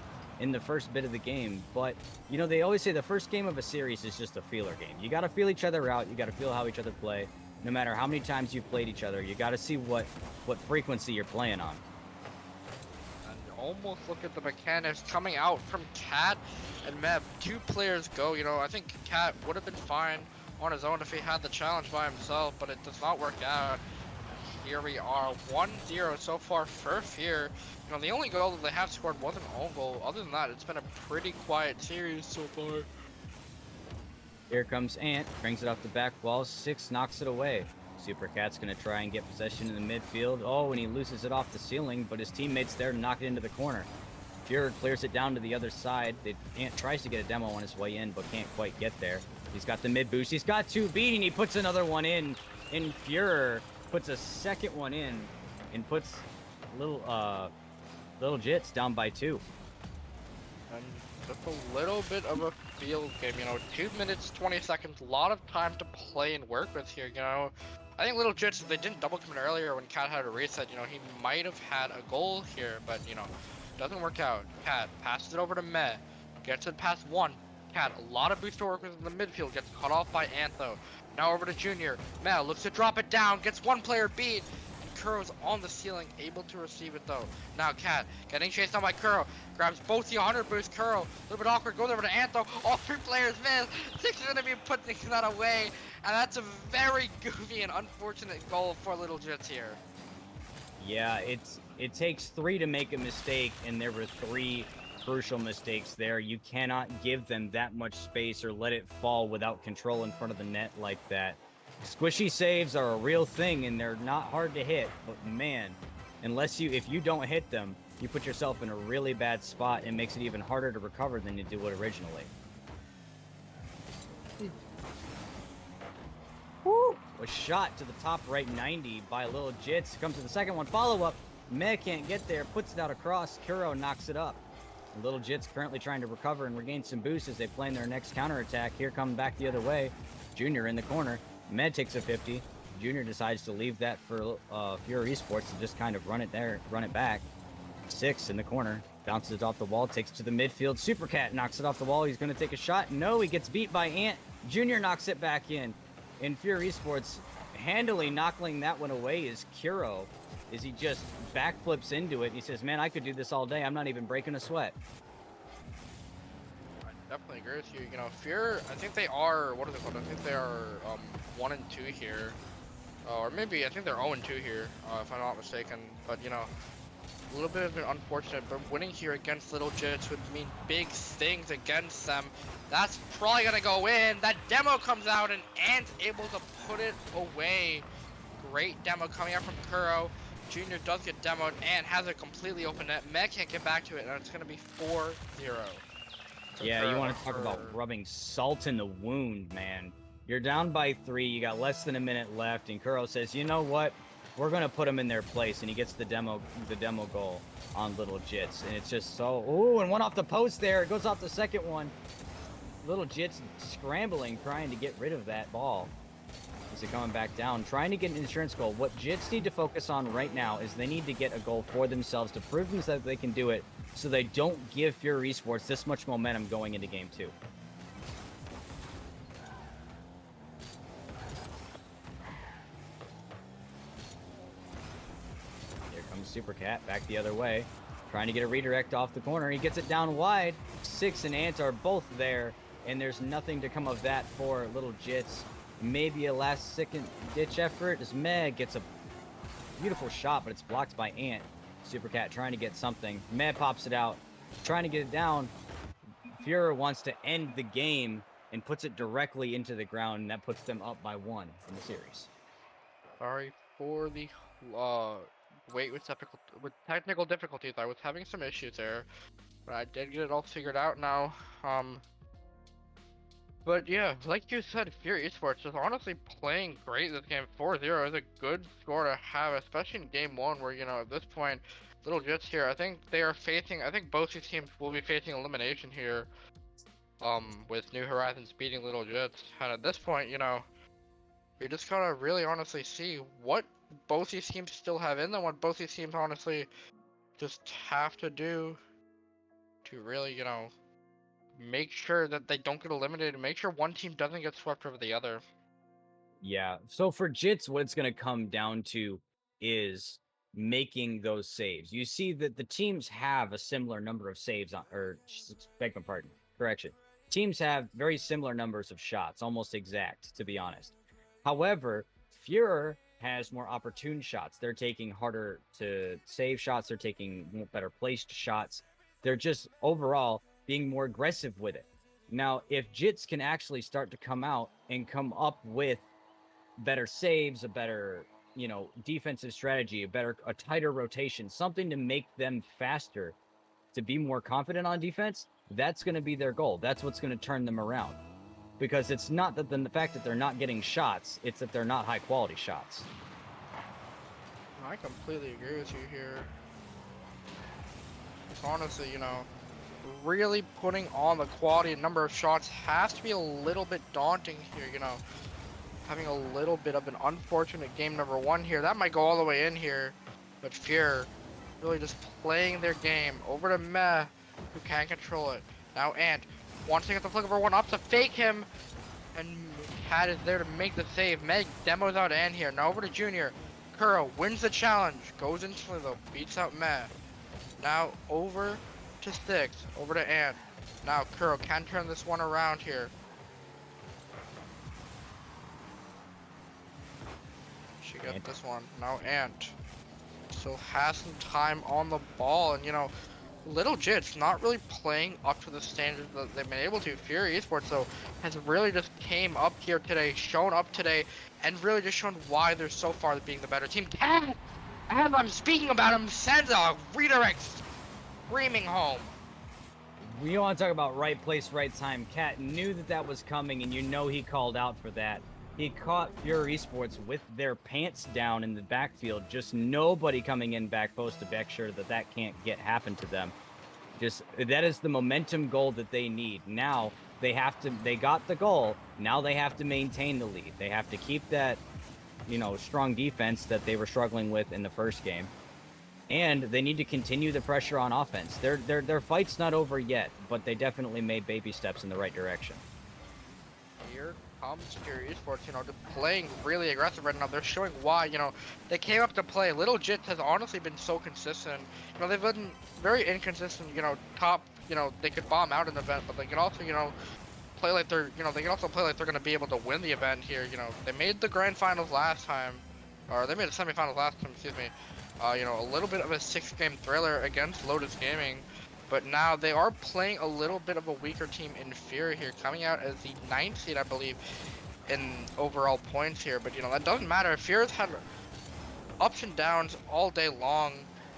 in the first bit of the game, but, you know, they always say the first game of a series is just a feeler game. You gotta feel each other out, you gotta feel how each other play. No matter how many times you've played each other, you gotta see what frequency you're playing on. And almost look at the mechanics coming out from Cat and Meh. 2 players go, you know, I think Cat would have been fine on his own if he had the challenge by himself, but it does not work out. Here we are, 1-0 so far for Fear. You know, the only goal that they have scored was an own goal. Other than that, it's been a pretty quiet series so far. Here comes Ant, brings it off the back wall. 6 knocks it away. Super Cat's gonna try and get possession in the midfield. Oh, and he loses it off the ceiling, but his teammate's there to knock it into the corner. Führer clears it down to the other side. Ant tries to get a demo on his way in, but can't quite get there. He's got the mid boost. He's got 2 beat, and he puts another one in. And Führer puts a second one in, and puts Little Jits down by 2. And just a little bit of a field game, you know, 2 minutes, 20 seconds, a lot of time to play and work with here, you know. I think Little Jits, if they didn't double commit earlier when Cat had a reset, you know, he might have had a goal here, but, you know, doesn't work out. Cat passes it over to Meh, gets it past 1. Cat, a lot of boost to work with in the midfield, gets cut off by Antho. Now over to Junior. Meh looks to drop it down, gets 1 player beat. Kuro's on the ceiling, able to receive it though. Now Cat, getting chased down by Kuro, grabs both the 100 boost. Kuro, a little bit awkward, goes over to Antho. All 3 players miss. 6 is gonna be putting that away, and that's a very goofy and unfortunate goal for Little Jits here. Yeah, it takes 3 to make a mistake, and there were 3 crucial mistakes there. You cannot give them that much space or let it fall without control in front of the net like that. Squishy saves are a real thing, and they're not hard to hit, but man, if you don't hit them, you put yourself in a really bad spot and makes it even harder to recover than you do it originally. Woo! A shot to the top right 90 by Little Jits. Comes to the second one. Follow-up. Meh can't get there. Puts it out across. Kuro knocks it up. Little Jits currently trying to recover and regain some boost as they plan their next counterattack. Here come back the other way. Junior in the corner. Meh takes a 50. Junior decides to leave that for Führer Esports and just kind of run it back. 6 in the corner. Bounces it off the wall. Takes it to the midfield. Super Cat knocks it off the wall. He's going to take a shot. No, he gets beat by Ant. Junior knocks it back in. And Führer Esports handily knocking that one away is Kuro. Is he just backflips into it. And he says, man, I could do this all day. I'm not even breaking a sweat. I definitely agree with you. You know, Fear, I think they are, what are they called? I think they are 1 and 2 here. or maybe I think they're 0-2 here, if I'm not mistaken. But you know, a little bit of an unfortunate, but winning here against Little Jits would mean big things against them. That's probably gonna go in. That demo comes out and Ant's able to put it away. Great demo coming out from Kuro. Junior does get demoed and has a completely open net. Meg can't get back to it, and it's gonna be 4-0. Yeah, you want to talk about rubbing salt in the wound, man. You're down by 3, you got less than a minute left, and Kuro says, you know what? We're gonna put him in their place, and he gets the demo goal on Little Jits, and it's just so. Ooh, and one off the post there. It goes off the second one. Little Jits scrambling, trying to get rid of that ball. Is it coming back down? Trying to get an insurance goal. What Jits need to focus on right now is they need to get a goal for themselves to prove themselves that they can do it, so they don't give Fury Esports this much momentum going into Game 2. Super Cat back the other way, trying to get a redirect off the corner. He gets it down wide. Six and Ant are both there, and there's nothing to come of that for Little Jits. Maybe a last-second ditch effort as Meg gets a beautiful shot, but it's blocked by Ant. Super Cat trying to get something. Meg pops it out, trying to get it down. Fuhrer wants to end the game and puts it directly into the ground, and that puts them up by 1 in the series. Sorry for the wait with technical difficulties. I was having some issues there, but I did get it all figured out now. But yeah, like you said, Fury Esports is honestly playing great this game. 4-0 is a good score to have, especially in Game 1, where, you know, at this point, Little Jits here, I think both these teams will be facing elimination here, with New Horizons beating Little Jits. And at this point, you know, we just gotta really honestly see what both these teams still have in them, what both these teams honestly just have to do to really, you know, make sure that they don't get eliminated, make sure one team doesn't get swept over the other. Yeah, so for Jits, what it's going to come down to is making those saves. You see that the teams have a similar number of saves, beg my pardon, correction. Teams have very similar numbers of shots, almost exact, to be honest. However, Fuhrer has more opportune shots. They're taking harder to save shots. They're taking better placed shots. They're just overall being more aggressive with it. Now, if Jits can actually start to come out and come up with better saves, a better, you know, defensive strategy, a tighter rotation, something to make them faster, to be more confident on defense, that's going to be their goal. That's what's going to turn them around. Because it's not that the fact that they're not getting shots, it's that they're not high quality shots. I completely agree with you here. It's honestly, you know, really putting on the quality and number of shots has to be a little bit daunting here, you know. Having a little bit of an unfortunate game number 1 here. That might go all the way in here. But Fuhrer really just playing their game. Over to Meh, who can't control it. Now Ant wants to get the flick over 1 up to fake him. And Cat is there to make the save. Meg demos out Ant here. Now over to Junior. Kuro wins the challenge. Goes instantly though. Beats out Meh. Now over to 6. Over to Ant. Now Kuro can turn this one around here. She got this one. Now Ant still has some time on the ball, and you know, Little Jits not really playing up to the standards that they've been able to. Fury Esports though has really just came up here today, shown up today, and really just shown why they're so far being the better team. Cat, as I'm speaking about him, sends a redirect screaming home. We want to talk about right place, right time. Cat knew that was coming, and you know he called out for that. He caught Fury Esports with their pants down in the backfield. Just nobody coming in back post to make sure that can't happen to them. Just that is the momentum goal that they need. Now they got the goal. Now they have to maintain the lead. They have to keep that, you know, strong defense that they were struggling with in the first game. And they need to continue the pressure on offense. Their fight's not over yet, but they definitely made baby steps in the right direction. Here comes Fury Esports, you know, just playing really aggressive right now. They're showing why, you know, they came up to play. Little Jits has honestly been so consistent. You know, they've been very inconsistent, you know, you know, they could bomb out an event, but they can also, you know, play like they're, you know, they can also play like they're going to be able to win the event here. You know, they made the grand finals last time. or they made a semifinals last time, excuse me. You know, a little bit of a 6-game thriller against Lotus Gaming, but now they are playing a little bit of a weaker team in Fear here, coming out as the 9th seed, I believe, in overall points here. But you know, that doesn't matter. Fear's had ups and downs all day long,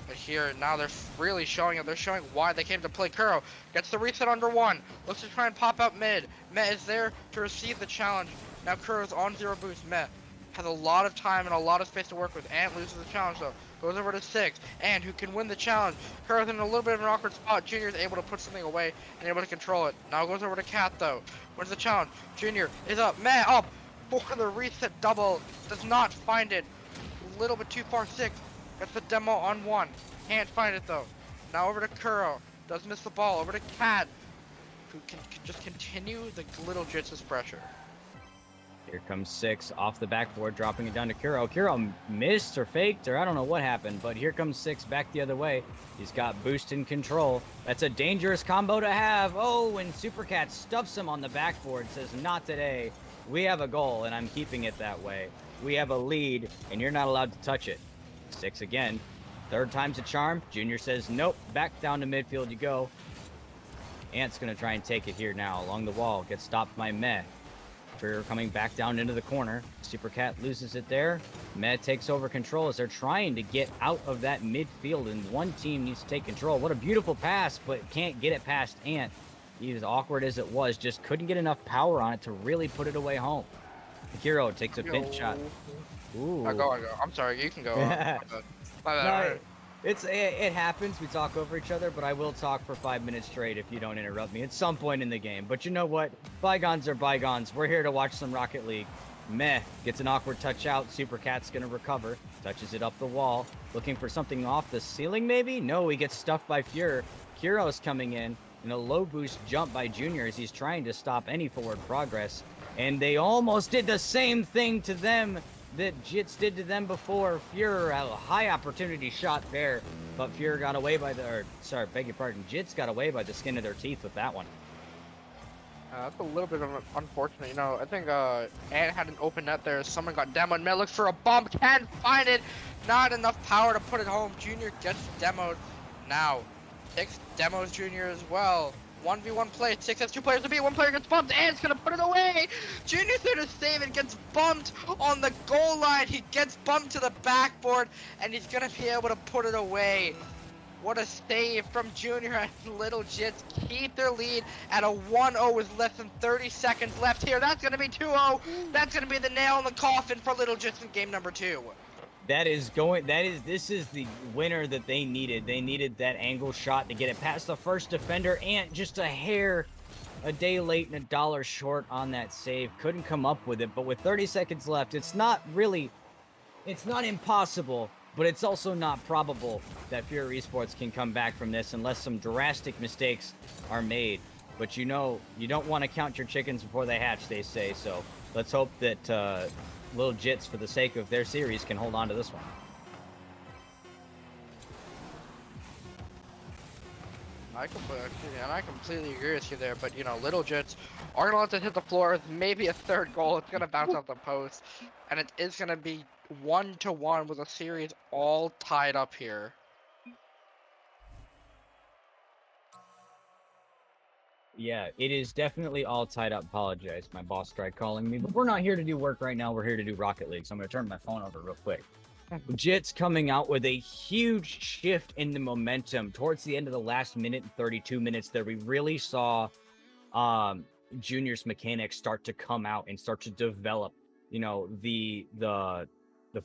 but here now they're really showing it. They're showing why they came to play. Kuro gets the reset under 1, looks to try and pop out mid. Meh is there to receive the challenge. Now Kuro's on 0 boost. Meh has a lot of time and a lot of space to work with. Ant loses the challenge though. Goes over to 6. And who can win the challenge? Kuro's in a little bit of an awkward spot. Junior's able to put something away and able to control it. Now goes over to Cat though. Wins the challenge. Junior is up. Meh up for the reset double. Does not find it. A little bit too far. 6 gets the demo on 1. Can't find it though. Now over to Kuro. Does miss the ball. Over to Cat, who can just continue the little Jits' pressure. Here comes 6 off the backboard, dropping it down to Kuro. Kuro missed or faked, or I don't know what happened, but here comes 6 back the other way. He's got boost and control. That's a dangerous combo to have. Oh, and Supercat stuffs him on the backboard, says, not today. We have a goal, and I'm keeping it that way. We have a lead, and you're not allowed to touch it. 6 again. 3rd time's a charm. Junior says, nope, back down to midfield you go. Ant's going to try and take it here now along the wall. Gets stopped by Meh. Trigger coming back down into the corner. Supercat loses it there. Meh takes over control as they're trying to get out of that midfield, and one team needs to take control. What a beautiful pass, but can't get it past Ant. As awkward as it was, just couldn't get enough power on it to really put it away home. Hero takes a pinch shot. Ooh. Go. I'm sorry, you can go. My bad. No, it happens. We talk over each other, but I will talk for 5 minutes straight if you don't interrupt me at some point in the game. But you know what? Bygones are bygones. We're here to watch some Rocket League. Meh gets an awkward touch out. Supercat's gonna recover. Touches it up the wall. Looking for something off the ceiling, maybe? No, he gets stuffed by Fuhrer. Kuro's coming in a low boost jump by Junior as he's trying to stop any forward progress. And they almost did the same thing to them that Jits did to them before. Fuhrer had a high opportunity shot there, but Fuhrer got away by beg your pardon, Jits got away by the skin of their teeth with that one. That's a little bit unfortunate. You know, I think Ant had an open net there. Someone got demoed. Meh looks for a bump. Can't find it. Not enough power to put it home. Junior gets demoed. Now, 6 demos Junior as well. 1v1 play. 6 has 2 players to beat. 1 player gets bumped. Ant's gonna put it away. Junior's there to save it. Gets bumped on the goal line. He gets bumped to the backboard, and he's gonna be able to put it away. What a save from Junior, and Little Jits keep their lead at a 1-0 with less than 30 seconds left here. That's gonna be 2-0. That's gonna be the nail in the coffin for Little Jits in game number 2. This is the winner that they needed. They needed that angle shot to get it past the first defender. Ant just a hair, a day late and $1 short on that save. Couldn't come up with it, but with 30 seconds left, it's not impossible, but it's also not probable that Fury Esports can come back from this unless some drastic mistakes are made. But you know, you don't want to count your chickens before they hatch, they say, so let's hope that Little Jits, for the sake of their series, can hold on to this one. I completely agree with you there, but you know, Little Jits are gonna let it hit the floor with maybe a 3rd goal. It's gonna bounce off the post, and it is gonna be 1-1 with a series all tied up here. Yeah, it is definitely all tied up. Apologize, my boss tried calling me, but we're not here to do work right now. We're here to do Rocket League, so I'm going to turn my phone over real quick. Jits coming out with a huge shift in the momentum towards the end of the last minute and 32 minutes there. We really saw Junior's mechanics start to come out and start to develop. You know, the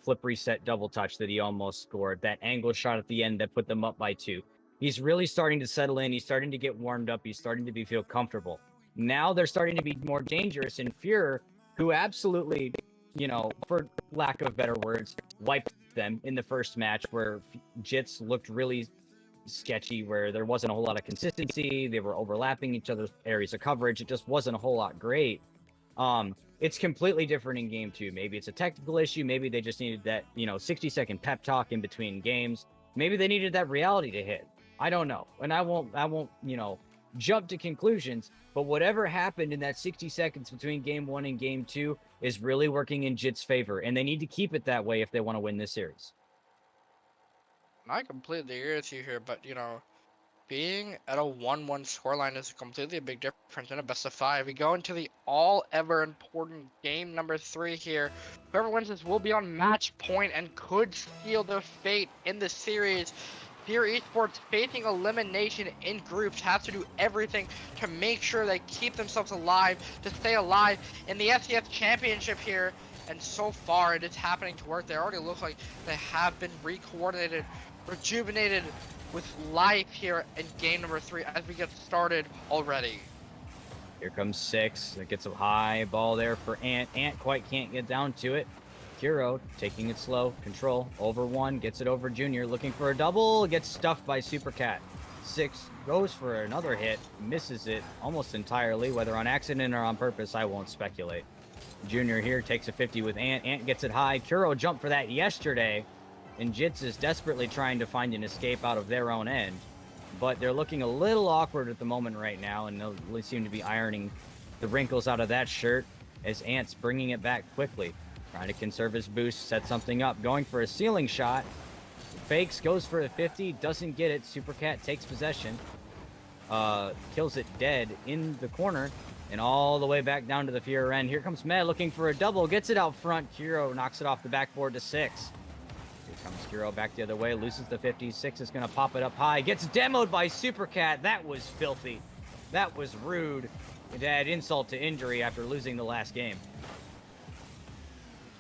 flip reset double touch that he almost scored, that angle shot at the end that put them up by 2. He's really starting to settle in. He's starting to get warmed up. He's starting to feel comfortable. Now they're starting to be more dangerous. And Fuhrer, who absolutely, you know, for lack of better words, wiped them in the first match where Jits looked really sketchy, where there wasn't a whole lot of consistency. They were overlapping each other's areas of coverage. It just wasn't a whole lot great. It's completely different in game 2. Maybe it's a technical issue. Maybe they just needed that, 60-second pep talk in between games. Maybe they needed that reality to hit. I don't know. And I won't, jump to conclusions, but whatever happened in that 60 seconds between game 1 and game 2 is really working in Jit's favor, and they need to keep it that way if they want to win this series. I completely agree with you here, but being at a 1-1 scoreline is completely a big difference in a best of 5. We go into the all-ever important game number 3 here. Whoever wins this will be on match point and could seal their fate in the series. Fear Esports, facing elimination in groups, have to do everything to make sure they keep themselves alive, to stay alive in the SCS Championship here. And so far, it is happening to work. They already look like they have been re-coordinated, rejuvenated with life here in game number 3 as we get started already. Here comes 6. That gets a high ball there for Ant. Ant quite can't get down to it. Kuro taking it slow, control, over 1, gets it over Junior, looking for a double, gets stuffed by Supercat. 6 goes for another hit, misses it almost entirely, whether on accident or on purpose, I won't speculate. Junior here takes a 50 with Ant. Ant gets it high. Kuro jumped for that yesterday, and Jits is desperately trying to find an escape out of their own end. But they're looking a little awkward at the moment right now, and they seem to be ironing the wrinkles out of that shirt as Ant's bringing it back quickly. Trying to conserve his boost, set something up, going for a ceiling shot. Fakes, goes for a 50, doesn't get it. Supercat takes possession, kills it dead in the corner, and all the way back down to the Fuhrer end. Here comes Med looking for a double, gets it out front. Kuro knocks it off the backboard to 6. Here comes Kuro back the other way, loses the 50. 6 is going to pop it up high, gets demoed by Supercat. That was filthy. That was rude. It had insult to injury after losing the last game.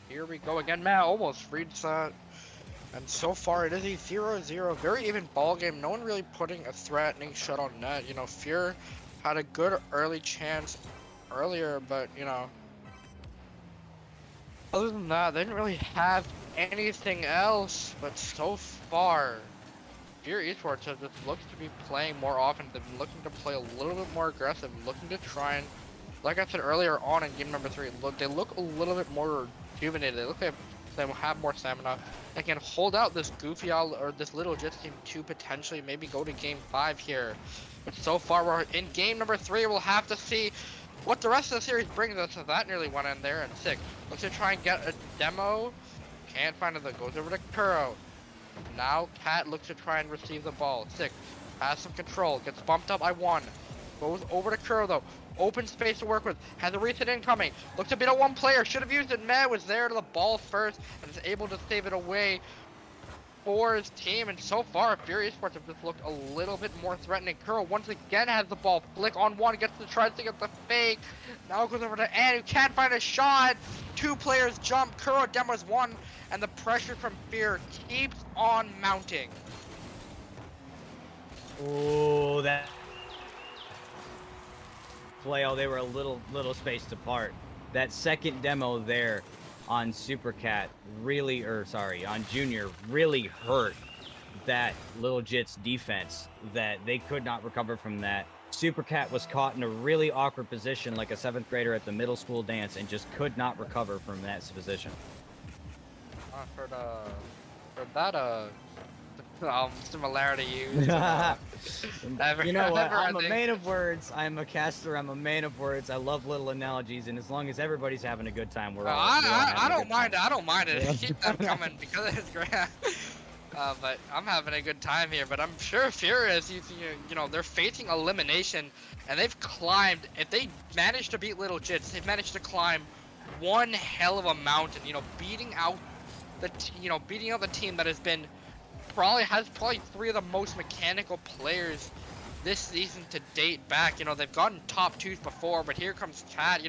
Here we go again. Matt almost reads that. And so far it is a 0-0. Very even ball game. No one really putting a threatening shot on net. Fear had a good early chance earlier, but other than that, they didn't really have anything else. But so far, Fear Esports has just looked to be playing more often. They've been looking to play a little bit more aggressive, looking to try and, like I said earlier on in game number 3, they look a little bit more rejuvenated. They look like they have more stamina and can hold out this goofy or this little Jits team to potentially maybe go to game 5 here. But so far we're in game number 3. We'll have to see what the rest of the series brings us. So that nearly went in there. And 6 looks to try and get a demo. Can't find it. That goes over to Kuro. Now Cat looks to try and receive the ball. 6 has some control. Gets bumped up by 1. Goes over to Kuro though. Open space to work with. Has a reset incoming. Looks to beat a 1 player. Should have used it. Med was there to the ball first and is able to save it away for his team. And so far, Fury Esports have just looked a little bit more threatening. Kuro once again has the ball. Flick on 1. Gets the try to get the fake. Now goes over to Ant, who can't find a shot. 2 players jump. Kuro demos 1. And the pressure from Fear keeps on mounting. Oh, that play, they were a little spaced apart. That second demo there on Supercat on Junior really hurt that Little Jits defense, that they could not recover from that. Supercat was caught in a really awkward position like a 7th grader at the middle school dance and just could not recover from that position. For that similarity used. You know what? I'm a man of words. I'm a caster. I'm a man of words. I love little analogies, and as long as everybody's having a good time, we're all. I don't mind it. I don't mind it. Keep them coming because it's great. But I'm having a good time here. But I'm sure Furious, they're facing elimination, and they've climbed. If they manage to beat Little Jits, they've managed to climb one hell of a mountain. Beating out the team that has been. Has 3 of the most mechanical players this season to date back. They've gotten top 2s before, but here comes Cat,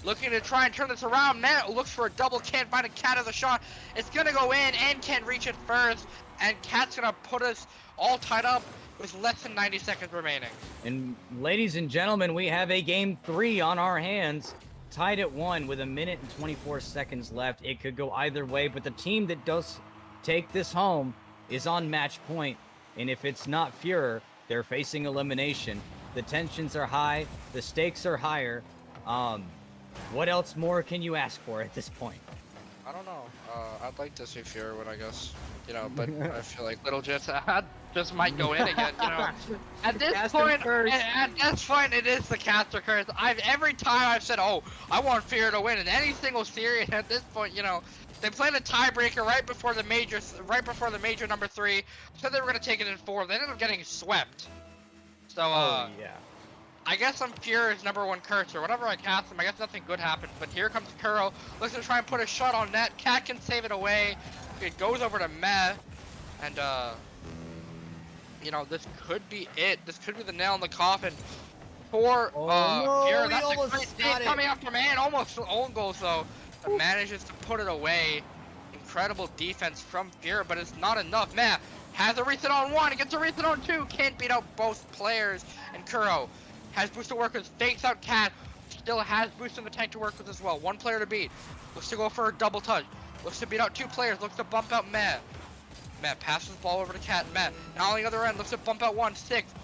looking to try and turn this around. Man, looks for a double, can't find a Cat as a shot. It's gonna go in and can't reach it first, and Cat's gonna put us all tied up with less than 90 seconds remaining. And ladies and gentlemen, we have a game 3 on our hands, tied at 1 with 1 minute and 24 seconds left. It could go either way, but the team that does take this home is on match point, and if it's not Fuhrer, they're facing elimination. The tensions are high, the stakes are higher. What else more can you ask for at this point? I don't know. I'd like to see Fear win, I guess. You know, but I feel like Little Jits just might go in again. You know, at this point, it is the caster curse. Every time I've said, oh, I want Fear to win in any single series. At this point, you know, they played a tiebreaker right before the major number 3. Said they were gonna take it in 4. They ended up getting swept. So yeah. I guess I'm Fury's #1 cursor. Whenever I cast him, I guess nothing good happens. But here comes Kuro. Looks to try and put a shot on net. Cat can save it away. It goes over to Meh. And, you know, this could be it. This could be the nail in the coffin for Fury. That's a great save coming up from man. Almost own goal, so manages to put it away. Incredible defense from Fury, but it's not enough. Meh has a reset on 1. Gets a reset on 2. Can't beat out both players. And Kuro has boost to work with, fakes out Cat, still has boost in the tank to work with as well. 1 player to beat, looks to go for a double touch, looks to beat out 2 players, looks to bump out Meh. Meh passes the ball over to Cat, Meh, now on the other end, looks to bump out 1, 6,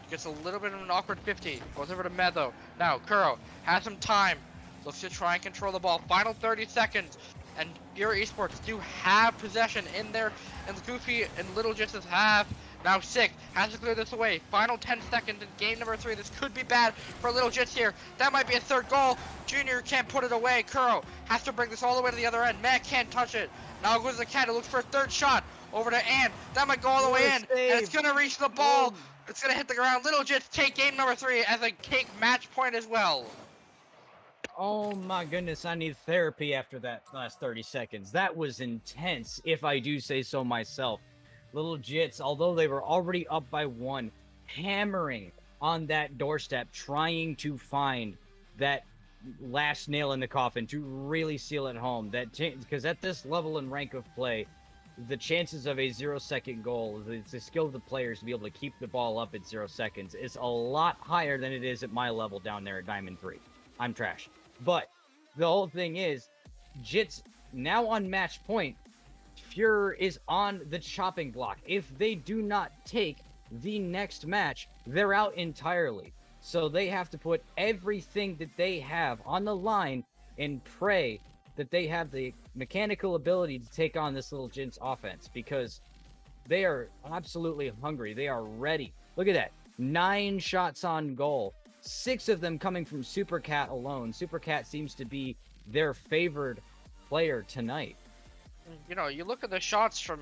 gets a little bit of an awkward 50, goes over to Meh though. Now, Kuro has some time, looks to try and control the ball, final 30 seconds, and Fury Esports do have possession in there, and Goofy and Little Jits have. Now 6, has to clear this away. Final 10 seconds in game number 3. This could be bad for Little Jits here. That might be a 3rd goal. Junior can't put it away. Kuro has to bring this all the way to the other end. Matt can't touch it. Now goes the Cat. It looks for a 3rd shot. Over to Ann. That might go all the way in. And it's going to reach the ball. It's going to hit the ground. Little Jits take game number 3 as a cake match point as well. Oh my goodness, I need therapy after that last 30 seconds. That was intense, if I do say so myself. Little Jits, although they were already up by 1, hammering on that doorstep, trying to find that last nail in the coffin to really seal it home. Because at this level and rank of play, the chances of a 0-second goal, the skill of the players to be able to keep the ball up at 0 seconds is a lot higher than it is at my level down there at Diamond 3. I'm trash. But the whole thing is, Jits now on match point, Fury is on the chopping block. If they do not take the next match, they're out entirely. So they have to put everything that they have on the line and pray that they have the mechanical ability to take on this Little Jits offense, because they are absolutely hungry. They are ready. Look at that. 9 shots on goal. 6 of them coming from Super Cat alone. Super Cat seems to be their favored player tonight. You know, you look at the shots from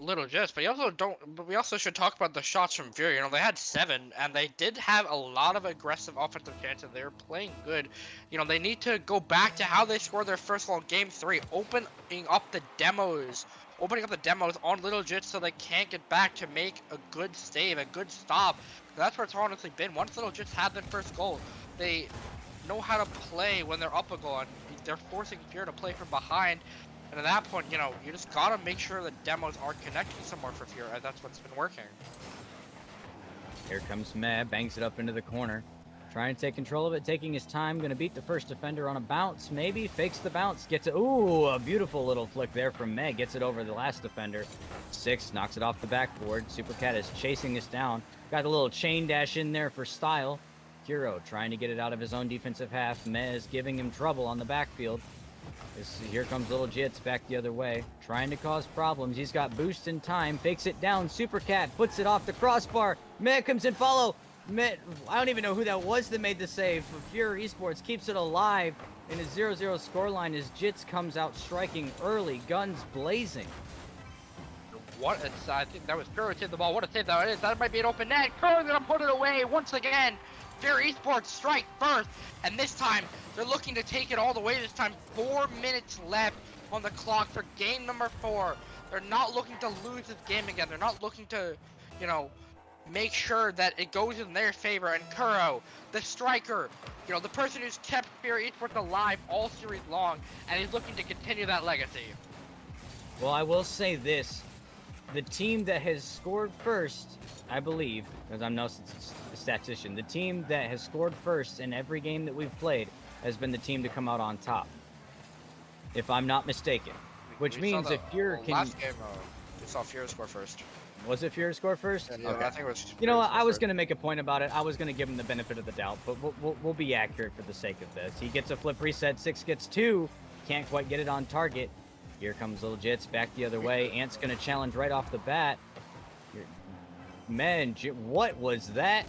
Little Jits, but we also should talk about the shots from Fury. You know, they had 7, and they did have a lot of aggressive offensive chances. They were playing good. You know, they need to go back to how they scored their first goal in Game 3, opening up the demos on Little Jits so they can't get back to make a good save, a good stop. That's where it's honestly been. Once Little Jits have their first goal, they know how to play when they're up a goal, and they're forcing Fury to play from behind. And at that point, you know, you just gotta make sure the demos are connecting somewhere for Fury, and that's what's been working. Here comes Meh, bangs it up into the corner. Trying to take control of it, taking his time, gonna beat the first defender on a bounce, maybe, fakes the bounce, gets it, ooh, a beautiful little flick there from Meh, gets it over the last defender. 6, knocks it off the backboard. Super Cat is chasing this down. Got a little chain dash in there for style. Kuro trying to get it out of his own defensive half. Meh is giving him trouble on the backfield. Here comes Little Jits back the other way, trying to cause problems. He's got boost in time, fakes it down. Super Cat puts it off the crossbar. Meh comes in follow. Meh, I don't even know who that was that made the save, but Fury Esports keeps it alive in a 0-0 scoreline as Jits comes out striking early, guns blazing. I think that was Kuro hit the ball. What a save that is. That might be an open net. Kuro's gonna put it away once again. Fury Esports strike first, and this time they're looking to take it all the way. This time 4 minutes left on the clock for game number 4. They're not looking to lose this game again. They're not looking to, you know, make sure that it goes in their favor. And Kuro, the striker, you know, the person who's kept Fury Esports alive all series long, and he's looking to continue that legacy. Well, I will say this. The team that has scored first, I believe, because I'm no statistician, the team that has scored first in every game that we've played has been the team to come out on top, if I'm not mistaken. Which means if Fury can... Last game, we saw Fury score first. Was it Fury score first? Yeah, okay. I think it was. You know what? I was going to make a point about it. I was going to give him the benefit of the doubt, but we'll be accurate for the sake of this. He gets a flip reset. 6 gets 2. Can't quite get it on target. Here comes Little Jits back the other way. Ant's going to challenge right off the bat. Man, what was that?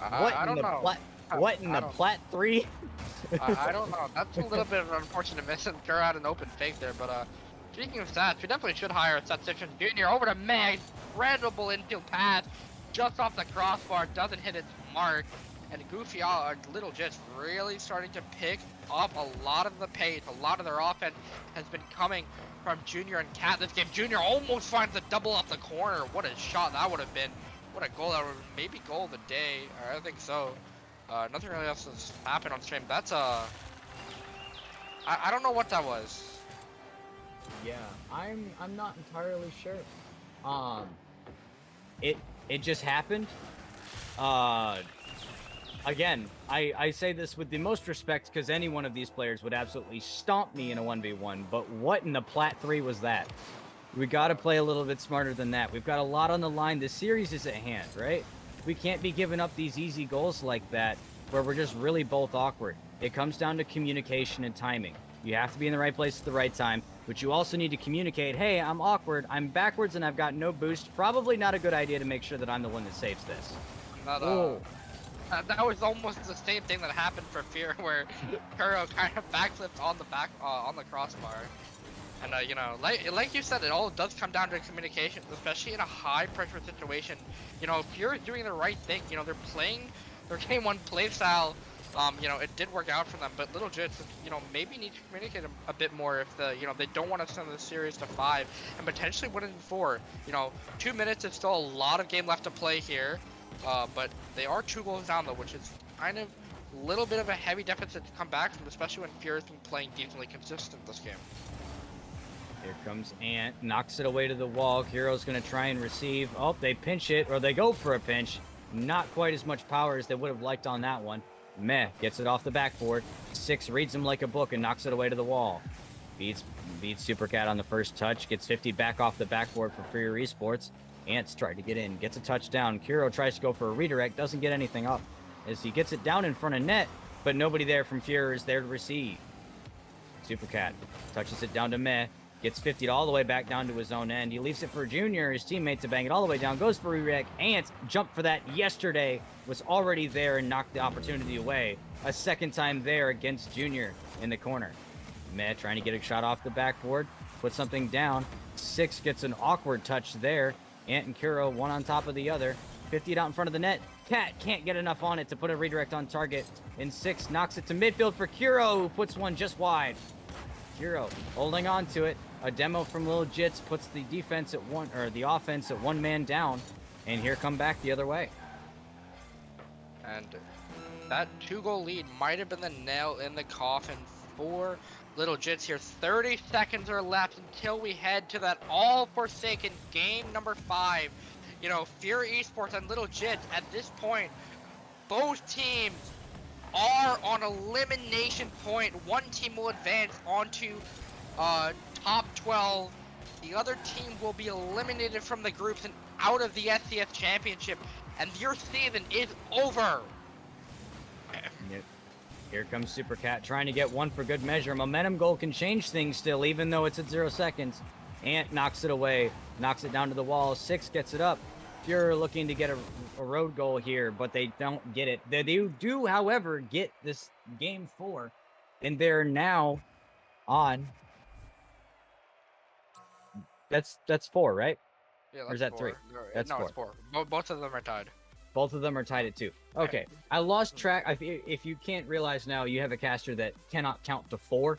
I don't know. What in the plat 3? I don't know. That's a little bit of an unfortunate miss and throw out an open fake there. But speaking of stats, we definitely should hire a stat section junior over to Meg. Incredible infield pass, just off the crossbar, doesn't hit its mark. And Goofy, Little Jits really starting to pick up a lot of the pace. A lot of their offense has been coming from Junior and Cat this game. Junior almost finds a double off the corner. What a shot that would have been. What a goal that would have been. Maybe goal of the day. I think so. Nothing really else has happened on stream. That's I don't know what that was. Yeah, I'm not entirely sure. It just happened. Again, I say this with the most respect because any one of these players would absolutely stomp me in a 1v1, but what in the plat 3 was that? We got to play a little bit smarter than that. We've got a lot on the line. This series is at hand, right? We can't be giving up these easy goals like that where we're just really both awkward. It comes down to communication and timing. You have to be in the right place at the right time, but you also need to communicate, hey, I'm awkward, I'm backwards, and I've got no boost. Probably not a good idea to make sure that I'm the one that saves this. That was almost the same thing that happened for Fear, where Kuro kind of backflipped on the crossbar. And you know, like you said, it all does come down to communication, especially in a high pressure situation. You know, Fear is doing the right thing. You know, they're playing their game 1 play style. You know, it did work out for them, but Little Jits, you know, maybe need to communicate a bit more if they don't want to send the series to 5 and potentially win it in 4. You know, 2 minutes is still a lot of game left to play here. But they are 2 goals down though, which is kind of a little bit of a heavy deficit to come back from, especially when Fear has been playing decently consistent this game. Here comes Ant, knocks it away to the wall. Hero's going to try and receive. Oh, they pinch it, or they go for a pinch. Not quite as much power as they would have liked on that one. Meh, gets it off the backboard. 6 reads him like a book and knocks it away to the wall. Beats Supercat on the first touch, gets 50 back off the backboard for Freer Esports. Ant's tried to get in, gets a touchdown. Kuro tries to go for a redirect, doesn't get anything up as he gets it down in front of net, but nobody there from Fuhrer is there to receive. Supercat touches it down to Meh, gets 50'd all the way back down to his own end. He leaves it for Junior, his teammate, to bang it all the way down, goes for a redirect. Ant jumped for that yesterday, was already there and knocked the opportunity away. A second time there against Junior in the corner. Meh trying to get a shot off the backboard, put something down. 6 gets an awkward touch there. Ant and Kuro, one on top of the other. 50 out in front of the net. Cat can't get enough on it to put a redirect on target. And 6 knocks it to midfield for Kuro, who puts one just wide. Kuro holding on to it. A demo from Lil Jits puts the defense at one, or the offense at 1 man down. And here come back the other way. And that 2-goal lead might have been the nail in the coffin for Little Jits here. 30 seconds are left until we head to that all-forsaken game number 5. You know, Fear Esports and Little Jits, at this point, both teams are on elimination point. One team will advance onto top 12. The other team will be eliminated from the groups and out of the SCS Championship. And your season is over. Here comes Supercat trying to get one for good measure. Momentum goal can change things still, even though it's at 0 seconds. Ant knocks it away, knocks it down to the wall. 6 gets it up. Fuhrer looking to get a road goal here, but they don't get it. They do, however, get this game 4, and they're now on. That's 4, right? Yeah, that's or is that 4. 3? That's no, 4. It's 4. Both of them are tied. Both of them are tied at 2. Okay, I lost track. If you can't realize now, you have a caster that cannot count to 4.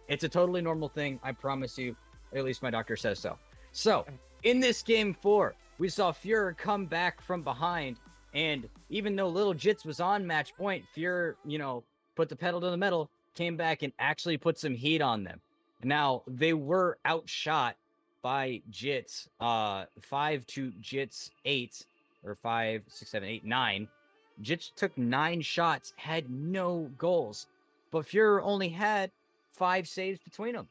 It's a totally normal thing. I promise you. At least my doctor says so. So, in this game 4, we saw Fuhrer come back from behind, and even though Little Jits was on match point, Fuhrer, put the pedal to the metal, came back and actually put some heat on them. Now, they were outshot by Jits, 5 to Jits 8. Or 5, 6, 7, 8, 9. Jits took 9 shots, had no goals. But Fuhrer only had 5 saves between them.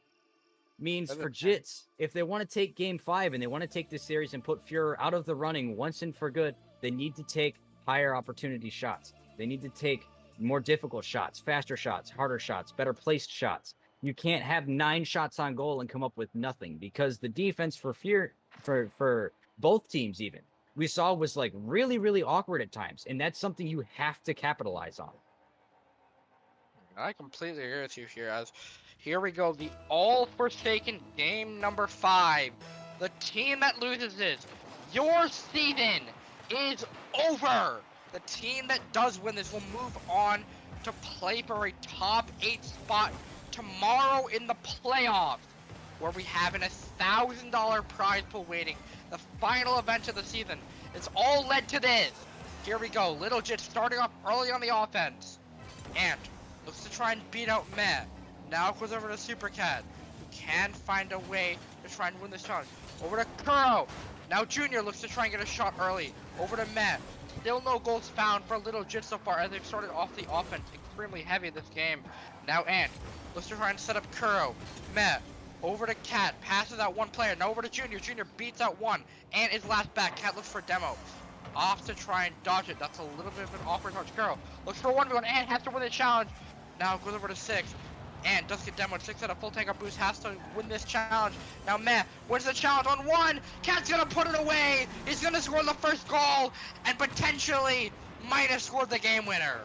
Means for Jits, if they want to take game 5 and they want to take this series and put Fuhrer out of the running once and for good, they need to take higher opportunity shots. They need to take more difficult shots, faster shots, harder shots, better placed shots. You can't have 9 shots on goal and come up with nothing, because the defense for both teams even we saw was like really, really awkward at times, and that's something you have to capitalize on. I completely agree with you here. As here we go, the all-forsaken game number 5. The team that loses this, your season is over. The team that does win this will move on to play for a top 8 spot tomorrow in the playoffs, where we have an $1,000 prize pool waiting. The final event of the season. It's all led to this. Here we go. Little Jit starting off early on the offense. And looks to try and beat out Matt. Now goes over to Super Cat, who can find a way to try and win this challenge. Over to Kuro. Now Junior looks to try and get a shot early. Over to Matt. Still no goals found for Little Jit so far, as they've started off the offense extremely heavy this game. Now Ant looks to try and set up Kuro. Matt over to Cat, passes out one player. Now over to Junior. Junior beats out one. Ant is last back. Cat looks for Demo. Off to try and dodge it. That's a little bit of an awkward touch. Kuro looks for 1v1. Ant has to win the challenge. Now goes over to 6. And does get demoed. 6 at a full tank of boost, has to win this challenge. Now Matt wins the challenge on 1. Cat's gonna put it away. He's gonna score the first goal and potentially might have scored the game winner.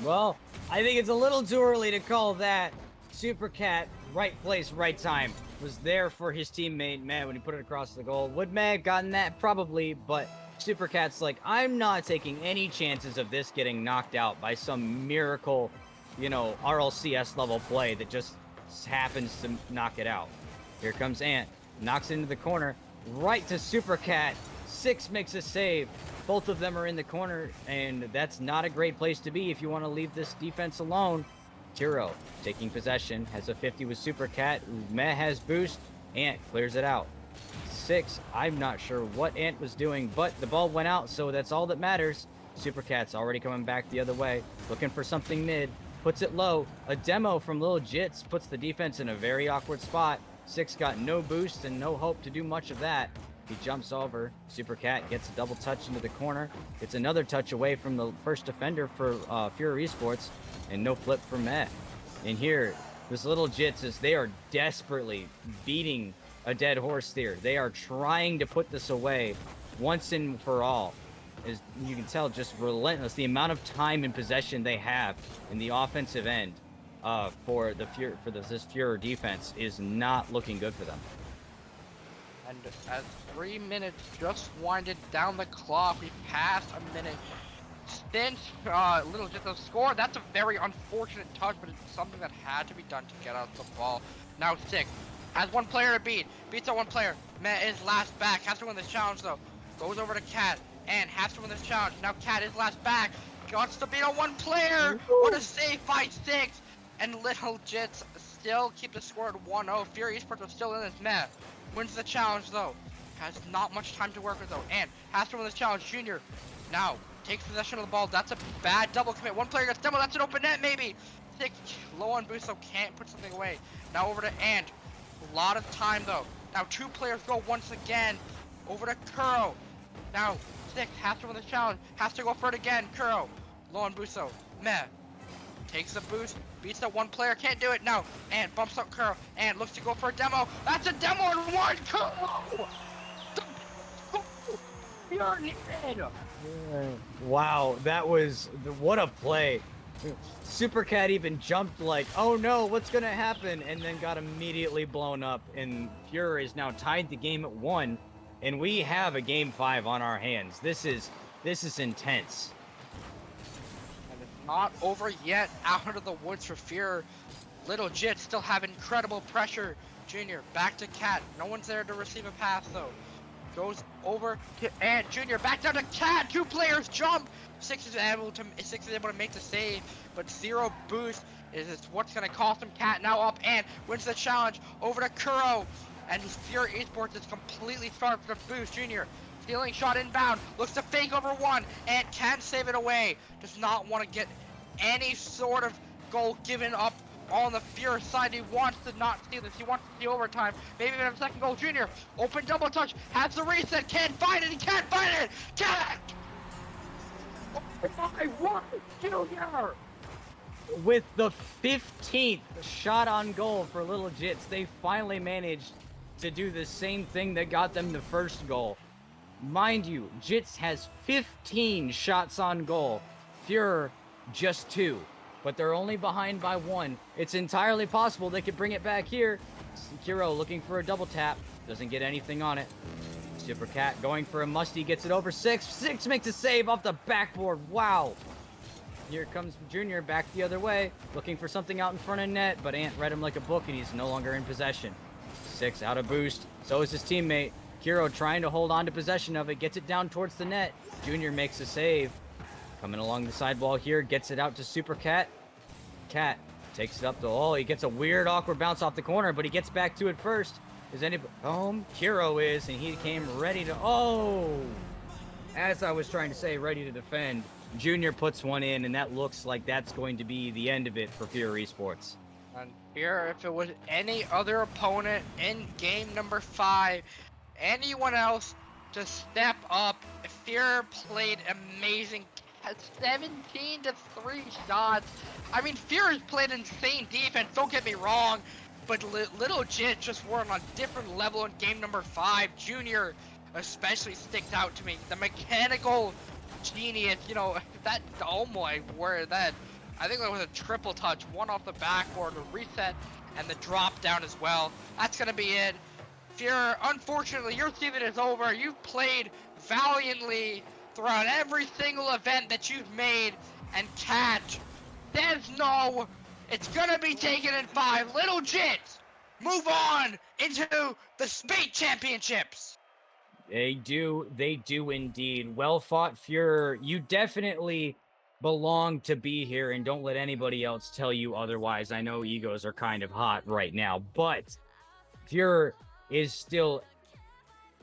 Well, I think it's a little too early to call that. Super Cat, right place, right time. Was there for his teammate Matt when he put it across the goal. Would Matt have gotten that? Probably, but Super Cat's like, I'm not taking any chances of this getting knocked out by some miracle, you know, RLCS level play that just happens to knock it out. Here comes Ant, knocks into the corner, right to Super Cat. 6 makes a save. Both of them are in the corner, and that's not a great place to be if you want to leave this defense alone. Tiro taking possession, has a 50 with Super Cat. Matt has boost. Ant clears it out. 6, I'm not sure what Ant was doing, but the ball went out, so that's all that matters. Super Cat's already coming back the other way, looking for something mid. Puts it low. A demo from Lil Jits puts the defense in a very awkward spot. 6 got no boost and no hope to do much of that. He jumps over. Super Cat gets a double touch into the corner. Gets another touch away from the first defender for Fury Esports. And no flip for Matt. And here, this Little Jits is, they are desperately beating a dead horse here. They are trying to put this away once and for all. As you can tell, just relentless. The amount of time and possession they have in the offensive end for this Fury defense is not looking good for them. And as 3 minutes just winded down the clock, we passed a minute since Little Jit has scored. That's a very unfortunate touch, but it's something that had to be done to get out the ball. Now 6 has one player to beat. Beats out one player. Matt is last back. Has to win this challenge though. Goes over to Cat and has to win this challenge. Now Cat is last back. Wants to beat out one player. What a save by 6. And Little Jits still keep the score at 1-0. Fury Esports are still in this. Matt wins the challenge though. Has not much time to work with though. And has to win this challenge. Junior now takes possession of the ball. That's a bad double commit. One player gets demo. That's an open net maybe. 6 low on boost, so can't put something away. Now over to Ant. A lot of time though. Now 2 players go once again. Over to Kuro. Now 6 has to win this challenge. Has to go for it again. Kuro low on boost though. Meh. Takes the boost. Beats that one player. Can't do it. No. And bumps up Kuro. And looks to go for a demo. That's a demo in 1. Kuro. You're needed. Wow, that was what a play. Super Cat even jumped like, oh no, what's gonna happen? And then got immediately blown up. And Fury is now tied the game at 1, and we have a game 5 on our hands. This is intense. And it's not over yet. Out of the woods for Fury. Little Jit still have incredible pressure. Junior back to Cat. No one's there to receive a pass though. Goes over to Ant. Junior back down to Cat. 2 players jump. 6 is able to make the save, but 0 boost is what's gonna cost him. Cat now up and wins the challenge. Over to Kuro, and Fury Esports is completely starved for the boost. Junior stealing shot inbound, looks to fake over 1 and can save it away. Does not want to get any sort of goal given up on the Fury side. He wants to not steal this. He wants to see overtime. Maybe even a second goal. Junior open double touch, has the reset, can't find it. He can't find it. Can't. Oh my, what? Junior. with the 15th shot on goal for Little Jits. They finally managed to do the same thing that got them the first goal. Mind you, Jits has 15 shots on goal. Fuhrer, just 2. But they're only behind by 1. It's entirely possible they could bring it back here. Kiro looking for a double tap. Doesn't get anything on it. Super Cat going for a musty. Gets it over 6. 6 makes a save off the backboard. Wow. Here comes Junior back the other way. Looking for something out in front of net. But Ant read him like a book and he's no longer in possession. 6 out of boost. So is his teammate. Kiro trying to hold on to possession of it. Gets it down towards the net. Junior makes a save. Coming along the sidewall here. Gets it out to Super Cat. Cat takes it up to... Oh, he gets a weird, awkward bounce off the corner, but he gets back to it first. Is anybody home? Kiro is, and he came ready to... Oh! As I was trying to say, ready to defend. Junior puts one in, and that looks like that's going to be the end of it for Fury Esports. And here, if it was any other opponent in game number 5, anyone else to step up, Fury played amazing. 17 to 3 shots. I mean, Fury's played insane defense, don't get me wrong, but Little Jit just were on a different level in game number 5. Junior especially sticks out to me. The mechanical genius, you know, that, oh my word, that, I think that was a triple touch, one off the backboard, a reset, and the drop down as well. That's gonna be it. Fury, unfortunately, your season is over. You've played valiantly throughout every single event that you've made, and Cat, there's no, it's gonna be taken in 5. Little Jit, move on into the Spate Championships. They do indeed. Well fought, Fuhrer. You definitely belong to be here, and don't let anybody else tell you otherwise. I know egos are kind of hot right now, but Fuhrer is still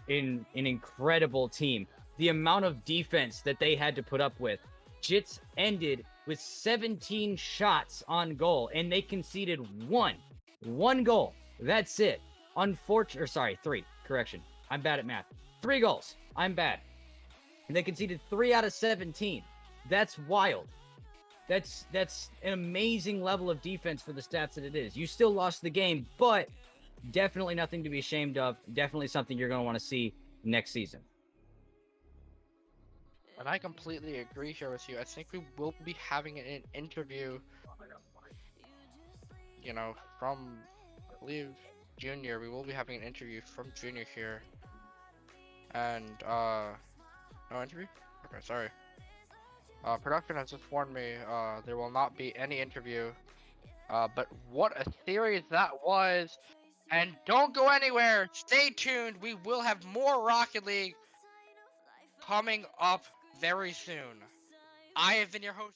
an incredible team. The amount of defense that they had to put up with. Jits ended with 17 shots on goal, and they conceded 1 goal. That's it. 3. Correction. I'm bad at math. 3 goals. I'm bad. And they conceded 3 out of 17. That's wild. That's an amazing level of defense for the stats that it is. You still lost the game, but definitely nothing to be ashamed of. Definitely something you're going to want to see next season. And I completely agree here with you. I think we will be having an interview, you know, from, I believe, Junior. We will be having an interview from Junior here. And, no interview? Okay, sorry. Production has just warned me, there will not be any interview. But what a series that was. And don't go anywhere. Stay tuned. We will have more Rocket League coming up very soon. I have been your host.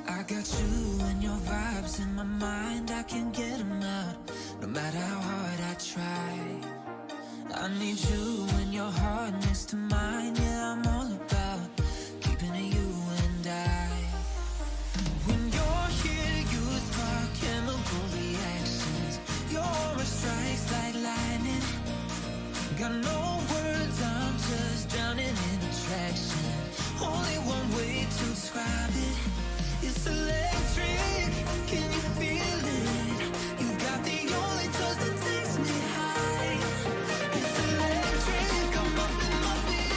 I got you and your vibes in my mind, I can't get them out, no matter how hard I try. I need you and your heart next to mine, yeah, I'm all about keeping it you and I. When you're here, you spark chemical reactions, your aura strikes like lightning. Got no words, I'm just drowning in attraction. Only one way to describe it. It's electric, can you feel it? You got the only touch that takes me high. It's electric, I'm up in my feelings.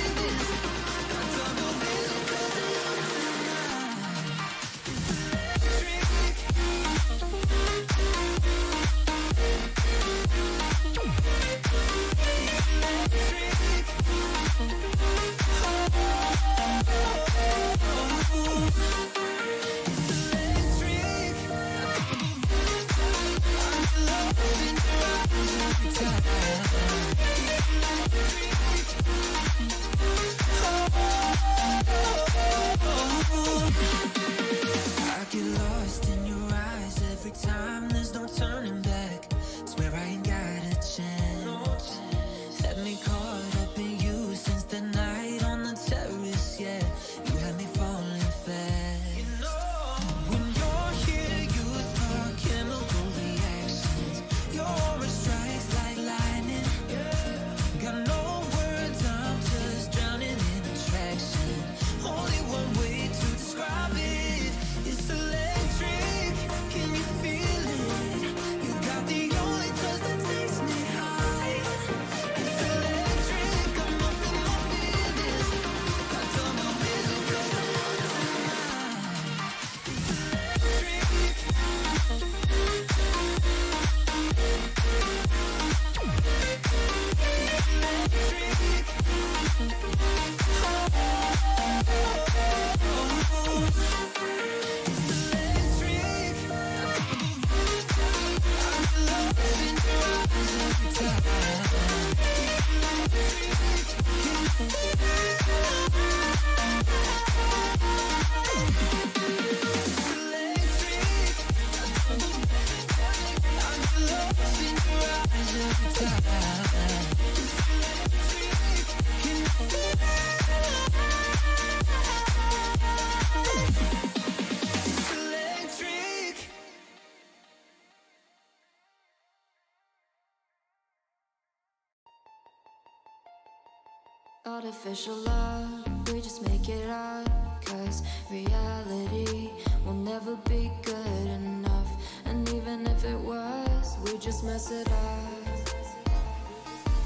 Artificial love, we just make it up. Cause reality will never be good enough. And even if it was, we just mess it up.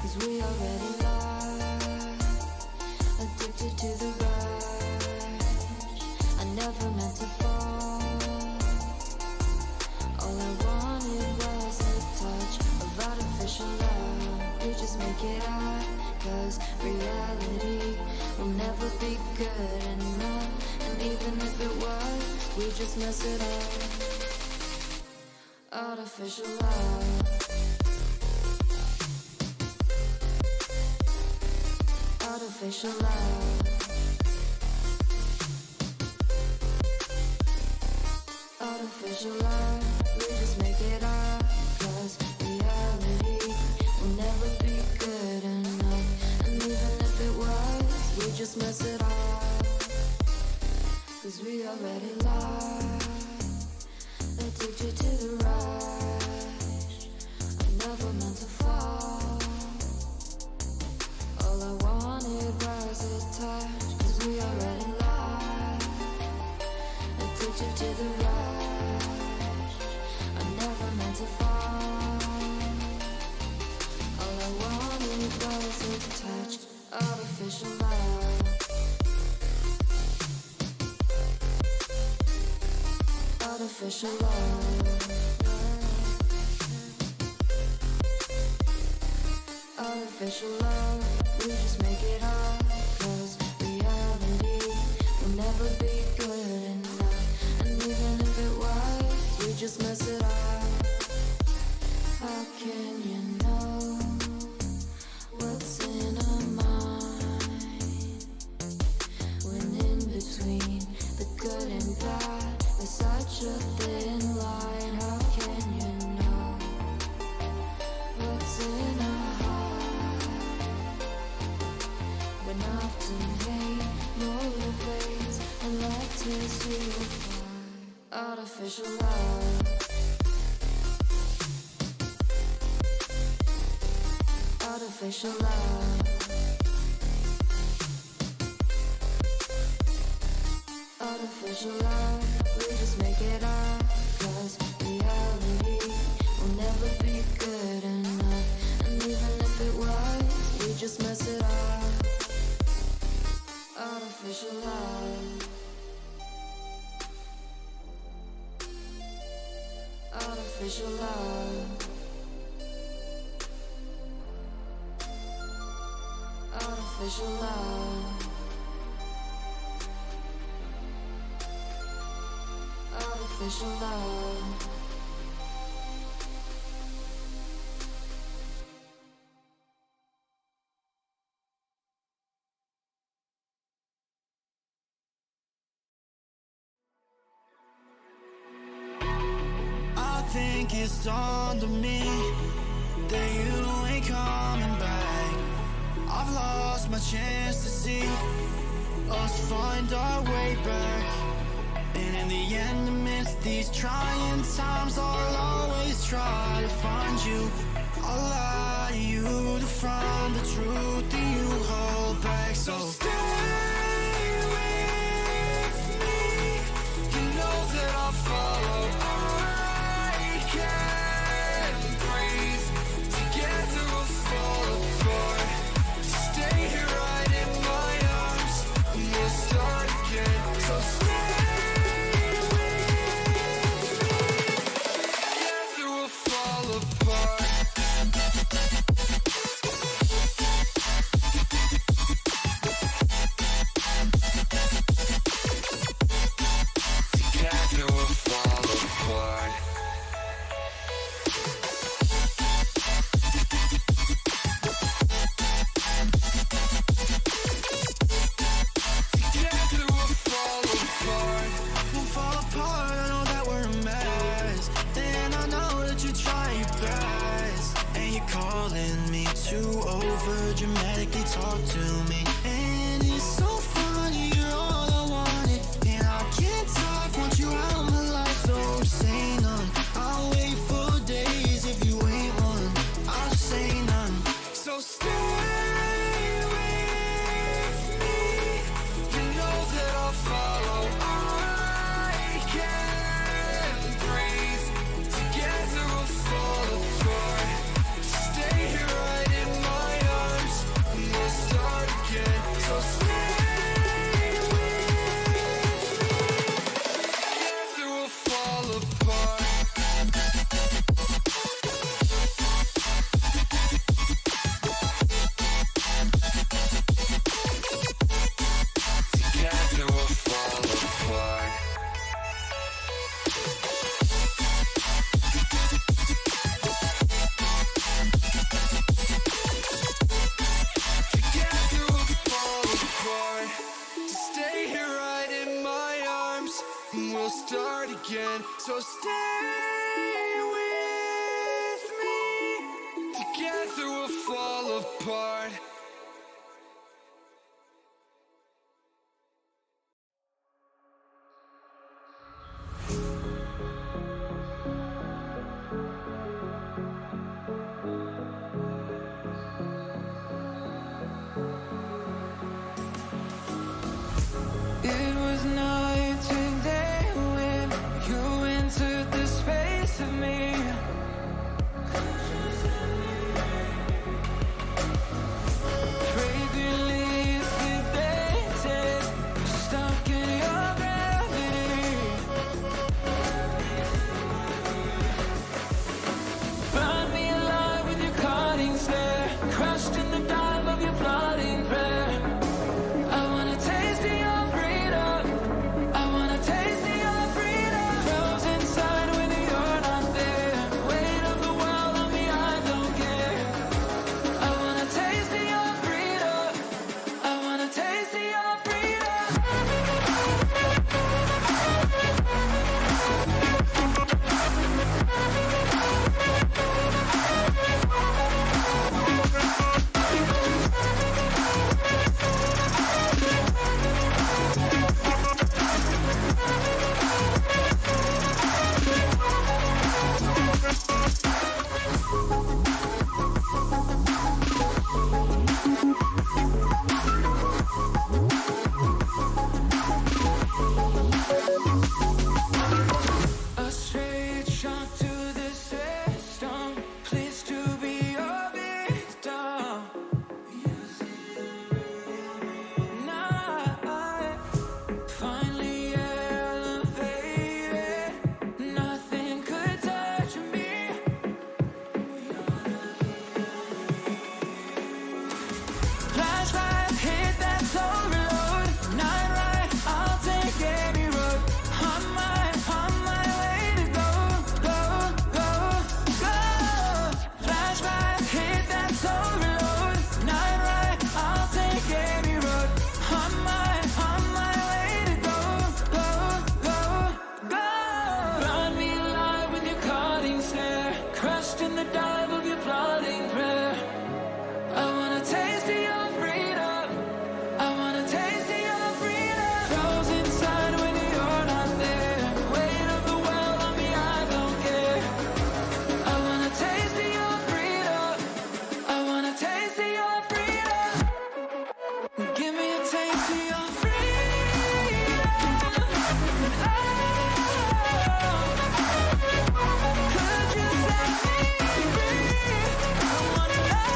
Cause we already lost, addicted to the rush. I never meant to fall. All I wanted was a touch of artificial love. We just make it up. Cause reality will never be good enough. And even if it was, we just mess it up. Artificial love. Artificial love. Artificial love. We just make it up. Cause reality will never be good enough. And even if it was, we just mess it up. Cause we already lost, addicted to the rush. I never meant to fall. All I wanted was a touch. Cause we already lost, addicted to the rush. I never meant to fall. All I wanted was a touch. Artificial love. Artificial love. Artificial love. We just make it up. Cause reality will never be good enough. And even if it was, we just mess it up. How can you know what's in our mind? When in between the good and bad, there's such a thin line. How can you know what's in our heart? When often hate motivates and love tears you apart. Artificial love. Artificial love. Artificial love. We just make it up. Cause reality will never be good enough. And even if it was, we just mess it up. Artificial love. Artificial love. Artificial love. Artificial love. I think it's dawned on me that you ain't coming back. I've lost my chance to see us find our way back. And in the end, amidst these trying times, I'll always try to find you. I'll lie to you to find the truth that you hold back. So stay with me. You know that I'll follow. I can't breathe. Together we'll fall apart. Stay here right in my arms, and we'll start again. So stay. Dramatically talk to me, and it's so funny. You're all I wanted, and I can't talk. Want you out of my life, so say none. I'll wait for days if you ain't one. I'll say none. So stay with we'll start again. So stay with me. Together we'll fall apart. It was night and day when you entered the space of me. Fragrant leaves debated, stuck in your gravity. Burn me alive with your cutting stare, crushed in the dive of your flooding prayer. I wanna taste of your freedom. I wanna taste of your freedom. Froze inside when you're not there. Weight of the world on me, I don't care. I wanna taste of your freedom. I wanna taste of your a straight shot to the system. Pleased to be your victim. Now I finally elevated. Nothing could touch me. Flashlight hit that soul reload. Night ride, I'll take any road. On my way to go, go, go, go. Flashlight hit that soul reload. Night ride, I'll take any road. On my way to go, go, go, go. Burn me alive with your cutting stare, crushed in the dive of your flooding prayer. I wanna taste of your freedom. I wanna taste of your freedom. Froze inside when you're not there. Weight of the world on me, I don't care. I wanna taste of your freedom. I wanna taste of your freedom. Give me a taste of your freedom. Could you set me free? I wanna know.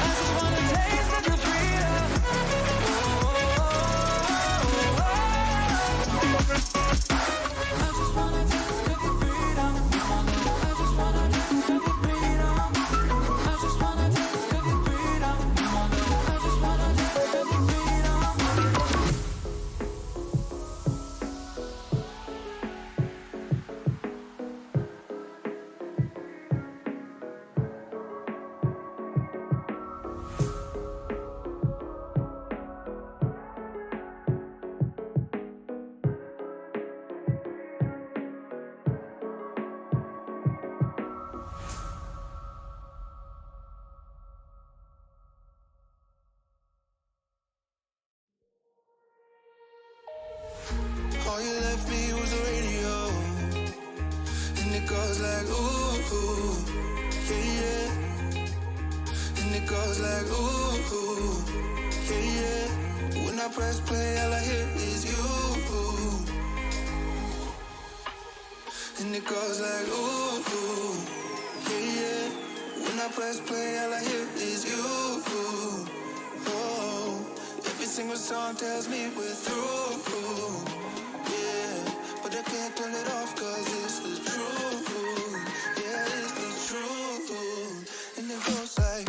I just wanna taste of your freedom. I just wanna taste of your freedom. I just wanna taste of your freedom. I just wanna taste of your freedom. I just wanna taste of your freedom. All you left me was the radio, and it goes like ooh, ooh, yeah, yeah. And it goes like ooh, ooh, yeah, yeah. When I press play, all I hear is you. And it goes like ooh, ooh, yeah, yeah. When I press play, all I hear is you. Oh, every single song tells me we're through. Yeah, but I can't turn it off 'cause it's the truth. Yeah, it's the truth. And it goes like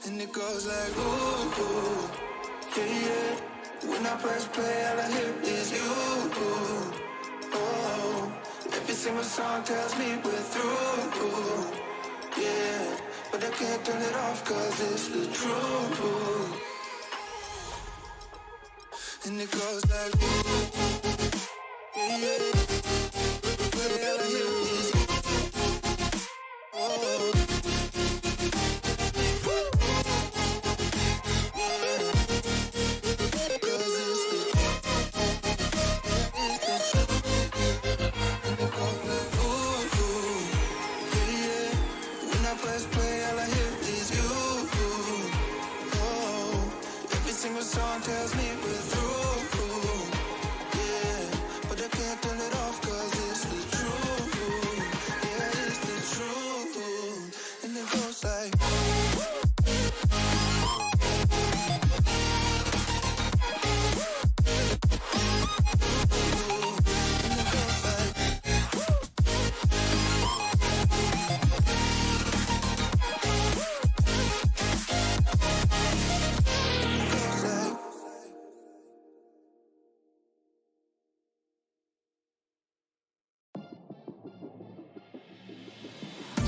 And it goes like, ooh, ooh, yeah, yeah. When I press play, all I hear is you. Oh, every single song tells me we're through. Yeah, but I can't turn it off 'cause it's the truth. And it goes like, yeah, yeah. Play, all I hear is you. Oh. Press play, all I hear is you. Oh, every single song tells me we're through. Yeah, but I can't turn it off 'cause it's the truth. Yeah, it's the truth. And it goes like,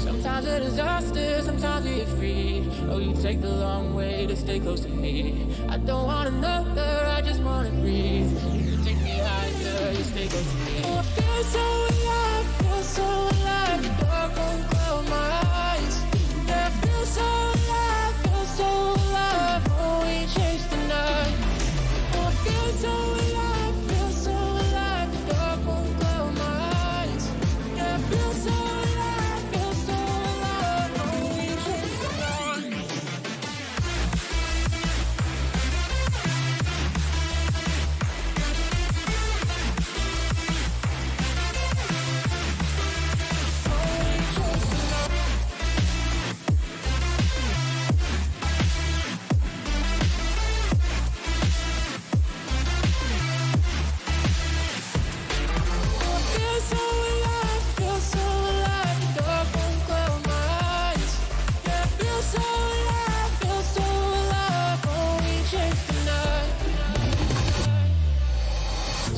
Sometimes a disaster, sometimes we get free. Oh, you take the long way to stay close to me. I don't want another, I just wanna breathe. You take me higher, you stay close to me. Oh, I feel so alive, feel so alive. The dark won't close my eyes. Yeah, I feel so alive, feel so alive. Oh, we chase the night. Oh, I feel so alive, feel so alive. The dark won't close my eyes. Yeah, I feel so alive.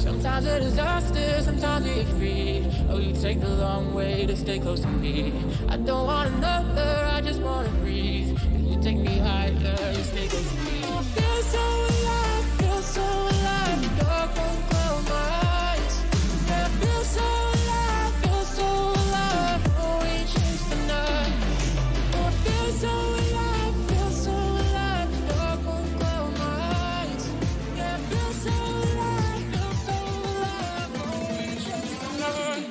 Sometimes a disaster, sometimes we get free. Oh, you take the long way to stay close to me. I don't want another, I just wanna breathe. You take me higher, you stay close to me. I feel so alive, feel so alive. The dark won't close my eyes. Yeah, I feel so alive, feel so alive. Oh, we chase the night. Oh, I feel so alive, feel so alive. The dark won't close my eyes. Yeah, I feel so alive, feel so alive. Oh, we chase the night.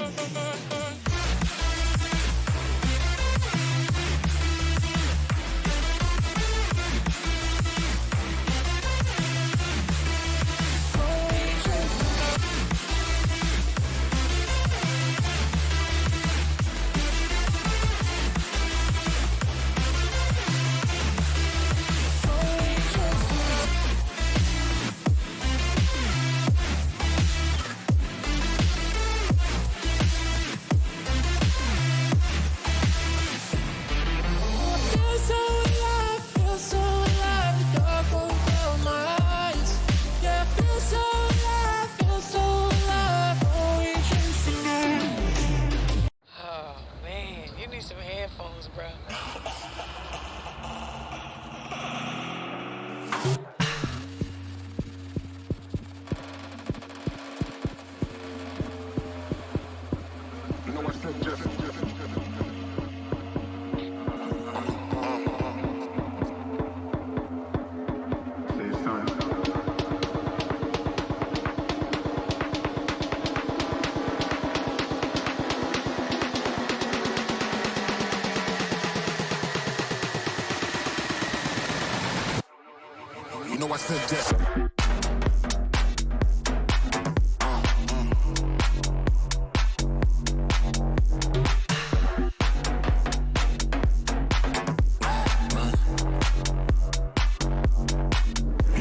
You know I said just. You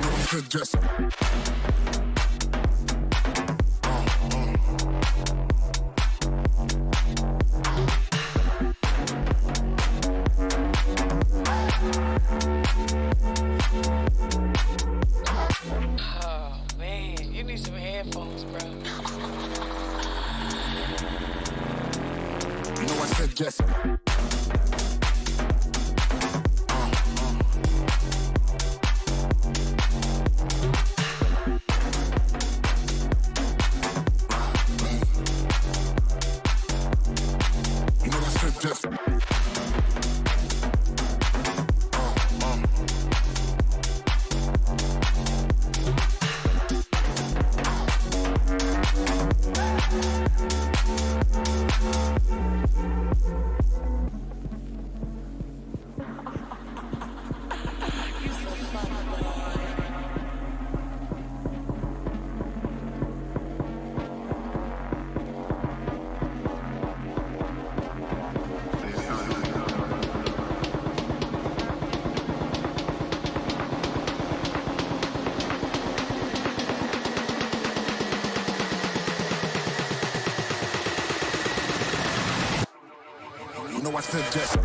know I said just. I said just.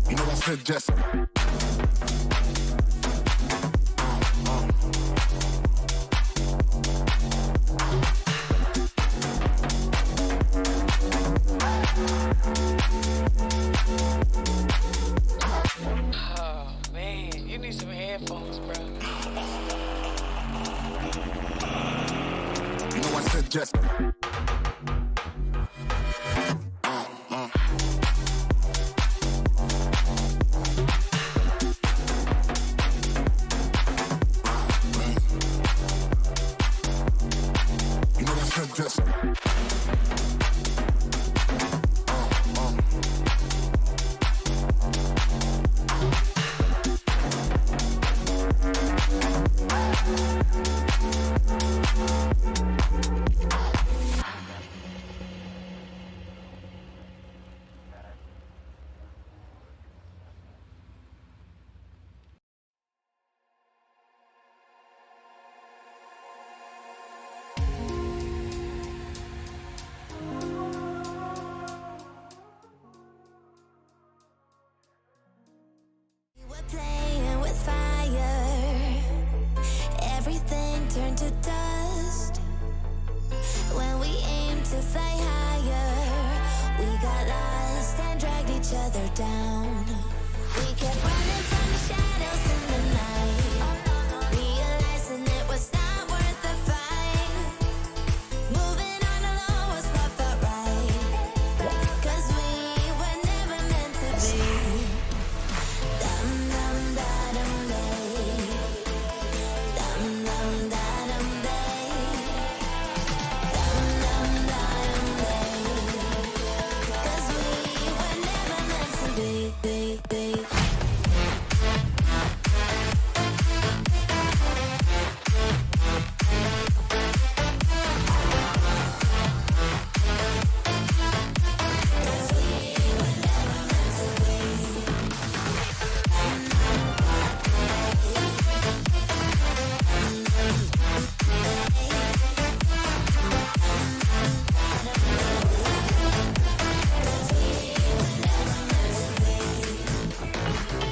You know I said just. Oh man, you need some headphones, bro. You know I said just. You know I said just. Playing with fire, everything turned to dust. When we aim to fly higher, we got lost and dragged each other down. We kept running from the shadows in the night, realizing it was not worth the fight. Moving on alone was what felt right, 'cause we were never meant to be. Dum dum da dum day, dum dum da dum day, dum dum da dum day. 'Cause we were never meant to be.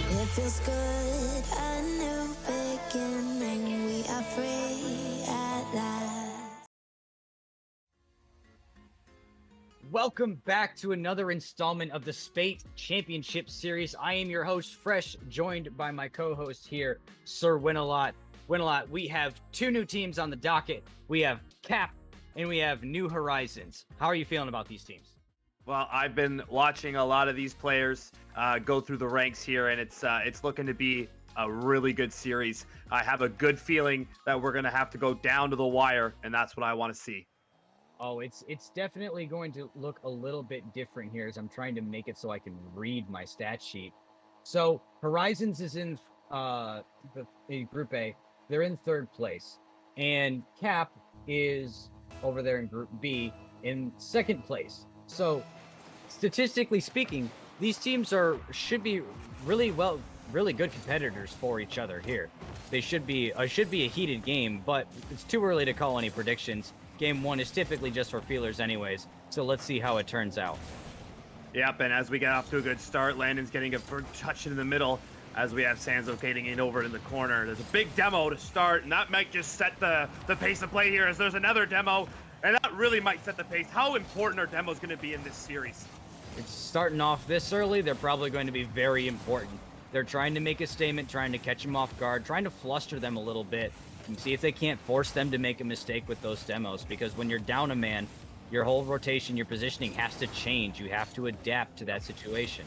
It feels good, a new beginning. We are free at last. Welcome back to another installment of the Spate Championship Series. I am your host, Fresh, joined by my co-host here, Sir Winalot. Winalot, we have two new teams on the docket. We have Cap and we have New Horizons. How are you feeling about these teams? Well, I've been watching a lot of these players go through the ranks here, and it's looking to be a really good series. I have a good feeling that we're going to have to go down to the wire, and that's what I want to see. Oh, it's definitely going to look a little bit different here as I'm trying to make it so I can read my stat sheet. So Horizons is in Group A. They're in third place. And Cap is over there in Group B in second place. So statistically speaking, these teams should be really good competitors for each other here. They should be a heated game, but it's too early to call any predictions. Game one is typically just for feelers anyways, so let's see how it turns out. Yep, and as we get off to a good start, Landon's getting a touch in the middle as we have Sanzo getting in over in the corner. There's a big demo to start, and that might just set the pace of play here as there's another demo, and that really might set the pace. How important are demos going to be in this series? It's starting off this early, they're probably going to be very important. They're trying to make a statement, trying to catch them off guard, trying to fluster them a little bit, and see if they can't force them to make a mistake with those demos, because when you're down a man, your whole rotation, your positioning has to change. You have to adapt to that situation.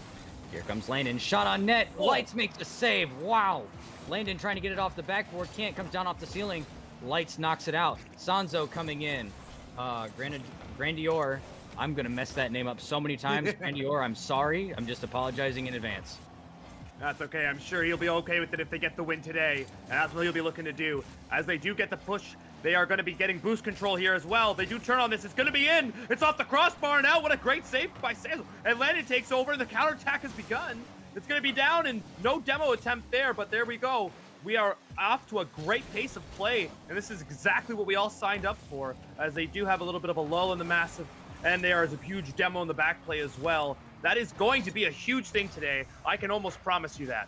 Here comes Landon, shot on net, Lights makes a save, wow! Landon trying to get it off the backboard, can't, comes down off the ceiling, Lights knocks it out. Sanzo coming in, Grandior, I'm gonna mess that name up so many times. Grandior, I'm sorry, I'm just apologizing in advance. That's okay. I'm sure he'll be okay with it if they get the win today. And that's what he'll be looking to do. As they do get the push, they are going to be getting boost control here as well. They do turn on this. It's going to be in. It's off the crossbar now. What a great save by Sanzo. And Landon takes over, and the counterattack has begun. It's going to be down and no demo attempt there, but there we go. We are off to a great pace of play, and this is exactly what we all signed up for, as they do have a little bit of a lull in the massive, and there is a huge demo in the back play as well. That is going to be a huge thing today. I can almost promise you that.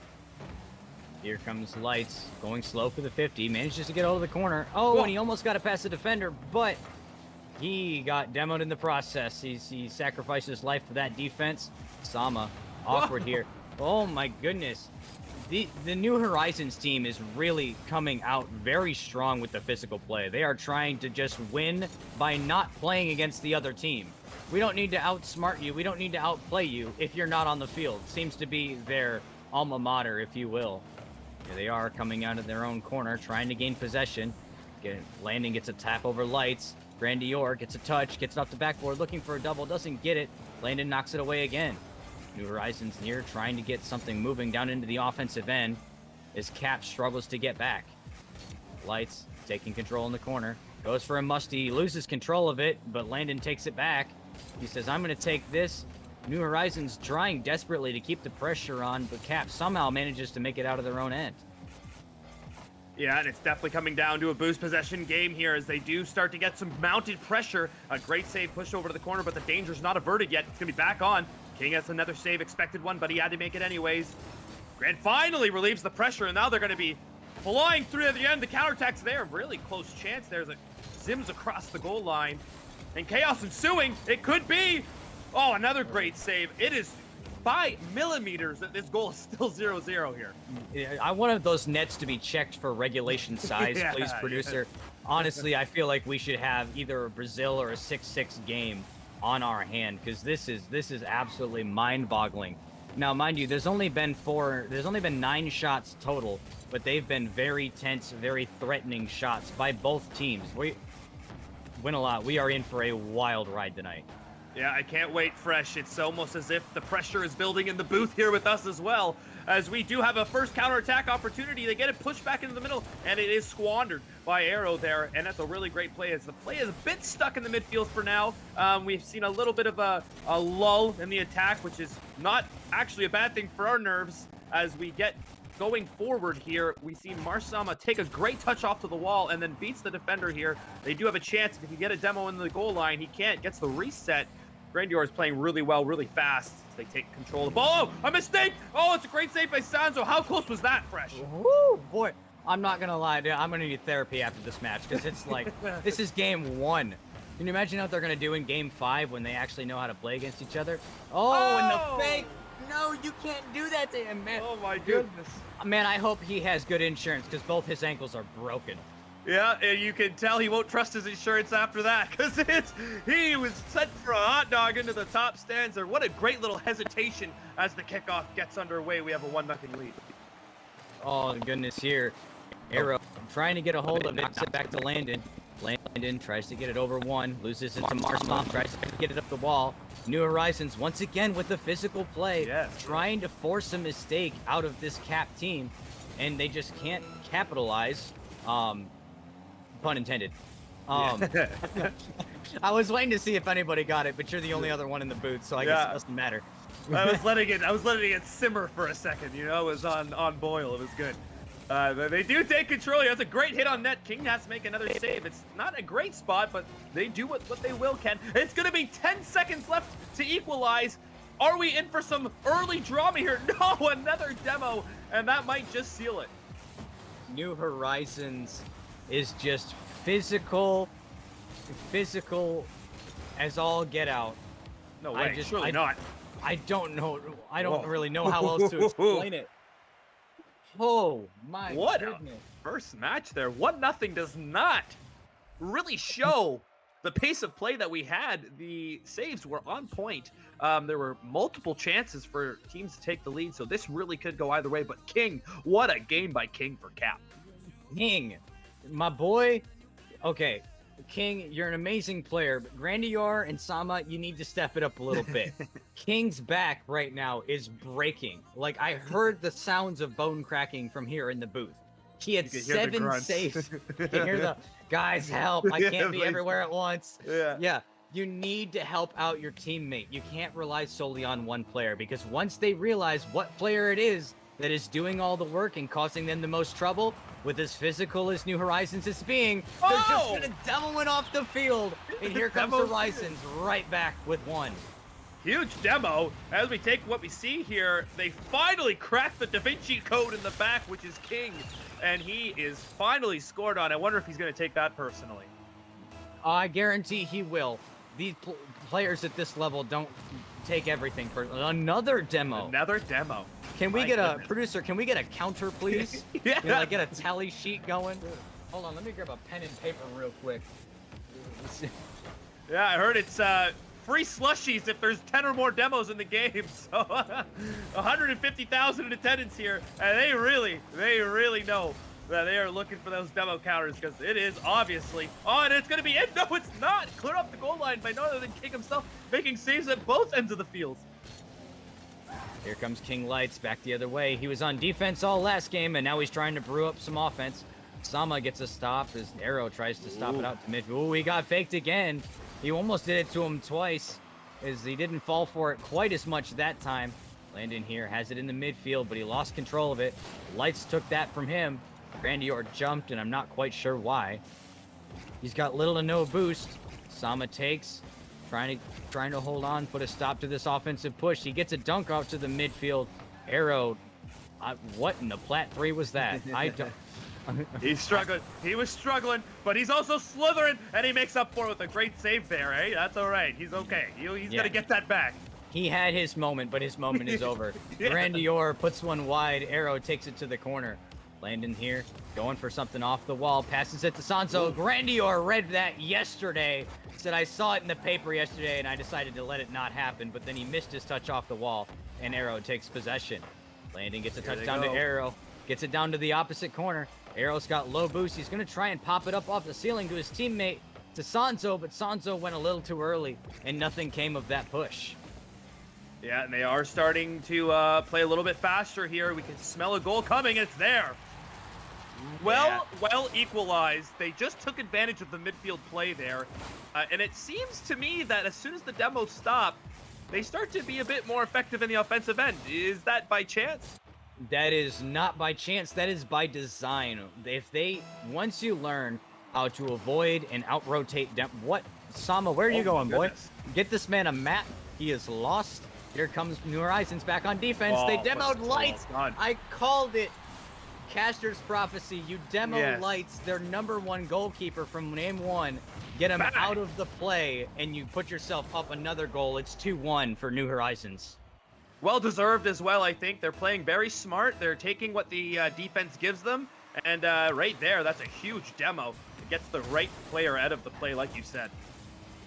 Here comes Lights, going slow for the 50, manages to get out of the corner. Oh, and he almost got it past the defender, but he got demoed in the process. He sacrificed his life for that defense. Sama, awkward here. Oh my goodness. The New Horizons team is really coming out very strong with the physical play. They are trying to just win by not playing against the other team. We don't need to outsmart you. We don't need to outplay you if you're not on the field. Seems to be their alma mater, if you will. Here they are coming out of their own corner, trying to gain possession. Landon gets a tap over Lights. Grandior gets a touch, gets it off the backboard, looking for a double, doesn't get it. Landon knocks it away again. New Horizons near, trying to get something moving down into the offensive end as Cap struggles to get back. Lights taking control in the corner. Goes for a musty, loses control of it, but Landon takes it back. He says, I'm going to take this. New Horizons trying desperately to keep the pressure on, but Cap somehow manages to make it out of their own end. Yeah, and it's definitely coming down to a boost possession game here as they do start to get some mounted pressure. A great save push over to the corner, but the danger's not averted yet. It's going to be back on. King has another save, expected one, but he had to make it anyways. Grant finally relieves the pressure, and now they're going to be flying through at the end. The counterattack's there. Really close chance. There's a Zims across the goal line. And chaos ensuing. It could be. Oh, another great save. It is by millimeters that this goal is still 0-0 here. I wanted those nets to be checked for regulation size, Yeah, please, producer. Honestly, I feel like we should have either a Brazil or a 6-6 game on our hand, because this is absolutely mind-boggling. Now, mind you, there's only been 9 shots total, but they've been very tense, very threatening shots by both teams. We win a lot. We are in for a wild ride tonight. Yeah, I can't wait, Fresh. It's almost as if the pressure is building in the booth here with us as well, as we do have a first counterattack opportunity. They get it pushed back into the middle, and it is squandered by Arrow there, and that's a really great play, as the play is a bit stuck in the midfield for now. We've seen a little bit of a lull in the attack, which is not actually a bad thing for our nerves. As we get going forward here, we see Marsama take a great touch off to the wall and then beats the defender here. They do have a chance. If he can get a demo in the goal line, he can't. Gets the reset. Grandior is playing really well, really fast. They take control of the ball. Oh, a mistake! Oh, it's a great save by Sanzo. How close was that, Fresh? Woo, boy. I'm not gonna lie, dude. I'm gonna need therapy after this match, because it's like, this is game 1. Can you imagine what they're gonna do in game 5 when they actually know how to play against each other? Oh, and the fake! No, you can't do that to him, man. Oh my goodness. Man, I hope he has good insurance, because both his ankles are broken. Yeah, and you can tell he won't trust his insurance after that, because he was sent for a hot dog into the top stands there. What a great little hesitation as the kickoff gets underway. We have a 1-0 lead. Oh, goodness, here. Arrow trying to get a hold of it, sit back to Landon. Landon tries to get it over 1, loses it to Marsma, tries to get it up the wall. New Horizons, once again, with the physical play, trying to force a mistake out of this Cap team, and they just can't capitalize. Pun intended. I was waiting to see if anybody got it, but you're the only other one in the booth, so I guess it doesn't matter. I was letting it simmer for a second, you know, it was on boil. It was good. They do take control here. That's a great hit on net. King has to make another save. It's not a great spot, but they do what they will, Ken. It's going to be 10 seconds left to equalize. Are we in for some early drama here? No, another demo, and that might just seal it. New Horizons is just physical as all get out. No way, surely not. I don't know. I don't really know how else to explain it. Oh my goodness. First match there. 1-0 does not really show the pace of play that we had. The saves were on point. There were multiple chances for teams to take the lead, so this really could go either way. But King, what a game by King for Cap. King, my boy. Okay, King, you're an amazing player, but Grandior and Sama, you need to step it up a little bit. King's back right now is breaking. Like, I heard the sounds of bone cracking from here in the booth. He had 7 saves. You can hear the guys help. I can't be everywhere at once. Yeah. You need to help out your teammate. You can't rely solely on one player, because once they realize what player it is that is doing all the work and causing them the most trouble, with as physical as New Horizons is being, they're just gonna demo it off the field. And here comes Horizons right back with one. Huge demo. As we take what we see here, they finally cracked the Da Vinci code in the back, which is King. And he is finally scored on. I wonder if he's going to take that personally. I guarantee he will. These players at this level don't take everything for another demo. Another demo. Can we get a producer? Can we get a counter, please? Yeah. You know, like get a tally sheet going. Hold on, let me grab a pen and paper real quick. Yeah, I heard it's free slushies if there's 10 or more demos in the game. So 150,000 in attendance here, and they really know that they are looking for those demo counters, because it is obviously on. It's going to be in. No, it's not. Clear off the goal line by no other than King himself, making saves at both ends of the field. Here comes King Lights back the other way. He was on defense all last game, and now he's trying to brew up some offense. Sama gets a stop as Arrow tries to stop it out to mid. Ooh, he got faked again. He almost did it to him twice, as he didn't fall for it quite as much that time. Landon here has it in the midfield, but he lost control of it. Lights took that from him. Grandior jumped, and I'm not quite sure why. He's got little to no boost. Sama takes, trying to hold on, put a stop to this offensive push. He gets a dunk out to the midfield. Arrow, what in the Plat 3 was that? I don't... He's struggling. He was struggling, but he's also slithering, and he makes up for it with a great save there, eh? That's all right. He's okay. He's going to get that back. He had his moment, but his moment is over. Grandior puts one wide. Arrow takes it to the corner. Landon here, going for something off the wall, passes it to Sanzo. Grandior read that yesterday, said I saw it in the paper yesterday, and I decided to let it not happen, but then he missed his touch off the wall, and Arrow takes possession. Landon gets a touchdown to Arrow, gets it down to the opposite corner. Arrow's got low boost. He's going to try and pop it up off the ceiling to his teammate, to Sanzo, but Sanzo went a little too early, and nothing came of that push. Yeah, and they are starting to play a little bit faster here. We can smell a goal coming, and it's there. Well equalized. They just took advantage of the midfield play there. And it seems to me that as soon as the demos stop, they start to be a bit more effective in the offensive end. Is that by chance? That is not by chance. That is by design. Once you learn how to avoid and out-rotate what? Sama, where are you going, boy? Get this man a map. He is lost. Here comes New Horizons back on defense. They demoed Lights. I called it. Caster's prophecy. You demo Lights, their #1 goalkeeper from Name 1. Get him out of the play, and you put yourself up another goal. It's 2-1 for New Horizons. Well deserved as well, I think. They're playing very smart. They're taking what the defense gives them. And right there, that's a huge demo. It gets the right player out of the play, like you said.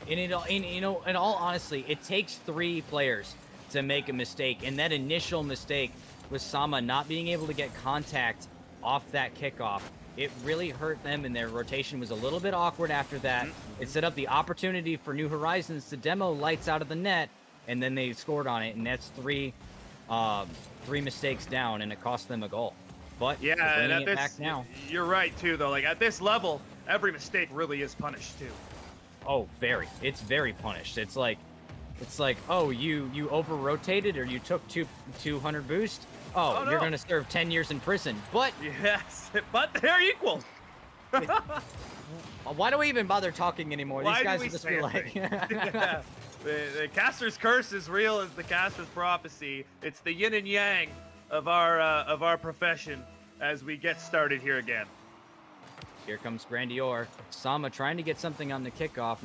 And in all honesty, it takes 3 players to make a mistake. And that initial mistake was Sama not being able to get contact off that kickoff. It really hurt them, and their rotation was a little bit awkward after that. It set up the opportunity for New Horizons to demo Lights out of the net, and then they scored on it, and that's 3 mistakes down, and it cost them a goal. But yeah, they're bringing and it back now. You're right too, though. Like at this level, every mistake really is punished too. Oh, very. It's very punished. It's like, oh, you over rotated, or you took 200 boost. Oh, no. You're gonna serve 10 years in prison. But yes, but they're equal. Why do we even bother talking anymore? These guys just feel like. Yeah. The caster's curse is real as the caster's prophecy. It's the yin and yang of our profession as we get started here again. Here comes Grandior. Sama trying to get something on the kickoff,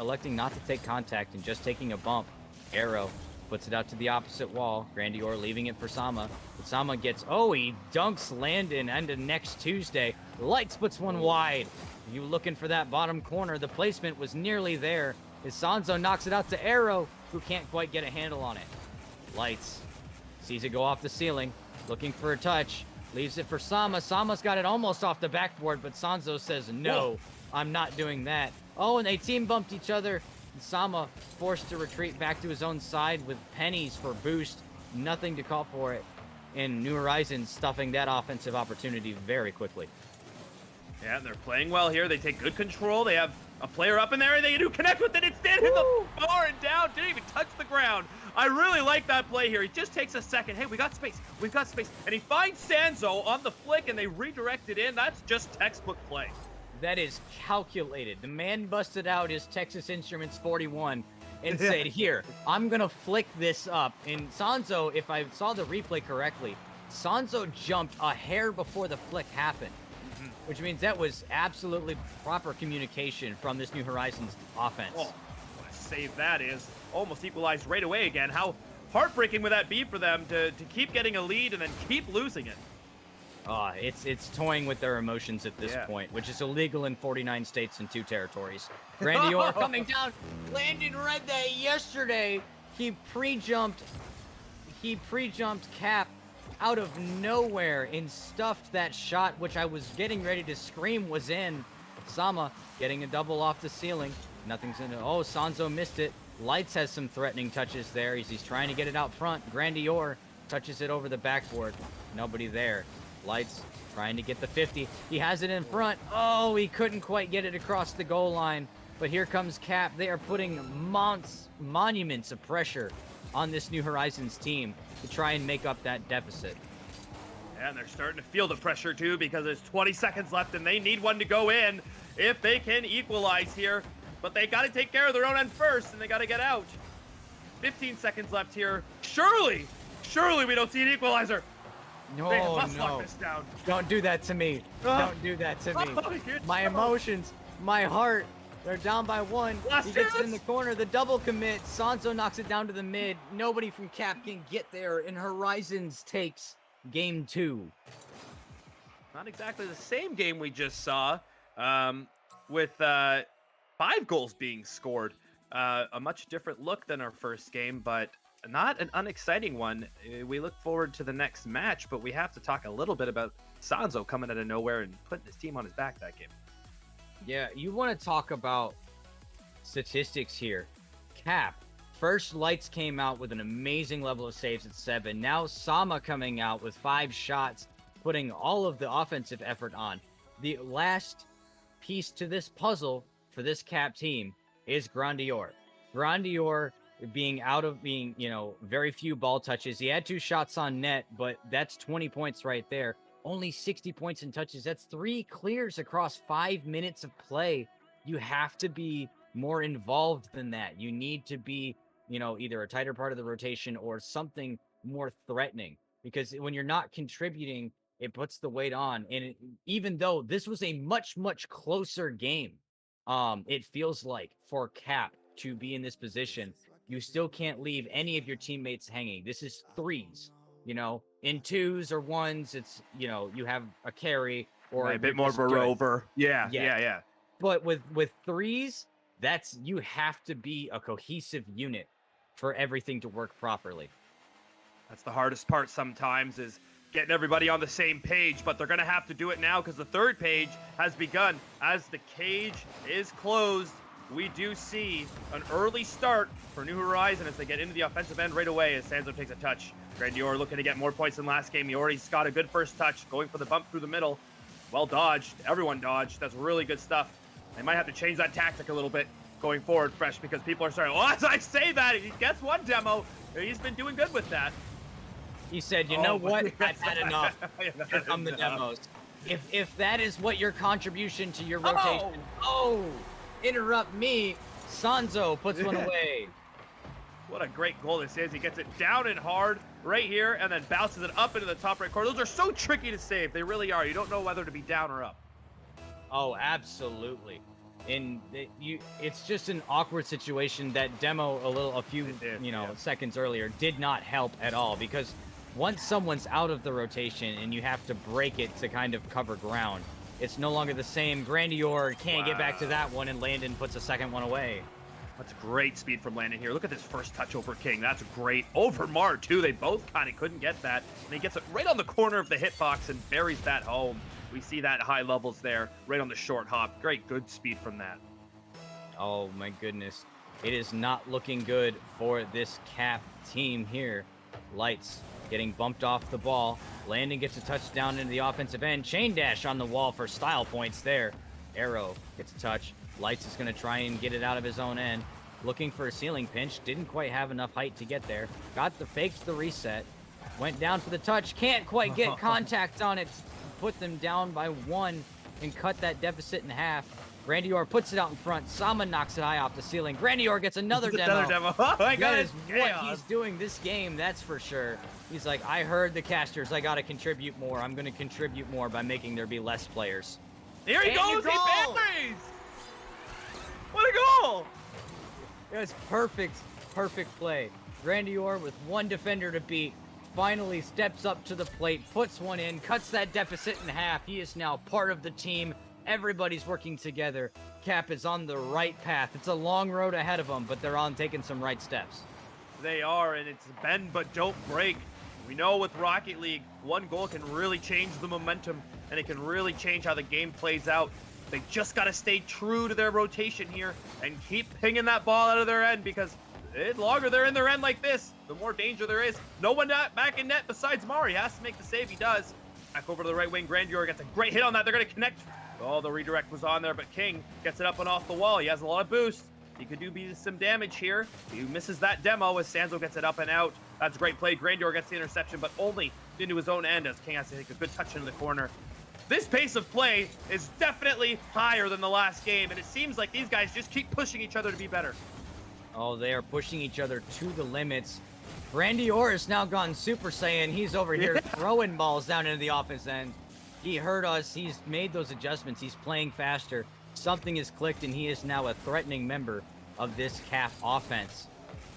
electing not to take contact and just taking a bump. Arrow puts it out to the opposite wall. Grandior leaving it for Sama. But Sama he dunks Landon into next Tuesday. Lights puts one wide. You looking for that bottom corner. The placement was nearly there. As Sanzo knocks it out to Arrow, who can't quite get a handle on it. Lights sees it go off the ceiling, looking for a touch. Leaves it for Sama. Sama's got it almost off the backboard, but Sanzo says, no, I'm not doing that. Oh, and they team bumped each other. Sama forced to retreat back to his own side with pennies for boost. Nothing to call for it. And New Horizons stuffing that offensive opportunity very quickly. Yeah, and they're playing well here. They take good control. They have a player up in there, and they do connect with it. It's dead in the bar and down. Didn't even touch the ground. I really like that play here. He just takes a second. Hey, we got space. We've got space. And he finds Sanzo on the flick, and they redirect it in. That's just textbook play. That is calculated. The man busted out his Texas Instruments 41 and said, here, I'm going to flick this up. And Sanzo, if I saw the replay correctly, Sanzo jumped a hair before the flick happened, which means that was absolutely proper communication from this New Horizons offense. Oh, what a save that is. Almost equalized right away again. How heartbreaking would that be for them to keep getting a lead and then keep losing it? It's toying with their emotions at this point, which is illegal in 49 states and 2 territories. Grandior coming down. Landon read that yesterday. He pre-jumped Cap out of nowhere and stuffed that shot, which I was getting ready to scream was in. Sama getting a double off the ceiling. Nothing's in it. Oh, Sanzo missed it. Lights has some threatening touches there. He's trying to get it out front. Grandior touches it over the backboard. Nobody there. Lights trying to get the 50. He has it in front. Oh, he couldn't quite get it across the goal line. But here comes Cap. They are putting monuments of pressure on this New Horizons team to try and make up that deficit. Yeah, and they're starting to feel the pressure too because there's 20 seconds left and they need one to go in if they can equalize here. But they got to take care of their own end first and they got to get out. 15 seconds left here. Surely we don't see an equalizer. No, they must lock this down. Don't do that to me. Don't do that to me. My emotions, my heart, they're down by 1. He gets it in the corner. The double commit. Sanzo knocks it down to the mid. Nobody from Cap can get there, and Horizons takes game 2. Not exactly the same game we just saw, with 5 goals being scored. A much different look than our first game, but not an unexciting one. We look forward to the next match, but we have to talk a little bit about Sanzo coming out of nowhere and putting his team on his back that game. Yeah, you want to talk about statistics here. Cap, first Lights came out with an amazing level of saves at 7. Now Sama coming out with 5 shots, putting all of the offensive effort on. The last piece to this puzzle for this Cap team is Grandior. Grandior being, very few ball touches. He had 2 shots on net, but that's 20 points right there. Only 60 points in touches. That's 3 clears across 5 minutes of play. You have to be more involved than that. You need to be, either a tighter part of the rotation or something more threatening, because when you're not contributing, it puts the weight on. And even though this was a much, much closer game, it feels like for Cap to be in this position, you still can't leave any of your teammates hanging. This is 3s, in 2s or 1s, it's, you have a carry or a bit more of a rover. Yeah. But with 3s, you have to be a cohesive unit for everything to work properly. That's the hardest part sometimes, is getting everybody on the same page, but they're going to have to do it now because the third page has begun. As the cage is closed, we do see an early start for New Horizon as they get into the offensive end right away as Sanzo takes a touch. Grandior looking to get more points than last game. He already got a good first touch, going for the bump through the middle. Well dodged. Everyone dodged. That's really good stuff. They might have to change that tactic a little bit going forward, Fresh, because people are starting, as I say that, he gets one demo. He's been doing good with that. He said, you know what? I've had enough. Here come the demos. If that is what your contribution to your rotation, interrupt me. Sanzo puts one away. What a great goal this is. He gets it down and hard right here and then bounces it up into the top right corner. Those are so tricky to save. They really are. You don't know whether to be down or up. Oh, absolutely. And it's just an awkward situation. That demo a few seconds earlier did not help at all, because once someone's out of the rotation and you have to break it to kind of cover ground, it's no longer the same. Grandior can't get back to that one, and Landon puts a second one away. That's great speed from Landon here. Look at this first touch over King. That's great. Over Mar, too. They both kind of couldn't get that. And he gets it right on the corner of the hitbox and buries that home. We see that high levels there, right on the short hop. Great, good speed from that. Oh, my goodness. It is not looking good for this Cap team here. Lights getting bumped off the ball. Landon gets a touchdown into the offensive end. Chain dash on the wall for style points there. Arrow gets a touch. Lights is going to try and get it out of his own end. Looking for a ceiling pinch. Didn't quite have enough height to get there. Faked the reset. Went down for the touch. Can't quite get contact on it. Put them down by 1 and cut that deficit in half. Grandior puts it out in front. Sama knocks it high off the ceiling. Grandior gets another demo. Another demo. Oh my God, That it's is what chaos. he's doing this game, that's for sure. He's like, I heard the casters. I got to contribute more. I'm going to contribute more by making there be less players. Here he And goes. you He goal! buries. What a goal. It was perfect play. Grandior with 1 defender to beat. Finally steps up to the plate, puts one in, cuts that deficit in half. He is now part of the team. Everybody's working together. Cap is on the right path. It's a long road ahead of them, but they're on taking some right steps. They are, and it's bend but don't break. We know with Rocket League, 1 goal can really change the momentum, and it can really change how the game plays out. They just got to stay true to their rotation here and keep pinging that ball out of their end, because the longer they're in their end like this, the more danger there is. No one back in net besides Mari. He has to make the save. He does. Back over to the right wing. Grandior gets a great hit on that. They're going to connect. Oh, the redirect was on there, but King gets it up and off the wall. He has a lot of boost. He could do some damage here. He misses that demo as Sanzo gets it up and out. That's a great play. Grandior gets the interception, but only into his own end as King has to take a good touch into the corner. This pace of play is definitely higher than the last game, and it seems like these guys just keep pushing each other to be better. Oh, they are pushing each other to the limits. Grandior has now gone Super Saiyan. He's over here throwing balls down into the offense end. He heard us. He's made those adjustments. He's playing faster. Something has clicked, and he is now a threatening member of this Cap offense.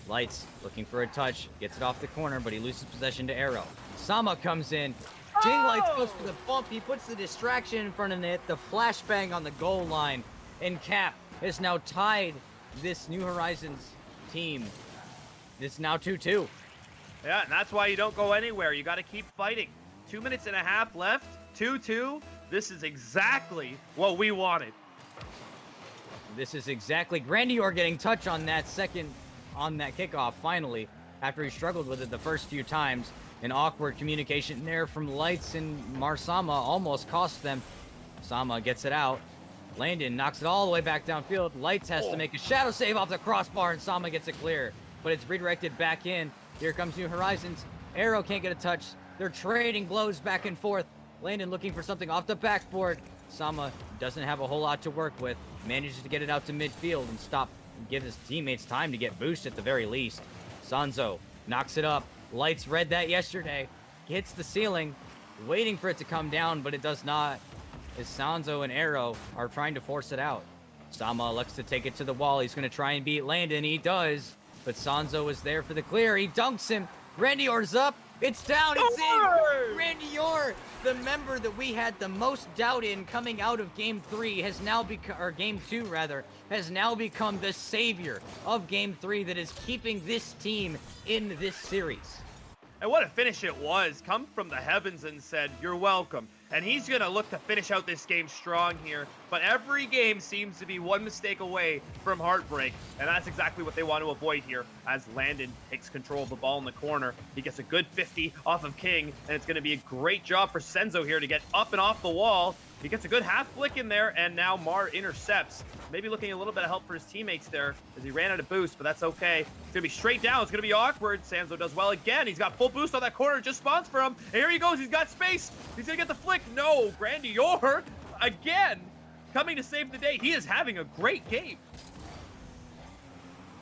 Lights looking for a touch. Gets it off the corner, but he loses possession to Arrow. Sama comes in. Jing Lights goes for the bump. He puts the distraction in front of it. The flashbang on the goal line. And Cap has now tied this New Horizons team. It's now 2-2. Yeah, and that's why you don't go anywhere. You got to keep fighting. 2 minutes and a half left. 2-2. This is exactly what we wanted. This is exactly Grandior getting touch on that kickoff finally, after he struggled with it the first few times. An awkward communication there from Lights and Marsama almost cost them. Sama gets it out. Landon knocks it all the way back downfield. Lights has to make a shadow save off the crossbar, and Sama gets it clear. But it's redirected back in. Here comes New Horizons. Arrow can't get a touch. They're trading blows back and forth. Landon looking for something off the backboard. Sama doesn't have a whole lot to work with. Manages to get it out to midfield and give his teammates time to get boost at the very least. Sanzo knocks it up. Lights read that yesterday. Hits the ceiling, waiting for it to come down, but it does not. As Sanzo and Arrow are trying to force it out. Sama elects to take it to the wall. He's going to try and beat Landon. He does, but Sanzo is there for the clear. He dunks him. Grandior's up. It's down. It's in. Grandior, the member that we had the most doubt in coming out of Game 3, has now become, or Game 2 rather, has now become the savior of Game 3 that is keeping this team in this series. And what a finish it was. Come from the heavens and said, you're welcome. And he's going to look to finish out this game strong here. But every game seems to be one mistake away from heartbreak. And that's exactly what they want to avoid here as Landon takes control of the ball in the corner. He gets a good 50 off of King. And it's going to be a great job for Senzo here to get up and off the wall. He gets a good half flick in there, and now Mar intercepts. Maybe looking a little bit of help for his teammates there as he ran out of boost, but that's okay. It's going to be straight down. It's going to be awkward. Sanzo does well again. He's got full boost on that corner. Just spawns for him. And here he goes. He's got space. He's going to get the flick. No, Grandior again coming to save the day. He is having a great game.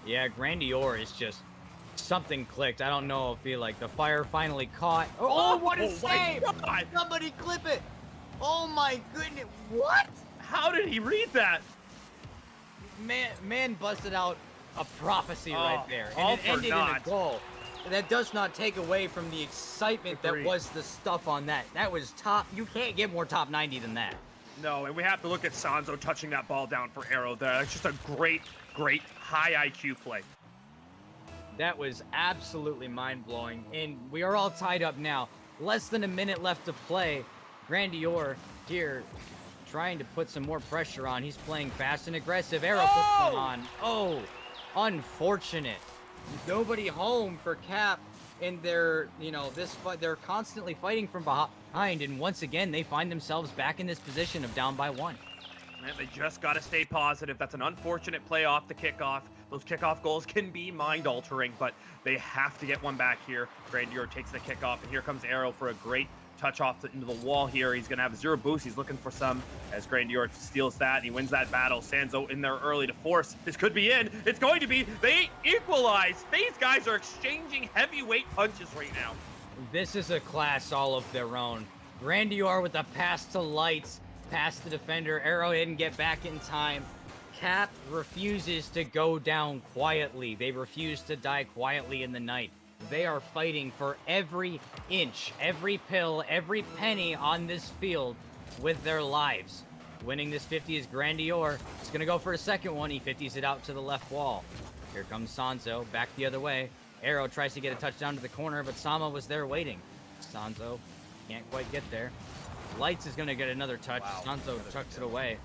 Yeah, Grandior is just something clicked. I don't know if the fire finally caught. Oh, what a save! Somebody clip it. Oh my goodness, what? How did he read that? Man busted out a prophecy right there, and it ended in a goal. That does not take away from the excitement that was the stuff on that. That was top. You can't get more top 90 than that. No, and we have to look at Sanzo touching that ball down for Arrow there. That's just a great, great high IQ play. That was absolutely mind-blowing, and we are all tied up now. Less than a minute left to play. Grandior here trying to put some more pressure on. He's playing fast and aggressive. Arrow puts one on. Oh, unfortunate. Nobody home for Cap. and they're, you know, they're constantly fighting from behind, and once again they find themselves back in this position of down by 1. Man, they just got to stay positive. That's an unfortunate play off the kickoff. Those kickoff goals can be mind-altering, but they have to get one back here. Grandior takes the kickoff, and here comes Arrow for a great touch off into the wall here. He's going to have 0 boost. He's looking for some as Grandior steals that, and he wins that battle. Sanzo in there early to force. This could be in. It's going to be. They equalize. These guys are exchanging heavyweight punches right now. This is a class all of their own. Grandior with a pass to Lights, past the defender. Arrow didn't get back in time. Cap refuses to go down quietly. They refuse to die quietly in the night. They are fighting for every inch, every pill, every penny on this field with their lives. Winning this 50 is Grandior. He's going to go for a second one. He 50s it out to the left wall. Here comes Sanzo, back the other way. Arrow tries to get a touchdown to the corner, but Sama was there waiting. Sanzo can't quite get there. Lights is going to get another touch. Wow. Sanzo chucks it away.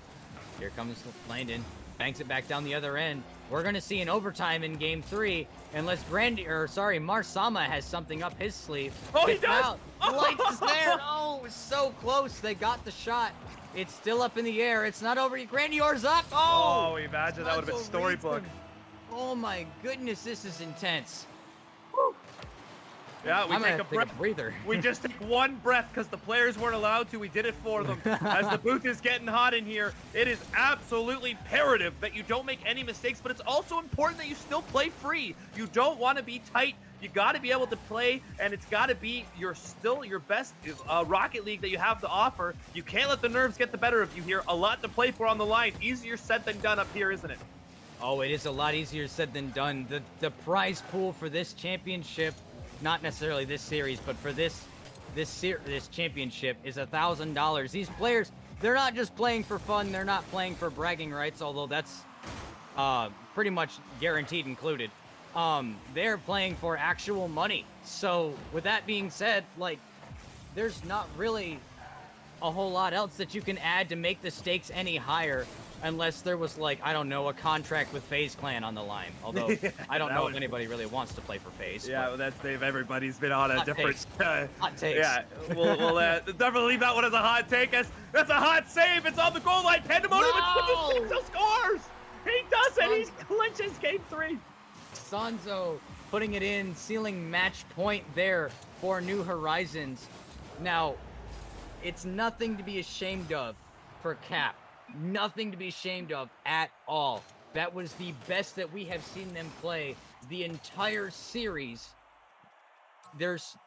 Here comes Landon. Banks it back down the other end. We're going to see an overtime in game 3 unless Marsama has something up his sleeve. Oh, he does! Lights is there. Oh, it was so close. They got the shot. It's still up in the air. It's not over. Grandior's up. Oh, imagine that would have been storybook. Oh my goodness, this is intense. Yeah, we take a breath. Breather. We just take one breath because the players weren't allowed to. We did it for them. As the booth is getting hot in here, it is absolutely imperative that you don't make any mistakes, but it's also important that you still play free. You don't want to be tight. You got to be able to play, and it's got to be your best Rocket League that you have to offer. You can't let the nerves get the better of you here. A lot to play for on the line. Easier said than done up here, isn't it? Oh, it is a lot easier said than done. The prize pool for this championship, not necessarily this series, but for this championship is $1,000. These players, they're not just playing for fun. They're not playing for bragging rights, although that's pretty much guaranteed included. They're playing for actual money. So with that being said, like, there's not really a whole lot else that you can add to make the stakes any higher. Unless there was, like, I don't know, a contract with FaZe Clan on the line. Although, yeah, I don't know if anybody really wants to play for FaZe. Yeah, well, that's Dave. Everybody's been on a different... Hot takes. Yeah, we'll definitely leave that one as a hot take. That's a hot save. It's on the goal line. Pandemonium still scores. He does it. He clinches game 3. Sanzo putting it in, sealing match point there for New Horizons. Now, it's nothing to be ashamed of for Cap. Nothing to be ashamed of at all. That was the best that we have seen them play the entire series. There's,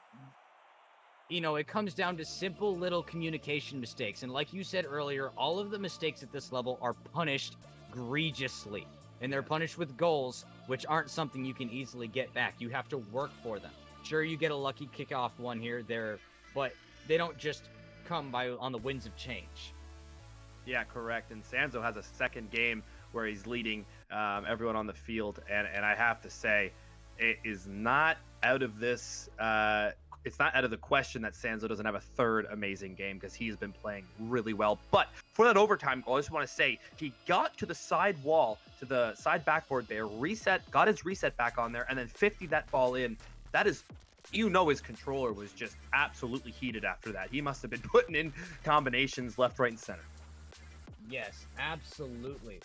you know, it comes down to simple little communication mistakes. And like you said earlier, all of the mistakes at this level are punished egregiously. And they're punished with goals, which aren't something you can easily get back. You have to work for them. Sure, you get a lucky kickoff one here, there, but they don't just come by on the winds of change. Yeah, correct. And Sanzo has a second game where he's leading everyone on the field, and I have to say, it is not out of this. It's not out of the question that Sanzo doesn't have a third amazing game because he's been playing really well. But for that overtime goal, I just want to say he got to the side wall, to the side backboard there, got his reset back on there, and then 50 that ball in. That is, you know, his controller was just absolutely heated after that. He must have been putting in combinations left, right, and center. Yes, absolutely.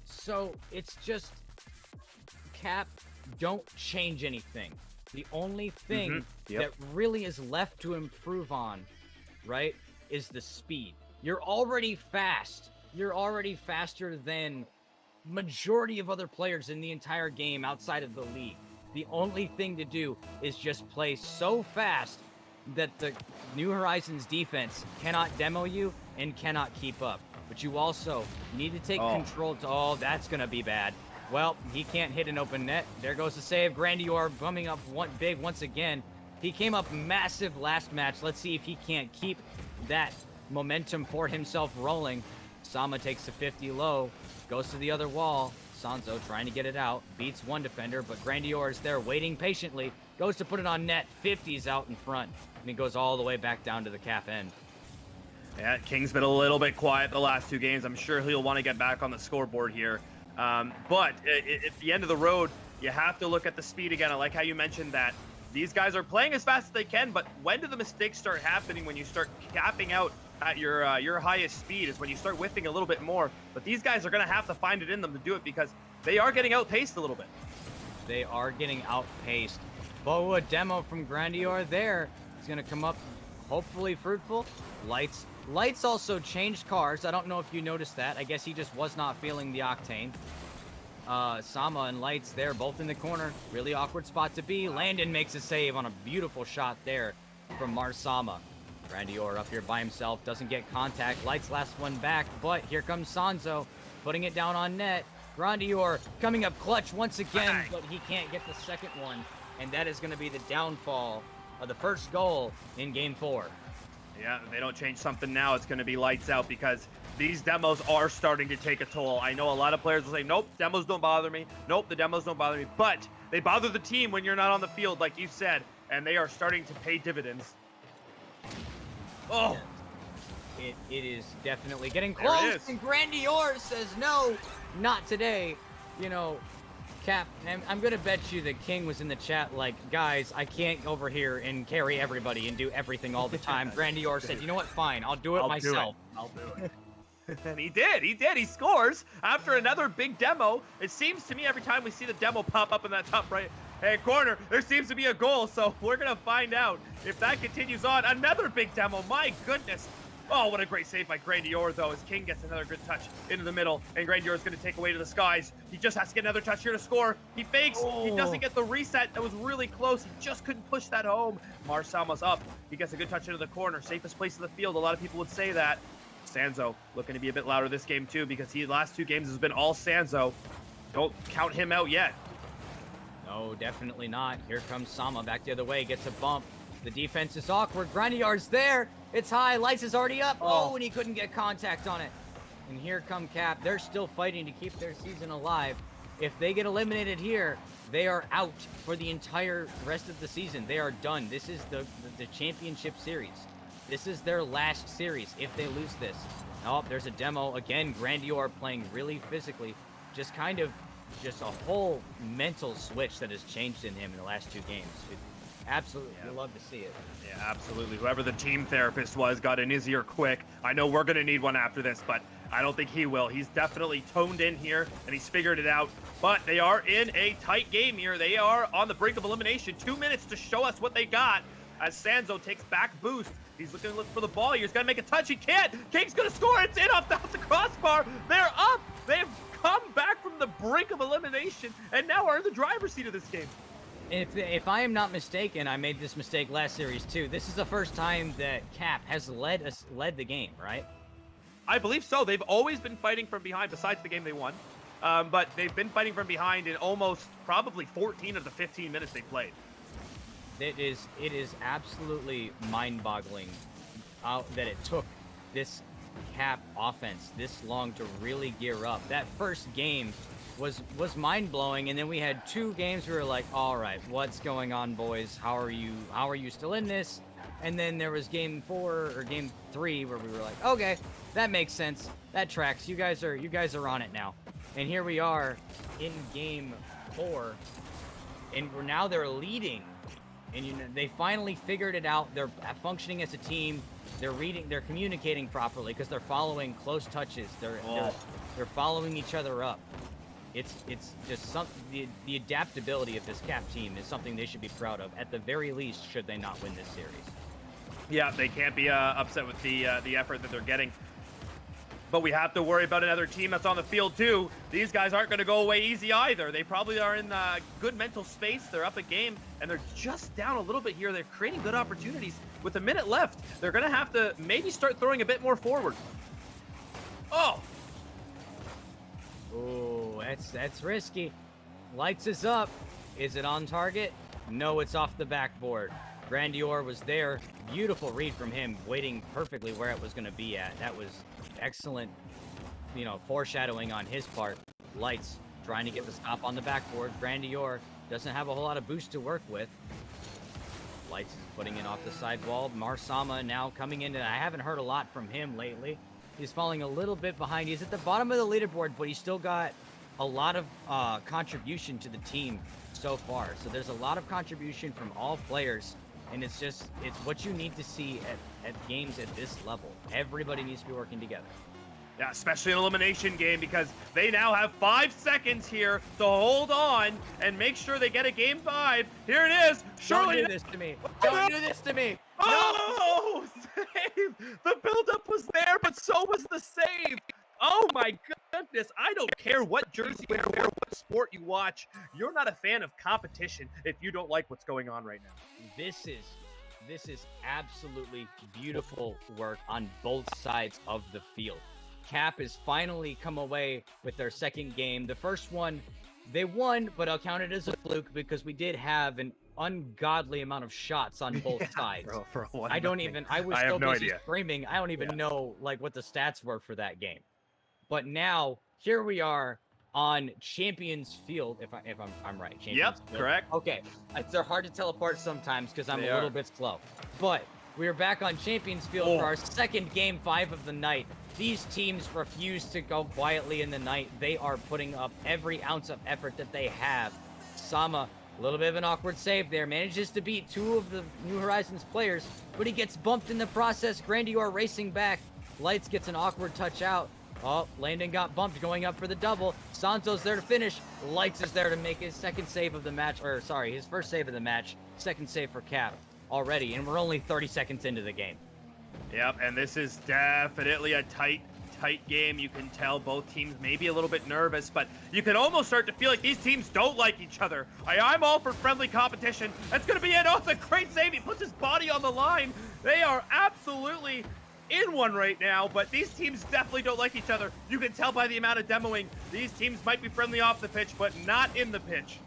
So it's just, Cap, don't change anything. The only thing that really is left to improve on, right, is the speed. You're already fast. You're already faster than majority of other players in the entire game outside of the league. The only thing to do is just play so fast that the New Horizons defense cannot demo you and cannot keep up. But you also need to take control. Oh, that's going to be bad. Well, he can't hit an open net. There goes the save. Grandior bumming up big once again. He came up massive last match. Let's see if he can't keep that momentum for himself rolling. Sama takes the 50 low, goes to the other wall. Sanzo trying to get it out. Beats one defender, but Grandior is there waiting patiently. Goes to put it on net. 50's out in front. And he goes all the way back down to the Cap end. Yeah, King's been a little bit quiet the last 2 games. I'm sure he'll want to get back on the scoreboard here. But at the end of the road, you have to look at the speed again. I like how you mentioned that These guys are playing as fast as they can, but when do the mistakes start happening? When you start capping out at your highest speed is when you start whiffing a little bit more. But these guys are going to have to find it in them to do it because they are getting outpaced a little bit. They are getting outpaced. Boa demo from Grandior there. It's going to come up, hopefully fruitful. Lights also changed cars. I don't know if you noticed that. I guess he just was not feeling the octane. Sama and Lights there, both in the corner. Really awkward spot to be. Landon makes a save on a beautiful shot there from Marsama. Grandior up here by himself, doesn't get contact. Lights last one back, but here comes Sanzo, putting it down on net. Grandior coming up clutch once again, but he can't get the second one. And that is going to be the downfall of the first goal in Game 4. Yeah, if they don't change something now, it's going to be lights out because these demos are starting to take a toll. I know a lot of players will say, nope, demos don't bother me. Nope, the demos don't bother me. But they bother the team when you're not on the field, like you said, and they are starting to pay dividends. Oh. It is definitely getting close, and Grandior says, no, not today. You know, Cap, I'm going to bet you that King was in the chat like, guys, I can't go over here and carry everybody and do everything all the time. Grandior said, you know what, fine, I'll do it myself. I'll do it. And he did. He scores after another big demo. It seems to me every time we see the demo pop up in that top right hand corner, there seems to be a goal. So we're going to find out if that continues on. Another big demo. My goodness. Oh, what a great save by Grandior, though, as King gets another good touch into the middle, and Grandior is going to take away to the skies. He just has to get another touch here to score. He fakes. He doesn't get the reset. That was really close. He just couldn't push that home. Marsama's up. He gets a good touch into the corner. Safest place in the field. A lot of people would say that. Sanzo looking to be a bit louder this game, too, because the last 2 games has been all Sanzo. Don't count him out yet. No, definitely not. Here comes Sama back the other way. Gets a bump. The defense is awkward. Grandior's there. It's high. Lights is already up. Oh, and he couldn't get contact on it. And here come Cap. They're still fighting to keep their season alive. If they get eliminated here, they are out for the entire rest of the season. They are done. This is the championship series. This is their last series if they lose this. Oh, there's a demo. Again, Grandior playing really physically. Just a whole mental switch that has changed in him in the last 2 games. Absolutely. Yeah. We love to see it. Yeah, absolutely. Whoever the team therapist was got in his ear quick. I know we're going to need one after this, but I don't think he will. He's definitely toned in here, and he's figured it out. But they are in a tight game here. They are on the brink of elimination. 2 minutes to show us what they got as Sanzo takes back boost. He's looking to look for the ball. He's got to make a touch. He can't. King's going to score. It's in off the crossbar. They're up. They've come back from the brink of elimination and now are in the driver's seat of this game. If I am not mistaken, I made this mistake last series too. This is the first time that Cap has led the game, right? I believe so. They've always been fighting from behind, besides the game they won. But they've been fighting from behind in almost probably 14 of the 15 minutes they played. It is absolutely mind-boggling that it took this Cap offense this long to really gear up. That first game was mind-blowing, and then we had 2 games where we were like, all right, what's going on, boys? How are you still in this? And then there was game 4 or game 3 where we were like, okay, that makes sense, that tracks, you guys are on it now. And here we are in game 4, and they're leading, and they finally figured it out. They're functioning as a team. They're communicating properly because they're following close touches. They're following each other up. It's just something. The adaptability of this Cap team is something they should be proud of. At the very least, should they not win this series. Yeah, they can't be upset with the effort that they're getting. But we have to worry about another team that's on the field too. These guys aren't going to go away easy either. They probably are in good mental space. They're up a game, and they're just down a little bit here. They're creating good opportunities. With a minute left, they're going to have to maybe start throwing a bit more forward. Oh! Oh, that's risky. Lights is up. Is it on target? No, it's off the backboard. Grandior was there. Beautiful read from him, waiting perfectly where it was going to be at. That was excellent, foreshadowing on his part. Lights trying to get the stop on the backboard. Grandior doesn't have a whole lot of boost to work with. Lights is putting it off the sidewall. Marsama now coming in, and I haven't heard a lot from him lately. He's falling a little bit behind. He's at the bottom of the leaderboard, but he's still got a lot of contribution to the team so far. So there's a lot of contribution from all players, and it's what you need to see at games at this level. Everybody needs to be working together. Yeah, especially an elimination game, because they now have 5 seconds here to hold on and make sure they get a game 5. Here it is. Surely. Don't do this to me. Don't do this to me. Oh, save! The buildup was there, but so was the save. Oh my goodness! I don't care what jersey you wear, what sport you watch. You're not a fan of competition if you don't like what's going on right now. This is absolutely beautiful work on both sides of the field. Cap has finally come away with their second game. The first one, they won, but I'll count it as a fluke because we did have an ungodly amount of shots on both sides. Bro, for one I was so no busy idea. screaming. I don't even know like what the stats were for that game. But now here we are on Champions Field. If I'm right. Champions Field. Correct. Okay, they're hard to tell apart sometimes because I'm They a little are. bit slow. But we are back on Champions Field for our second game 5 of the night. These teams refuse to go quietly in the night. They are putting up every ounce of effort that they have. Sama, a little bit of an awkward save there, manages to beat 2 of the New Horizons players, but he gets bumped in the process. Grandior racing back. Lights gets an awkward touch out. Oh, Landon got bumped going up for the double. Santo's there to finish. Lights is there to make his second save of the match, or sorry, his first save of the match. Second save for Cap already, and we're only 30 seconds into the game. Yep, and this is definitely a tight game. You can tell both teams may be a little bit nervous, but you can almost start to feel like these teams don't like each other. I'm all for friendly competition. That's going to be it. Oh, it's a great save. He puts his body on the line. They are absolutely in one right now, but these teams definitely don't like each other. You can tell by the amount of demoing. These teams might be friendly off the pitch, but not in the pitch.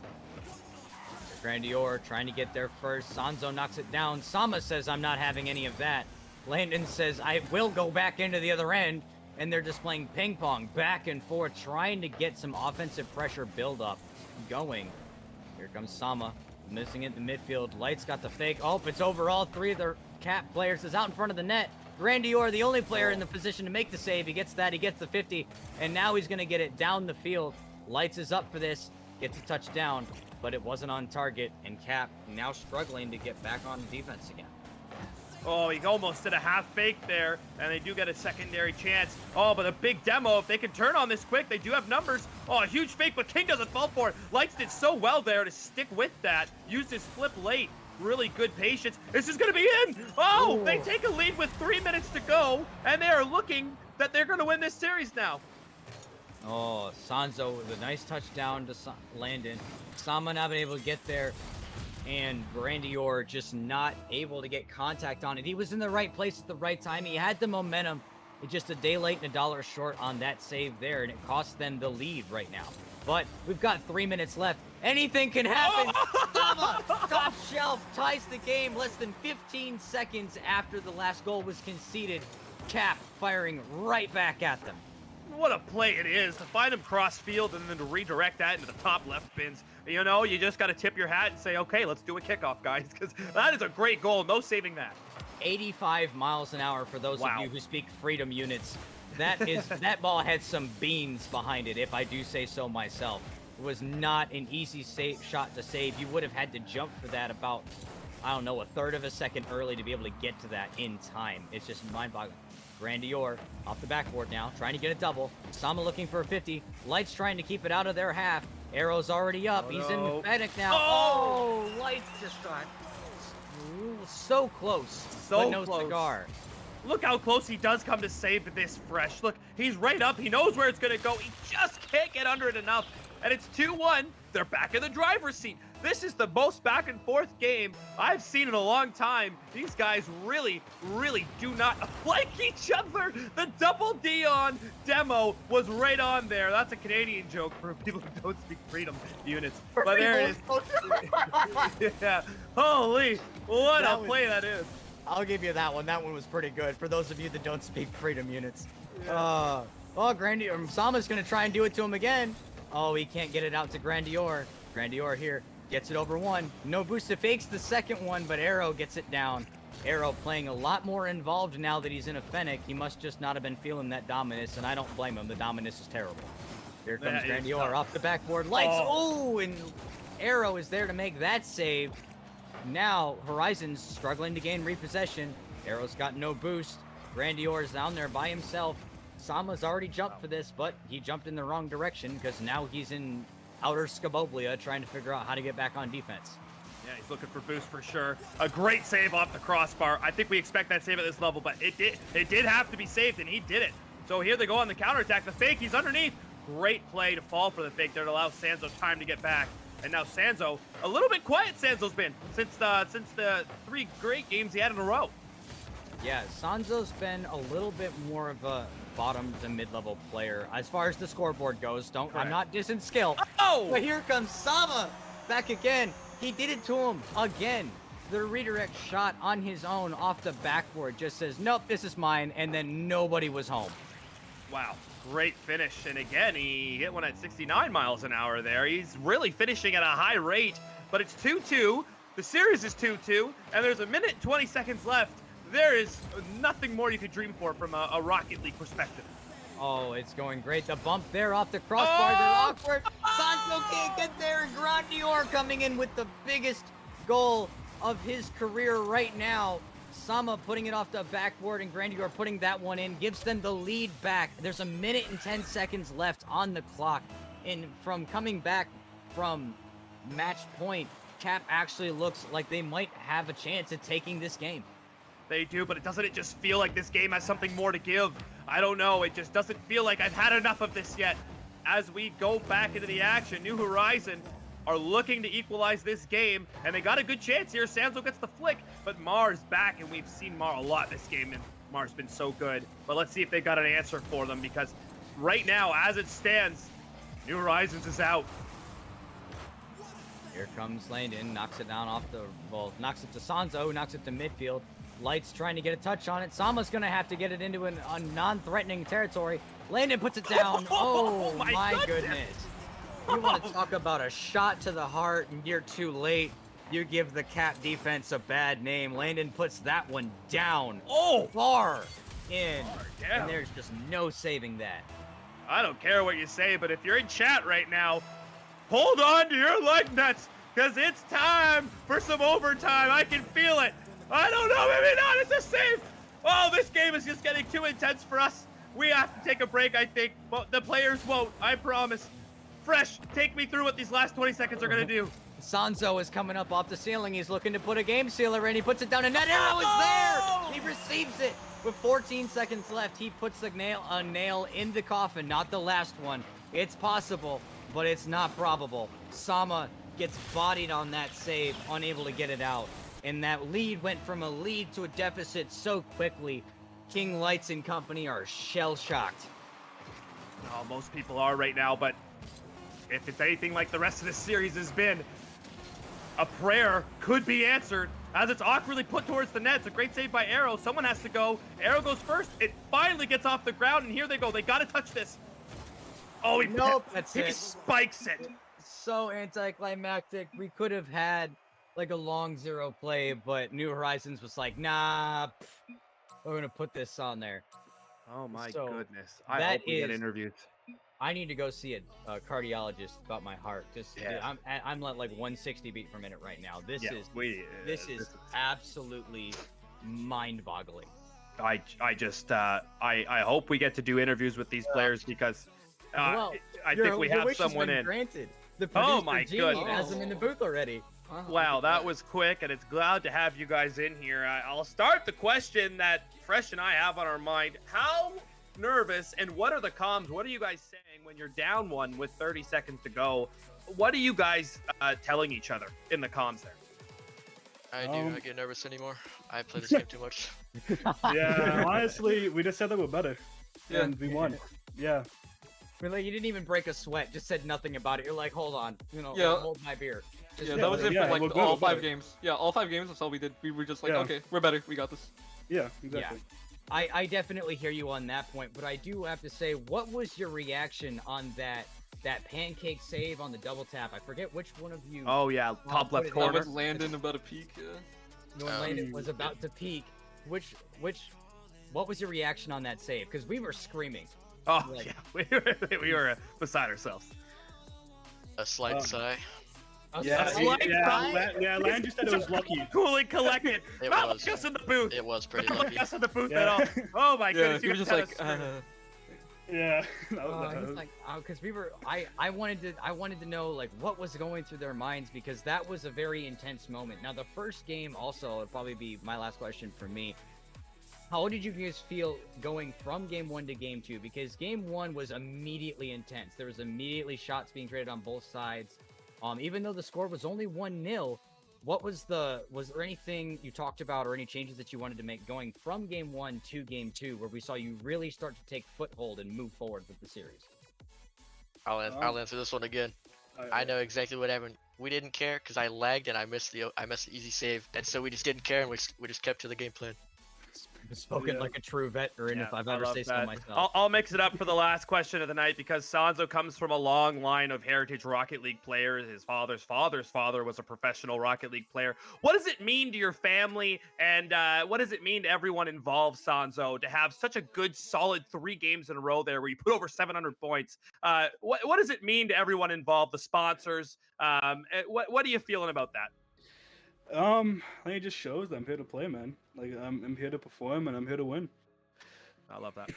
Grandior trying to get there first. Sanzo knocks it down. Sama says, I'm not having any of that. Landon says, I will go back into the other end. And they're just playing ping pong back and forth, trying to get some offensive pressure build-up going. Here comes Sama, missing it in the midfield. Lights got the fake. Oh, it's over. All 3 of their Cap players is out in front of the net. Grandior, the only player in the position to make the save. He gets that. He gets the 50. And now he's going to get it down the field. Lights is up for this. Gets a touchdown, but it wasn't on target. And Cap now struggling to get back on defense again. Oh, he almost did a half fake there, and they do get a secondary chance. Oh, but a big demo. If they can turn on this quick, they do have numbers. Oh, a huge fake, but King doesn't fall for it. Lights did so well there to stick with that. Used his flip late. Really good patience. This is going to be in. Oh, they take a lead with 3 minutes to go, and they are looking that they're going to win this series now. Oh, Sanzo with a nice touchdown to Landon. Sama not been able to get there. And Grandior just not able to get contact on it. He was in the right place at the right time. He had the momentum. It's just a day late and a dollar short on that save there, and it cost them the lead right now. But we've got 3 minutes left. Anything can happen. Sama, top shelf, ties the game less than 15 seconds after the last goal was conceded. Cap firing right back at them. What a play it is to find him cross field and then to redirect that into the top left bins. You know, you just got to tip your hat and say, okay, let's do a kickoff, guys, because that is a great goal. No saving that. 85 miles an hour for those of you who speak freedom units. That ball had some beans behind it, if I do say so myself. It was not an easy shot to save. You would have had to jump for that about, I don't know, a third of a second early to be able to get to that in time. It's just mind-boggling. Grandior off the backboard now, trying to get a double. Sama looking for a 50. Lights trying to keep it out of their half. Arrow's already up. He's in the Fennec now. Oh, Lights just got so close, but no cigar. Look how close he does come to save this fresh. Look, he's right up. He knows where it's going to go. He just can't get under it enough. And it's 2-1. They're back in the driver's seat. This is the most back and forth game I've seen in a long time. These guys really, really do not like each other. The double Dion demo was right on there. That's a Canadian joke for people who don't speak freedom units. But there it is. Yeah. Holy, what a play that is. I'll give you that one. That one was pretty good for those of you that don't speak freedom units. Oh, Grandior. Sama's going to try and do it to him again. Oh, he can't get it out to Grandior. Grandior here gets it over one. No boost, fakes the second one, but Arrow gets it down. Arrow playing a lot more involved now that he's in a Fennec. He must just not have been feeling that dominance, and I don't blame him. The dominance is terrible. Here comes Grandior off the backboard. Lights, and Arrow is there to make that save. Now, Horizon's struggling to gain repossession. Arrow's got no boost. Grandior's down there by himself. Sama's already jumped for this, but he jumped in the wrong direction because now he's in outer Skaboblia trying to figure out how to get back on defense. Yeah, he's looking for boost for sure. A great save off the crossbar. I think we expect that save at this level, but it did have to be saved, and he did it. So here they go on the counterattack. The fake, he's underneath. Great play to fall for the fake there to allow Sanzo time to get back. And now Sanzo, a little bit quiet Sanzo's been since the 3 great games he had in a row. Yeah, Sanzo's been a little bit more of a bottom to mid-level player as far as the scoreboard goes. I'm not dissing skill. Oh! But here comes Sama back again. He did it to him again. The redirect shot on his own off the backboard just says, nope, this is mine, and then nobody was home. Wow, great finish. And again, he hit one at 69 miles an hour there. He's really finishing at a high rate, but it's 2-2. The series is 2-2, and there's 1 minute and 20 seconds left. There is nothing more you could dream for from a Rocket League perspective. Oh, it's going great. The bump there off the crossbar. They're awkward. Sanzo can't get there. And Grandior coming in with the biggest goal of his career right now. Sama putting it off the backboard and Grandior putting that one in gives them the lead back. There's 1 minute and 10 seconds left on the clock. And from coming back from match point, Cap actually looks like they might have a chance at taking this game. They do, but doesn't it just feel like this game has something more to give? I don't know. It just doesn't feel like I've had enough of this yet. As we go back into the action, New Horizon are looking to equalize this game, and they got a good chance here. Sanzo gets the flick, but Mar's back, and we've seen Mar a lot this game, and Mar's been so good. But let's see if they got an answer for them, because right now, as it stands, New Horizons is out. Here comes Landon, knocks it down knocks it to Sanzo, knocks it to midfield. Lights trying to get a touch on it. Sama's going to have to get it into a non-threatening territory. Landon puts it down. Oh, my goodness. You want to talk about a shot to the heart and you're too late. You give the Cap defense a bad name. Landon puts that one down. Oh! Far in. And there's just no saving that. I don't care what you say, but if you're in chat right now, hold on to your leg nuts, because it's time for some overtime. I can feel it. I don't know, maybe not, it's a save. Oh, this game is just getting too intense for us. We have to take a break, I think, but the players won't, I promise. Fresh, take me through what these last 20 seconds are gonna do. Sanzo is coming up off the ceiling. He's looking to put a game sealer in. He puts it down, and that arrow is there. He receives it. With 14 seconds left, he puts a nail in the coffin, not the last one. It's possible, but it's not probable. Sama gets bodied on that save, unable to get it out. And that lead went from a lead to a deficit so quickly. King Lights and company are shell-shocked. Oh, most people are right now, but if it's anything like the rest of this series has been, a prayer could be answered as it's awkwardly put towards the net. It's a great save by Arrow. Someone has to go. Arrow goes first. It finally gets off the ground, and here they go. They got to touch this. Oh, he spikes it. So anticlimactic. We could have had like a long 0 play, but New Horizons was like, nah, we're gonna put this on there. Oh my goodness. I hope we get interviewed. I need to go see a cardiologist about my heart. I'm at like 160 beat per minute right now. This is absolutely mind-boggling. I hope we get to do interviews with these players, because I think we have someone in. Granted. The Oh my goodness. Has them in the booth already. Wow, that was quick, and it's glad to have you guys in here. I'll start the question that Fresh and I have on our mind. How nervous, and what are the comms? What are you guys saying when you're down one with 30 seconds to go? What are you guys telling each other in the comms there? I do not get nervous anymore. I play this game too much. Yeah, honestly, we just said that we're better. Yeah. And we won. Yeah. We're like, you didn't even break a sweat, just said nothing about it. You're like, hold on, hold my beer. That was it for like all 5 games. Yeah, all 5 games, that's all we did. We were just like, okay, we're better, we got this. Yeah, exactly. Yeah. I definitely hear you on that point, but I do have to say, what was your reaction on that pancake save on the double tap? I forget which one of you. Oh yeah, top left corner. That was Landon about to peak. No, Landon was about to peak. What was your reaction on that save? Because we were screaming. Oh yeah, we were beside ourselves. A slight sigh. Yeah, Land just said it was lucky. Coolly collected. It Not was. like us in the booth. It was pretty Not lucky. like us in the booth Yeah. at all. Oh my Yeah, goodness. he was just like, Yeah. It's like, because we were, I wanted to know like what was going through their minds, because that was a very intense moment. Now the first game also would probably be my last question for me. How did you guys feel going from game 1 to game 2? Because game 1 was immediately intense. There was immediately shots being traded on both sides. Even though the score was only 1-0, was there anything you talked about or any changes that you wanted to make going from game 1 to game 2, where we saw you really start to take foothold and move forward with the series? I'll answer this one again. I know exactly what happened. We didn't care because I lagged and I missed the easy save, and so we just didn't care and we just kept to the game plan. Spoken like a true veteran, if I've ever said so myself. I'll mix it up for the last question of the night, because Sanzo comes from a long line of heritage Rocket League players. His father's father was a professional Rocket League player. What does it mean to your family, and what does it mean to everyone involved, Sanzo, to have such a good, solid 3 games in a row there where you put over 700 points? What does it mean to everyone involved, the sponsors? What are you feeling about that? I think it just shows that I'm here to play, man. Like I'm here to perform and I'm here to win. I love that.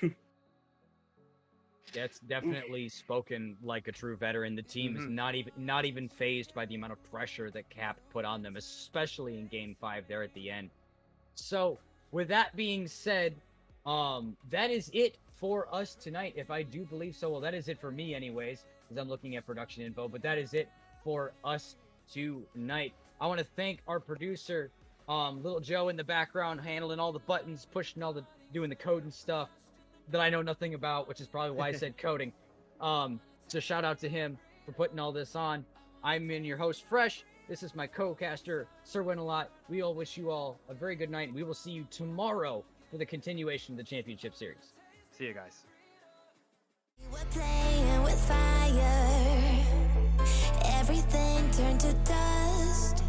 That's definitely spoken like a true veteran. The team is not even phased by the amount of pressure that Cap put on them, especially in Game 5 there at the end. So, with that being said, that is it for us tonight, if I do believe so. Well, that is it for me anyways, because I'm looking at production info, but that is it for us tonight. I want to thank our producer, Little Joe in the background, handling all the buttons, pushing doing the code and stuff that I know nothing about, which is probably why I said coding. So shout out to him for putting all this on. I'm your host, Fresh. This is my co-caster, Sir Win-A-Lot. We all wish you all a very good night, and we will see you tomorrow for the continuation of the championship series. See you guys. We were playing with fire. Everything turned to dust.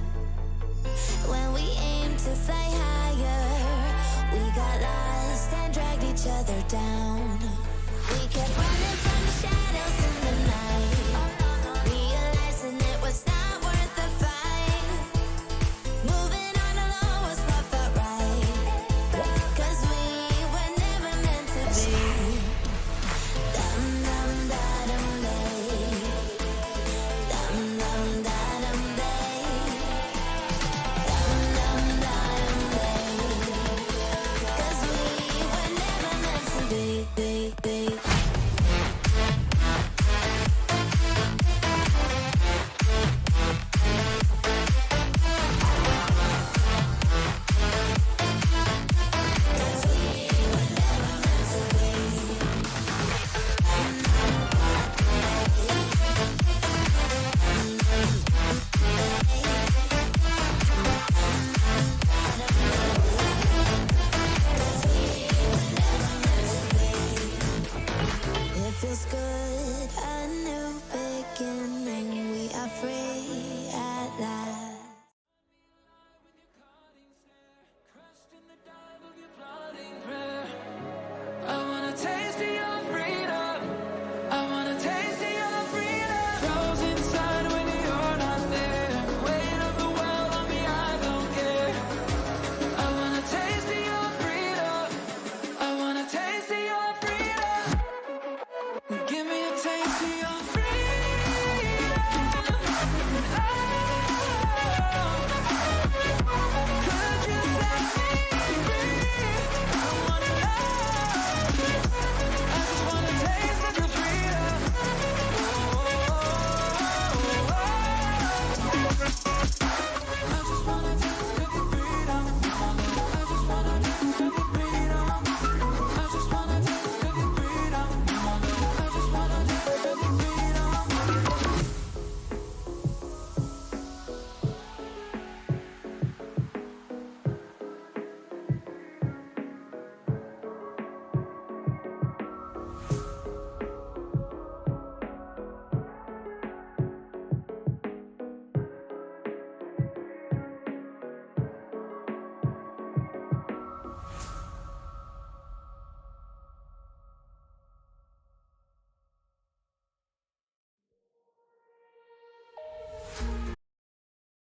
When we aimed to fly higher, we got lost and dragged each other down. We kept running from the shadows in the night, realizing it was not worth the fight. Moving on alone was what felt right, 'cause we were never meant to be. Dum dum da dum day. Dum dum da dum day. Dum dum da dum day. 'Cause we were never meant to be. It feels good, a new beginning. We are free at last. I wanna taste of your freedom. I wanna taste of your freedom. Frozen inside when you're not there. Weight of the world on me, I don't care. I wanna taste of your freedom. I wanna taste of your freedom. Give me a taste of your